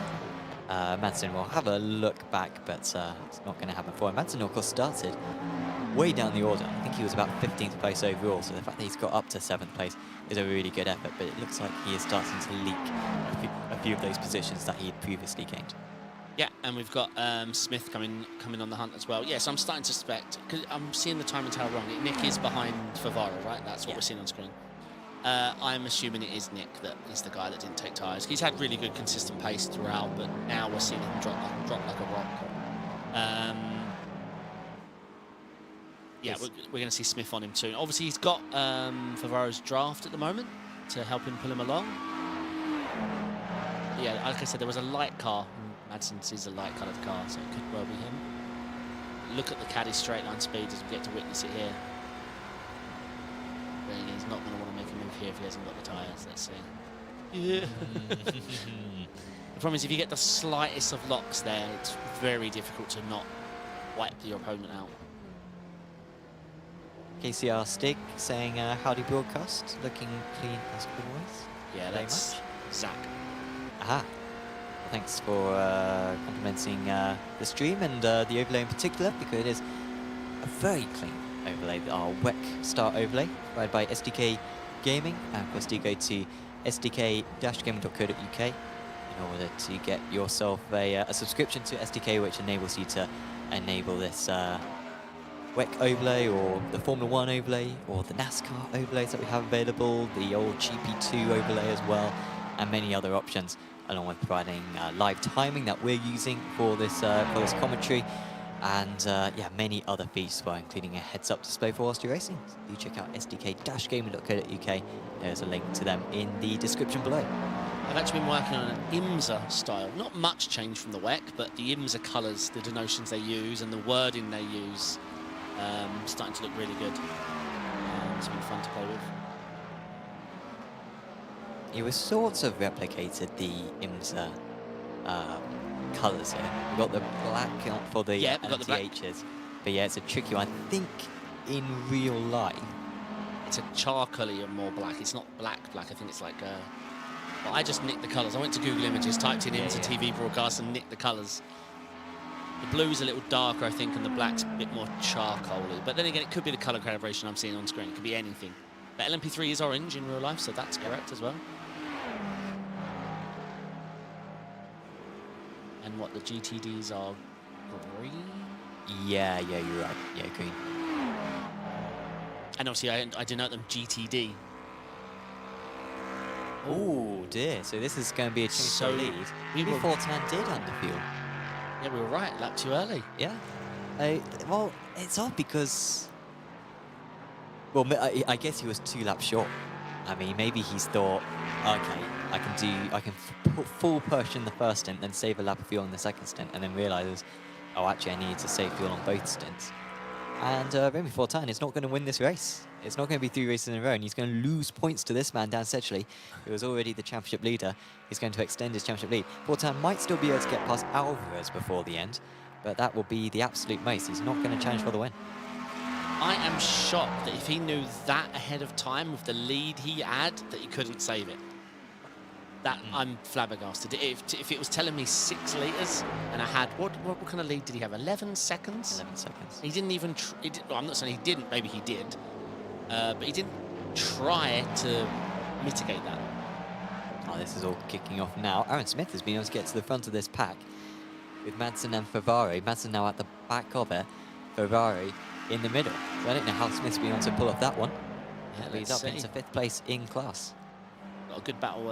Madsen will have a look back, but it's not going to happen for him. Madsen, of course, started way down the order. I think he was about 15th place overall, so the fact that he's got up to 7th place is a really good effort, but it looks like he is starting to leak a few of those positions that he had previously gained. Yeah, and we've got Smith coming on the hunt as well. Yes, I'm starting to suspect, because I'm seeing the time and tell wrong. Nick is behind Favara, right? That's what we're seeing on screen. I'm assuming it is Nick that is the guy that didn't take tyres. He's had really good, consistent pace throughout, but now we're seeing him drop like a rock. Yeah, we're going to see Smith on him too. Obviously, he's got Favara's draft at the moment to help him pull him along. Yeah, like I said, there was a light car. Madsen sees a light-coloured car, so it could well be him. Look at the caddy straight-line speed as we get to witness it here. Really, he's not going to want to make a move here if he hasn't got the tyres. Let's see. Yeah. The problem is, if you get the slightest of locks there, it's very difficult to not wipe your opponent out. KCR Stig saying, howdy broadcast, looking clean as always. Yeah, that's Zach. Aha. Well, thanks for complimenting the stream and the overlay in particular, because it is a very clean overlay, our WEC Star overlay, provided by SDK Gaming. And of course, do go to sdk-gaming.co.uk in order to get yourself a subscription to SDK, which enables you to enable this WEC overlay, or the Formula 1 overlay, or the NASCAR overlays that we have available, the old GP2 overlay as well, and many other options, along with providing live timing that we're using for this commentary, and yeah, many other features, well, including a heads-up display for whilst you're racing. So do check out sdk-gaming.co.uk. There's a link to them in the description below. I've actually been working on an IMSA style. Not much change from the WEC, but the IMSA colours, the denotions they use, and the wording they use, starting to look really good. It's been fun to play with. It was sort of replicated the IMSA colours here. We've got the black for the LMDhs, but yeah, it's a tricky one. I think in real life, it's a charcoaly and more black. It's not black. I think it's like well, I just nicked the colours. I went to Google Images, typed in IMSA TV broadcast, and nicked the colours. The blue's a little darker, I think, and the black's a bit more charcoaly. But then again, it could be the colour calibration I'm seeing on screen. It could be anything. But LMP3 is orange in real life, so that's correct as well. And what, the GTDs are green? Yeah, you're right. Yeah, green. And obviously, I denote them GTD. Oh dear, so this is going to be a change to lead. Maybe Fortan did underfield. Yeah, we were right, lap too early. Yeah. Well, it's odd because, well, I guess he was 2 laps short. I mean, maybe he's thought, okay, I can put full push in the first stint, then save a lap of fuel in the second stint, and then realizes, oh, actually, I need to save fuel on both stints. And Remy Fortin is not going to win this race. It's not going to be 3 races in a row, and he's going to lose points to this man, Dan Sedgley, who was already the championship leader. He's going to extend his championship lead. Fortin might still be able to get past Alvarez before the end, but that will be the absolute most. He's not going to challenge for the win. I am shocked that if he knew that ahead of time with the lead he had, that he couldn't save it. That I'm flabbergasted. If it was telling me 6 litres and I had, what kind of lead did he have? 11 seconds? 11 seconds. He didn't even, well, I'm not saying he didn't, maybe he did, but he didn't try to mitigate that. Oh, this is all kicking off now. Aaron Smith has been able to get to the front of this pack with Madsen and Ferrari. Madsen now at the back of it, Ferrari in the middle. So I don't know how Smith's been able to pull off that one. Yeah, he's up into 5th place in class. Got a good battle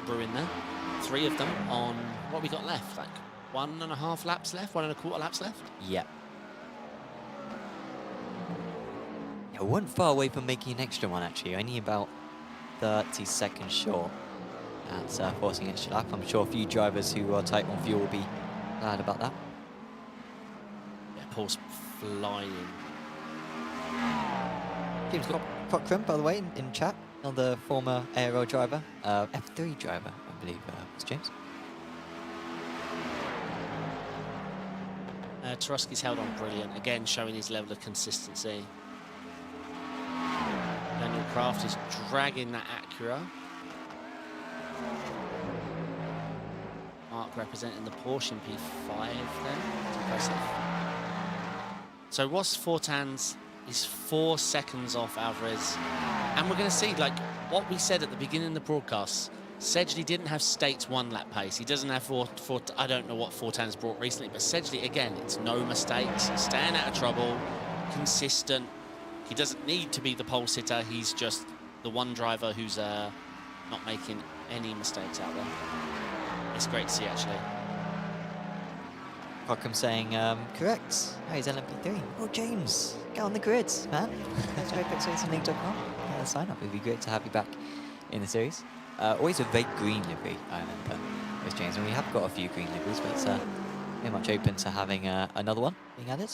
brewing there. 3 of them on what we got left, like 1.5 laps left, 1.25 laps left. Yep. Yeah, we weren't far away from making an extra one actually, only about 30 seconds short. That's forcing an extra lap. I'm sure a few drivers who are tight on fuel will be glad about that. Yeah, Paul's flying. James Cochran, by the way, in chat, another former ARL driver, F3 driver, I believe was James. Tarowski's held on brilliant, again showing his level of consistency. Daniel Craft is dragging that Acura. Mark representing the Porsche in P5 then. That's impressive. So Ross Fortin's is 4 seconds off Alvarez. And we're going to see, like what we said at the beginning of the broadcast, Sedgley didn't have State's 1 lap pace. He doesn't have I don't know what Fortin's brought recently, but Sedgley, again, it's no mistakes, staying out of trouble, consistent. He doesn't need to be the pole sitter. He's just the one driver who's not making any mistakes out there. It's great to see, actually. Cochran saying, correct. Oh, he's LMP3. Oh, James, get on the grid, man. That's GoPixRacingLeague.com. Sign up. It'd be great to have you back in the series. Always a very green livery, I remember, with James. And we have got a few green liveries, but it's very much open to having another one being added.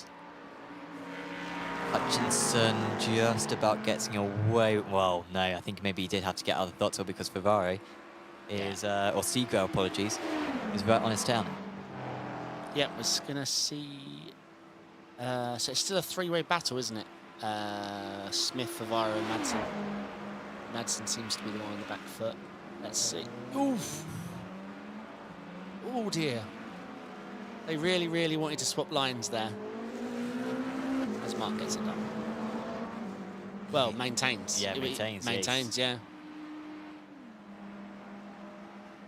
Hutchinson just about getting away. Well, no, I think maybe he did have to get out of the throttle because Ferrari is, or Seagull, apologies, is right on his tail. Yeah, we're going to see... so it's still a 3-way battle, isn't it? Smith, Favaro, and Madsen. Madsen seems to be the one on the back foot. Let's see. Oof! Oh, dear. They really, really wanted to swap lines there. As Mark gets it done. Well, maintains. Yeah, maintains. Maintains, yeah.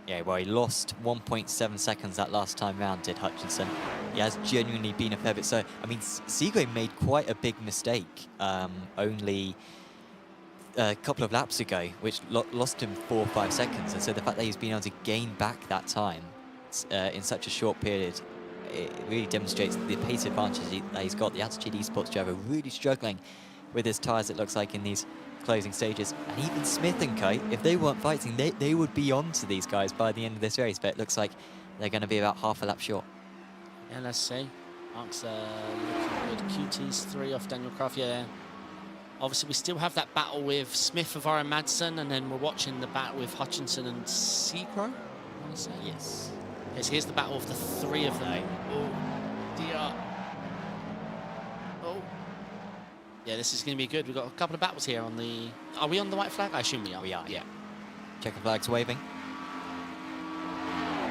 Yeah, well, he lost 1.7 seconds that last time round, did Hutchinson. He has genuinely been a fair bit. So, I mean, Seagull made quite a big mistake only a couple of laps ago, which lost him 4 or 5 seconds. And so the fact that he's been able to gain back that time in such a short period, it really demonstrates the pace advantage that he's got. The Attitude Esports driver really struggling with his tyres, it looks like, in these closing stages. And even Smith and Kite, if they weren't fighting, they would be on to these guys by the end of this race. But it looks like they're going to be about half a lap short. Yeah, let's see. Mark's looking good. QT's 3 off Daniel Craft. Yeah. Obviously, we still have that battle with Smith, Favaro, and Madsen, and then we're watching the battle with Hutchinson and Seacrow. Yes. Yes, here's the battle of the 3 of them. Oh, dear. Oh. Yeah, this is going to be good. We've got a couple of battles here on the... Are we on the white flag? I assume we are. We are, yeah. Checker flags waving.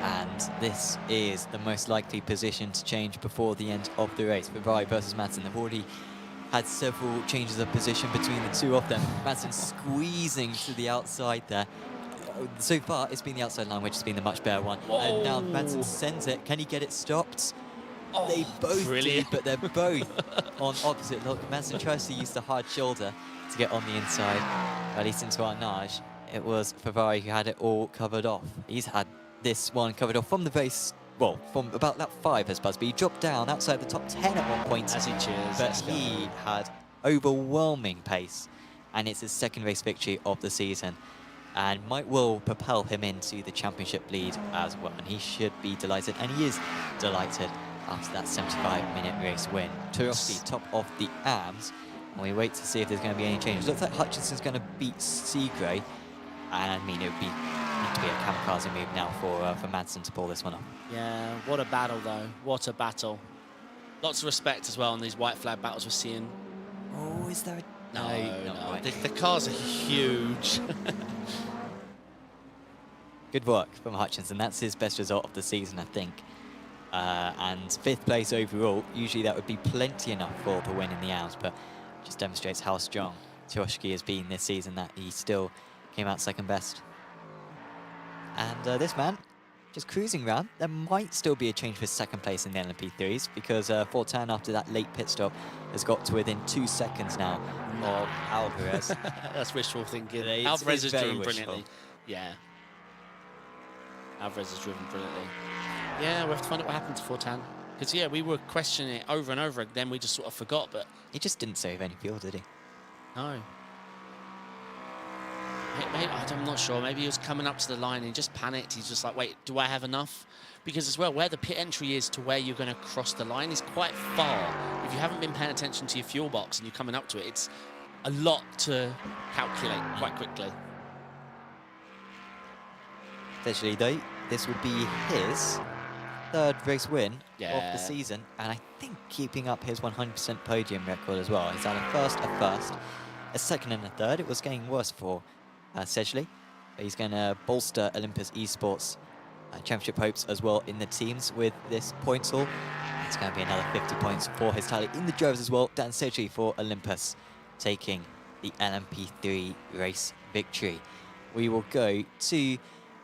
And this is the most likely position to change before the end of the race. Ferrari versus Madsen. They've already had several changes of position between the 2 of them. Madsen squeezing to the outside there. So far, it's been the outside line, which has been the much better one. Whoa. And now Madsen sends it. Can he get it stopped? Oh, they both brilliant. did, but they're both on opposite. Look, Madsen tries to use the hard shoulder to get on the inside. At least into Arnage, it was Ferrari who had it all covered off. He's had this one covered off from the race, well, from about lap 5, as Busby. He dropped down outside the top 10 at one point. As he cheers. But he had overwhelming pace, and it's his 2nd race victory of the season. And might well propel him into the championship lead as well. And he should be delighted, and he is delighted after that 75-minute race win. Turovsky top of the ARMS, and we wait to see if there's going to be any changes. Looks like Hutchinson's going to beat Seagrey, and I mean, it would need to be a kamikaze move now for Madsen to pull this one off. Yeah, what a battle though, what a battle. Lots of respect as well on these white flag battles we're seeing. Oh, is there a... No. Right. The cars are huge. Good work from Hutchinson. That's his best result of the season, I think. And 5th place overall. Usually that would be plenty enough for the win in the ARMS, but just demonstrates how strong Turovsky has been this season, that he still came out 2nd best. And this man, just cruising around. There might still be a change for 2nd place in the LMP3s, because Fortin, after that late pit stop, has got to within 2 seconds now of Alvarez. That's wishful thinking. Alvarez has driven brilliantly. Yeah. Alvarez has driven brilliantly. Yeah, we have to find out what happened to Fortin. Because, yeah, we were questioning it over and over, then we just sort of forgot, but... He just didn't save any fuel, did he? No. Maybe, I'm not sure. Maybe he was coming up to the line and he just panicked. He's just like, wait, do I have enough? Because as well, where the pit entry is to where you're going to cross the line is quite far. If you haven't been paying attention to your fuel box and you're coming up to it, it's a lot to calculate quite quickly. Essentially, though, this would be his 3rd race win of the season, and I think keeping up his 100% podium record as well. He's had a 1st, a 1st, a 2nd and a 3rd. It was getting worse for Sedgley, but he's going to bolster Olympus Esports championship hopes as well in the teams with this points haul. It's going to be another 50 points for his tally in the drivers as well. Dan Sedgley for Olympus taking the LMP3 race victory. We will go to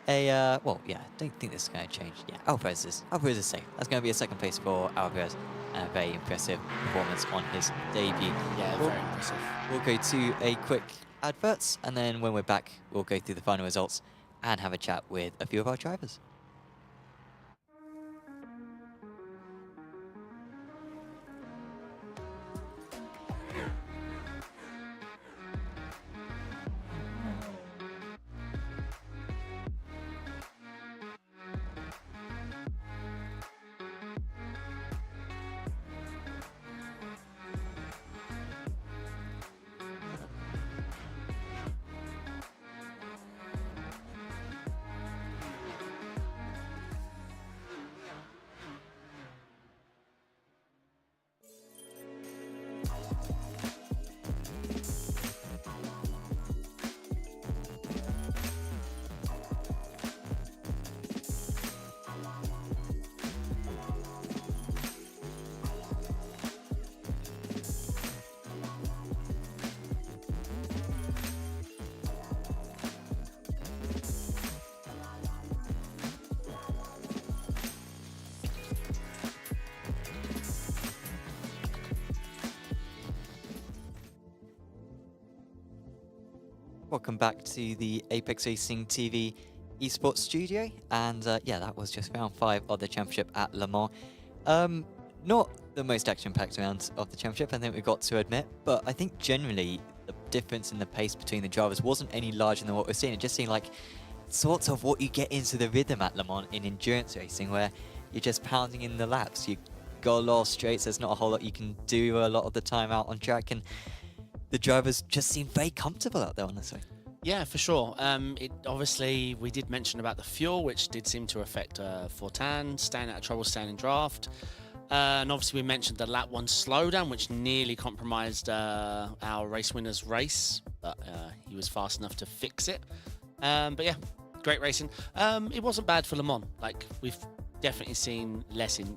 a, well, yeah, I don't think this is going to change. Yeah, Alvarez is safe. That's going to be a 2nd place for Alvarez, and a very impressive performance on his debut. Yeah, very impressive. We'll go to a quick adverts, and then when we're back, we'll go through the final results and have a chat with a few of our drivers. Welcome back to the Apex Racing TV esports studio, and yeah, that was just round 5 of the championship at Le Mans. Not the most action-packed round of the championship, I think we've got to admit, but I think generally the difference in the pace between the drivers wasn't any larger than what we're seeing. It just seemed like sort of what you get into the rhythm at Le Mans in endurance racing, where you're just pounding in the laps. You've got a lot of straights, there's not a whole lot you can do a lot of the time out on track, and the drivers just seem very comfortable out there, honestly. Yeah, for sure. Obviously, we did mention about the fuel, which did seem to affect Fortin, staying out of trouble, staying in draft. And obviously, we mentioned the lap 1 slowdown, which nearly compromised our race winner's race, but he was fast enough to fix it. But yeah, great racing. It wasn't bad for Le Mans. Like, we've definitely seen less in,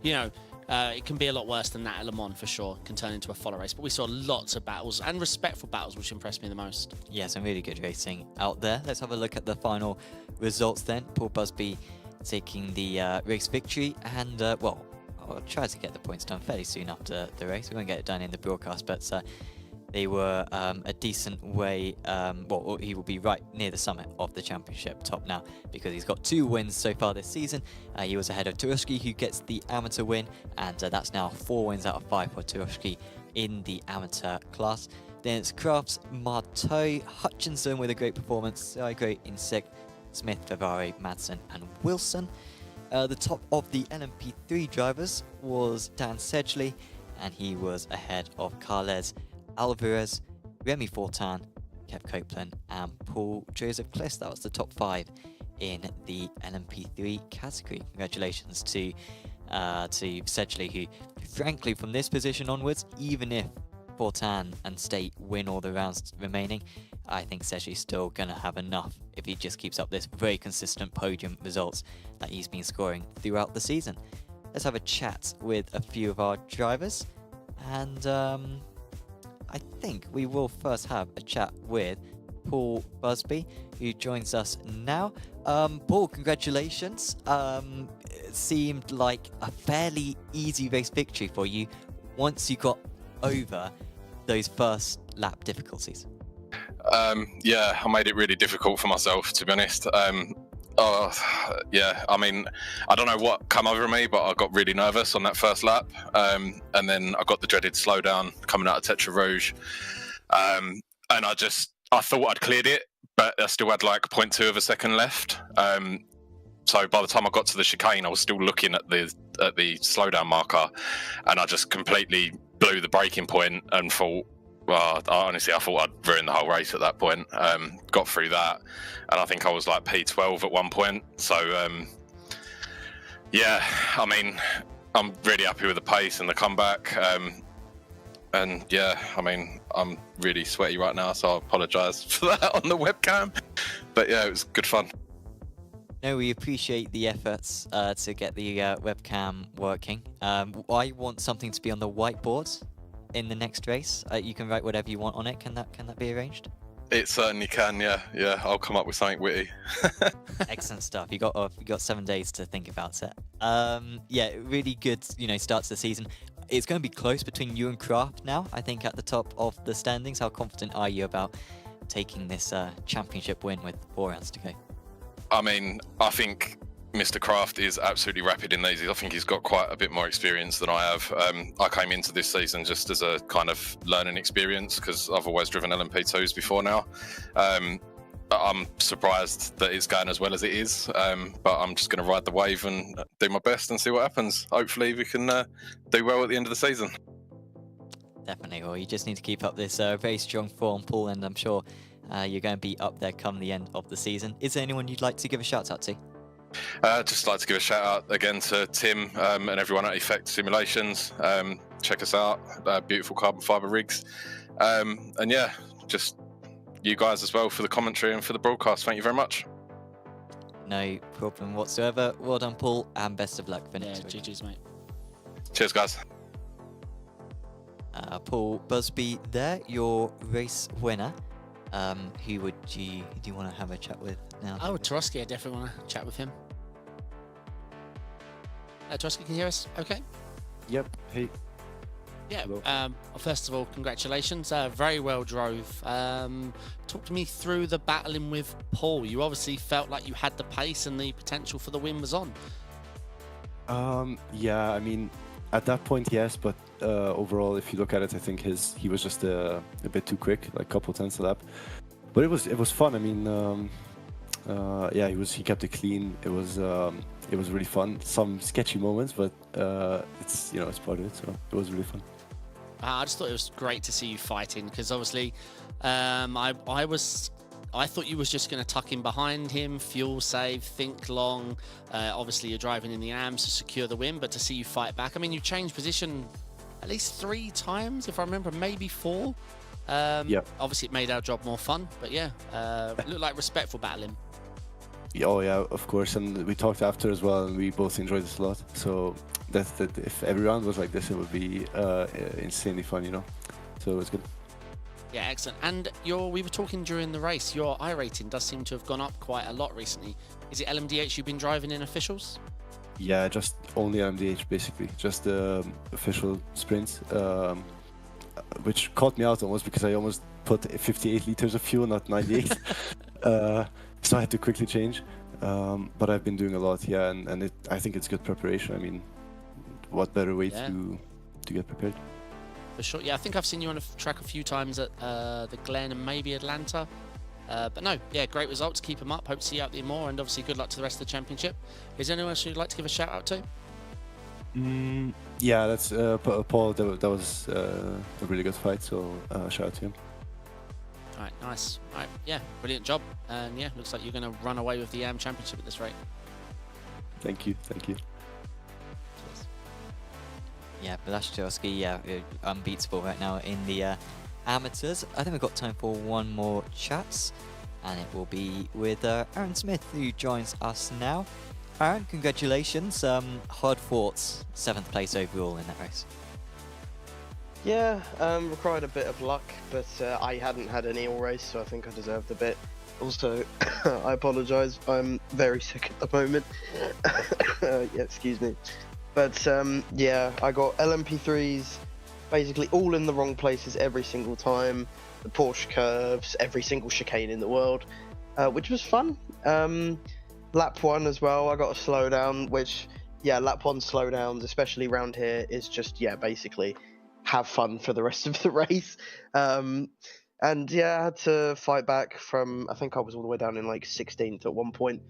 you know, it can be a lot worse than that at Le Mans for sure, can turn into a follow race, but we saw lots of battles and respectful battles, which impressed me the most. Yeah, some really good racing out there. Let's have a look at the final results then. Paul Busby taking the race victory, and well, I'll try to get the points done fairly soon after the race. We won't get it done in the broadcast, but they were a decent way, well, he will be right near the summit of the championship top now, because he's got 2 wins so far this season. He was ahead of Turovsky, who gets the amateur win, and that's now 4 wins out of 5 for Turovsky in the amateur class. Then it's Crafts, Marteau, Hutchinson with a great performance, great in 6th, Smith, Favare, Madsen and Wilson. The top of the LMP3 drivers was Dan Sedgley, and he was ahead of Carles Alvarez, Remy Fortin, Kev Copeland, and Paul Joseph Kliss. That was the top 5 in the LMP3 category. Congratulations to Sedgley, who, frankly, from this position onwards, even if Fortin and State win all the rounds remaining, I think Sedgley's still going to have enough if he just keeps up this very consistent podium results that he's been scoring throughout the season. Let's have a chat with a few of our drivers, and I think we will first have a chat with Paul Busby, who joins us now. Paul, congratulations. It seemed like a fairly easy race victory for you once you got over those first lap difficulties. Yeah, I made it really difficult for myself, to be honest. Yeah, I mean, I don't know what came over me, but I got really nervous on that first lap. And then I got the dreaded slowdown coming out of Tetra Rouge. And I thought I'd cleared it, but I still had like 0.2 of a second left. So by the time I got to the chicane, I was still looking at the slowdown marker, and I just completely blew the braking point and thought, well, honestly, I thought I'd ruined the whole race at that point. Got through that, and I think I was like P12 at one point. So, yeah, I mean, I'm really happy with the pace and the comeback. And yeah, I mean, I'm really sweaty right now, so I apologise for that on the webcam. But yeah, it was good fun. No, we appreciate the efforts to get the webcam working. I want something to be on the whiteboard in the next race. You can write whatever you want on it. Can that be arranged? It certainly can. Yeah. I'll come up with something witty. Excellent stuff. You got 7 days to think about it. Yeah, really good. Start to the season. It's going to be close between you and Kraft now, I think, at the top of the standings. How confident are you about taking this championship win with 4 rounds to go? I mean, I think Mr. Kraft is absolutely rapid in these. I think he's got quite a bit more experience than I have. I came into this season just as a kind of learning experience because I've always driven LMP2s before now. I'm surprised that it's going as well as it is, but I'm just going to ride the wave and do my best and see what happens. Hopefully we can do well at the end of the season. Definitely. Well, you just need to keep up this very strong form, Paul, and I'm sure you're going to be up there come the end of the season. Is there anyone you'd like to give a shout out to? Just like to give a shout out again to Tim and everyone at Effect Simulations. Check us out, beautiful carbon fibre rigs. And yeah, just you guys as well for the commentary and for the broadcast. Thank you very much. No problem whatsoever. Well done, Paul, and best of luck for next week. GG's, mate. Cheers, guys. Paul Busby there, your race winner. Who do you want to have a chat with now? Oh, Tarosky, I definitely want to chat with him. Tarosky, can you hear us? Okay. Yep. Hey. Yeah. First of all, congratulations. Very well drove. Talk to me through the battling with Paul. You obviously felt like you had the pace and the potential for the win was on. Yeah. I mean, at that point, yes, but overall, if you look at it, I think he was just a bit too quick, like a couple tenths a lap. But it was fun. I mean, yeah, he kept it clean. It was really fun. Some sketchy moments, but it's part of it. So it was really fun. I just thought it was great to see you fighting because obviously, I thought you was just going to tuck in behind him, fuel save, think long. Obviously, you're driving in the AMs to secure the win, but to see you fight back, I mean, you changed position at least 3 times, if I remember, maybe 4. Yeah. Obviously, it made our job more fun, but yeah, it looked like respectful battling. Oh yeah, of course, and we talked after as well, and we both enjoyed this a lot. So that if every round was like this, it would be insanely fun, So it was good. Yeah, excellent. And we were talking during the race, your iRating does seem to have gone up quite a lot recently. Is it LMDh you've been driving in officials? Yeah, just only LMDh basically, just official sprints, which caught me out almost because I almost put 58 liters of fuel, not 98. So I had to quickly change. But I've been doing a lot, yeah, and I think it's good preparation. I mean, what better way to get prepared? For sure. Yeah, I think I've seen you on a track a few times at the Glen and maybe Atlanta. But no, yeah, great results. Keep them up. Hope to see you out there more. And obviously, good luck to the rest of the championship. Is there anyone else you'd like to give a shout out to? Yeah, that's Paul. That was a really good fight. So shout out to him. All right, nice. All right, yeah, brilliant job. And yeah, looks like you're going to run away with the championship at this rate. Thank you. Thank you. Yeah, Blaszczykowski, yeah, unbeatable right now in the amateurs. I think we've got time for one more chat, and it will be with Aaron Smith, who joins us now. Aaron, congratulations. Hard fought, 7th place overall in that race. Yeah, required a bit of luck, but I hadn't had any all race, so I think I deserved a bit. Also, I apologise, I'm very sick at the moment. Yeah, excuse me. But yeah, I got LMP3s basically all in the wrong places every single time. The Porsche curves, every single chicane in the world, which was fun. Lap 1 as well, I got a slowdown, which, yeah, lap 1 slowdowns, especially around here, is just, yeah, basically have fun for the rest of the race. And yeah, I had to fight back from, I think I was all the way down in like 16th at one point.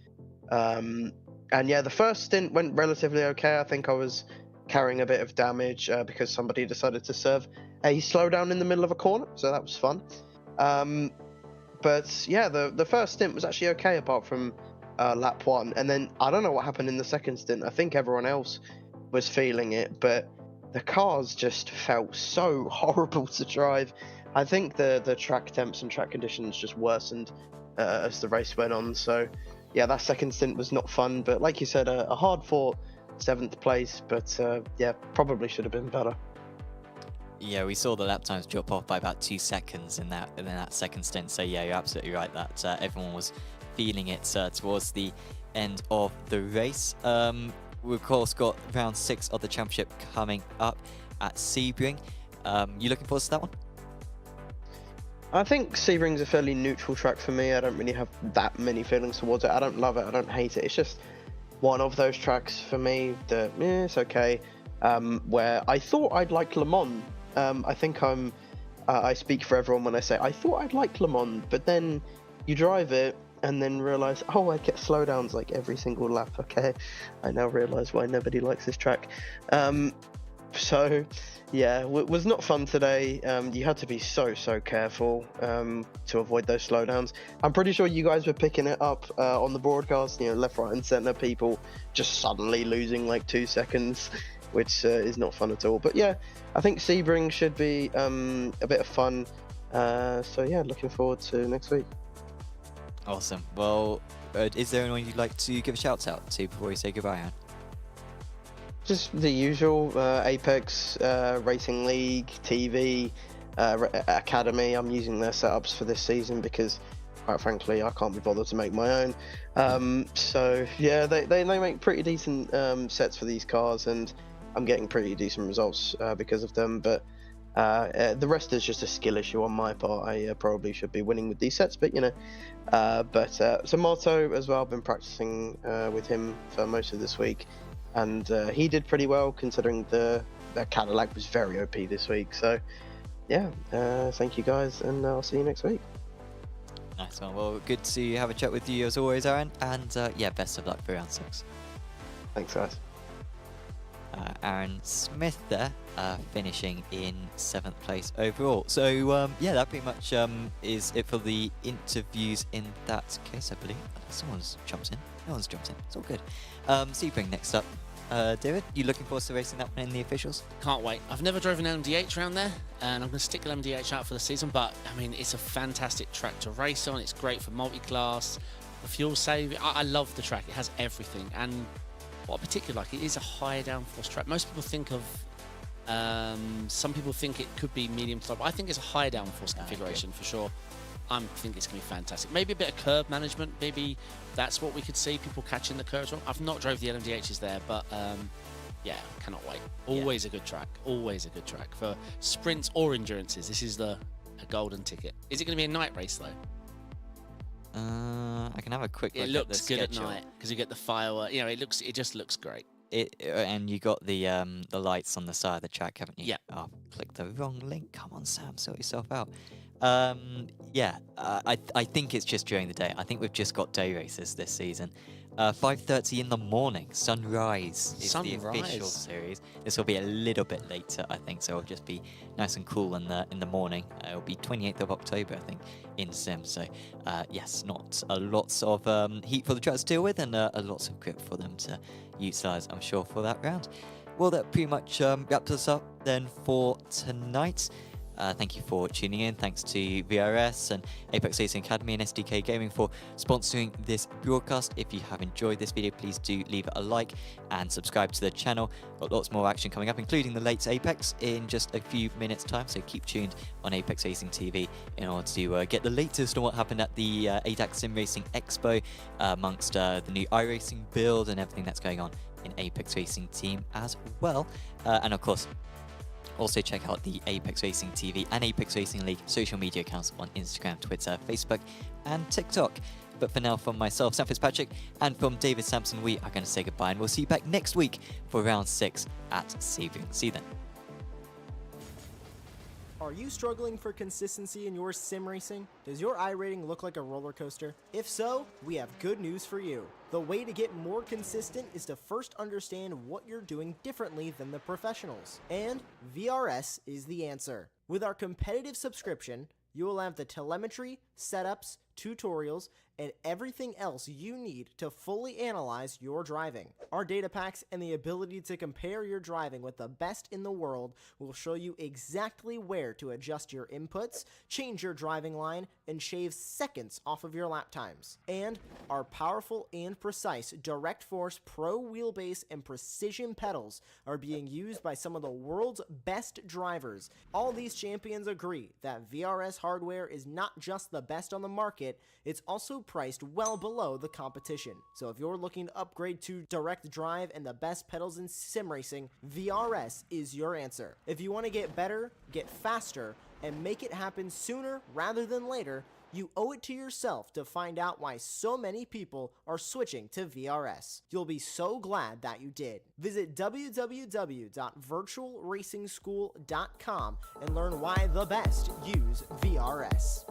And yeah, the first stint went relatively okay. I think I was carrying a bit of damage because somebody decided to serve a slowdown in the middle of a corner, so that was fun. But yeah, the first stint was actually okay apart from lap 1. And then I don't know what happened in the second stint. I think everyone else was feeling it, but the cars just felt so horrible to drive. I think the track temps and track conditions just worsened as the race went on. So yeah, that second stint was not fun, but like you said, a hard fought 7th place, but yeah, probably should have been better. Yeah, we saw the lap times drop off by about 2 seconds in that second stint. So yeah, you're absolutely right that everyone was feeling it towards the end of the race. We've of course got round 6 of the championship coming up at Sebring. You looking forward to that one? I think Sebring's a fairly neutral track for me. I don't really have that many feelings towards it. I don't love it, I don't hate it. It's just one of those tracks for me that, it's okay. Where I thought I'd like Le Mans. I think I speak for everyone when I say I thought I'd like Le Mans, but then you drive it and then realise, oh, I get slowdowns like every single lap. Okay, I now realise why nobody likes this track. So yeah, it was not fun today. You had to be so careful to avoid those slowdowns. I'm pretty sure you guys were picking it up on the broadcast, left, right and centre, people just suddenly losing like 2 seconds, which is not fun at all. But yeah, I think Sebring should be a bit of fun. So yeah, looking forward to next week. Awesome. Well, is there anyone you'd like to give a shout out to before we say goodbye, Aaron? Just the usual, Apex, Racing League, TV, Academy. I'm using their setups for this season because, quite frankly, I can't be bothered to make my own. So yeah, they make pretty decent sets for these cars, and I'm getting pretty decent results because of them. But the rest is just a skill issue on my part. I probably should be winning with these sets, but so Marto as well. I've been practicing with him for most of this week, and he did pretty well considering the Cadillac was very OP this week. So yeah, thank you guys, and I'll see you next week. Nice one. Well, good to have a chat with you as always, Aaron, and yeah, best of luck for round 6. Thanks, guys. Aaron Smith there, finishing in 7th place overall. So yeah, that pretty much is it for the interviews in that case, I believe. Someone's jumped in. No one's jumped in. It's all good. Sebring next up. David, you looking forward to racing that one in the officials? Can't wait. I've never driven LMDh around there, and I'm going to stick LMDh out for the season, but I mean, it's a fantastic track to race on. It's great for multi-class, for fuel saving. I love the track. It has everything, and what I particularly like, it is a high downforce track. Most people think of, some people think it could be medium to low, but I think it's a high downforce configuration for sure. I think it's going to be fantastic. Maybe a bit of curb management, maybe that's what we could see, people catching the curves wrong. I've not drove the LMDHs there, but yeah, cannot wait. Always a good track, always a good track for sprints or endurances. This is a golden ticket. Is it going to be a night race though? I can have a quick look. It looks at the good schedule. at night because you get the firework. It just looks great. And you got the lights on the side of the track, haven't you? Yeah. Oh, click the wrong link. Come on, Sam, sort yourself out. Yeah, I think it's just during the day. I think we've just got day races this season. 5:30 in the morning, sunrise is the official series. This will be a little bit later, I think, so it'll just be nice and cool in the morning. It'll be 28th of October, I think, in Sim. So yes, not a lots of heat for the drivers to deal with, and a lots of grip for them to utilize, I'm sure, for that round. Well, that pretty much wraps us up then for tonight. Thank you for tuning in. Thanks to VRS and Apex Racing Academy and SDK Gaming for sponsoring this broadcast. If you have enjoyed this video, please do leave it a like and subscribe to the channel. Got lots more action coming up, including the late Apex in just a few minutes time, so keep tuned on Apex Racing TV in order to get the latest on what happened at the ADAC Sim Racing Expo, amongst the new iRacing build and everything that's going on in Apex Racing Team as well. And of course, also check out the Apex Racing TV and Apex Racing League social media accounts on Instagram, Twitter, Facebook and TikTok. But for now, from myself, Sam Fitzpatrick, and from David Sampson, we are going to say goodbye, and we'll see you back next week for round 6 at Sebring. See you then. Are you struggling for consistency in your sim racing? Does your iRating look like a roller coaster? If so, we have good news for you. The way to get more consistent is to first understand what you're doing differently than the professionals. And VRS is the answer. With our competitive subscription, you will have the telemetry, setups, tutorials, and everything else you need to fully analyze your driving. Our data packs and the ability to compare your driving with the best in the world will show you exactly where to adjust your inputs, change your driving line, and shave seconds off of your lap times. And our powerful and precise Direct Force Pro wheelbase and precision pedals are being used by some of the world's best drivers. All these champions agree that VRS hardware is not just the best on the market, it's also priced well below the competition. So if you're looking to upgrade to direct drive and the best pedals in sim racing, VRS is your answer. If you want to get better, get faster, and make it happen sooner rather than later, you owe it to yourself to find out why so many people are switching to VRS. You'll be so glad that you did. Visit www.virtualracingschool.com and learn why the best use VRS.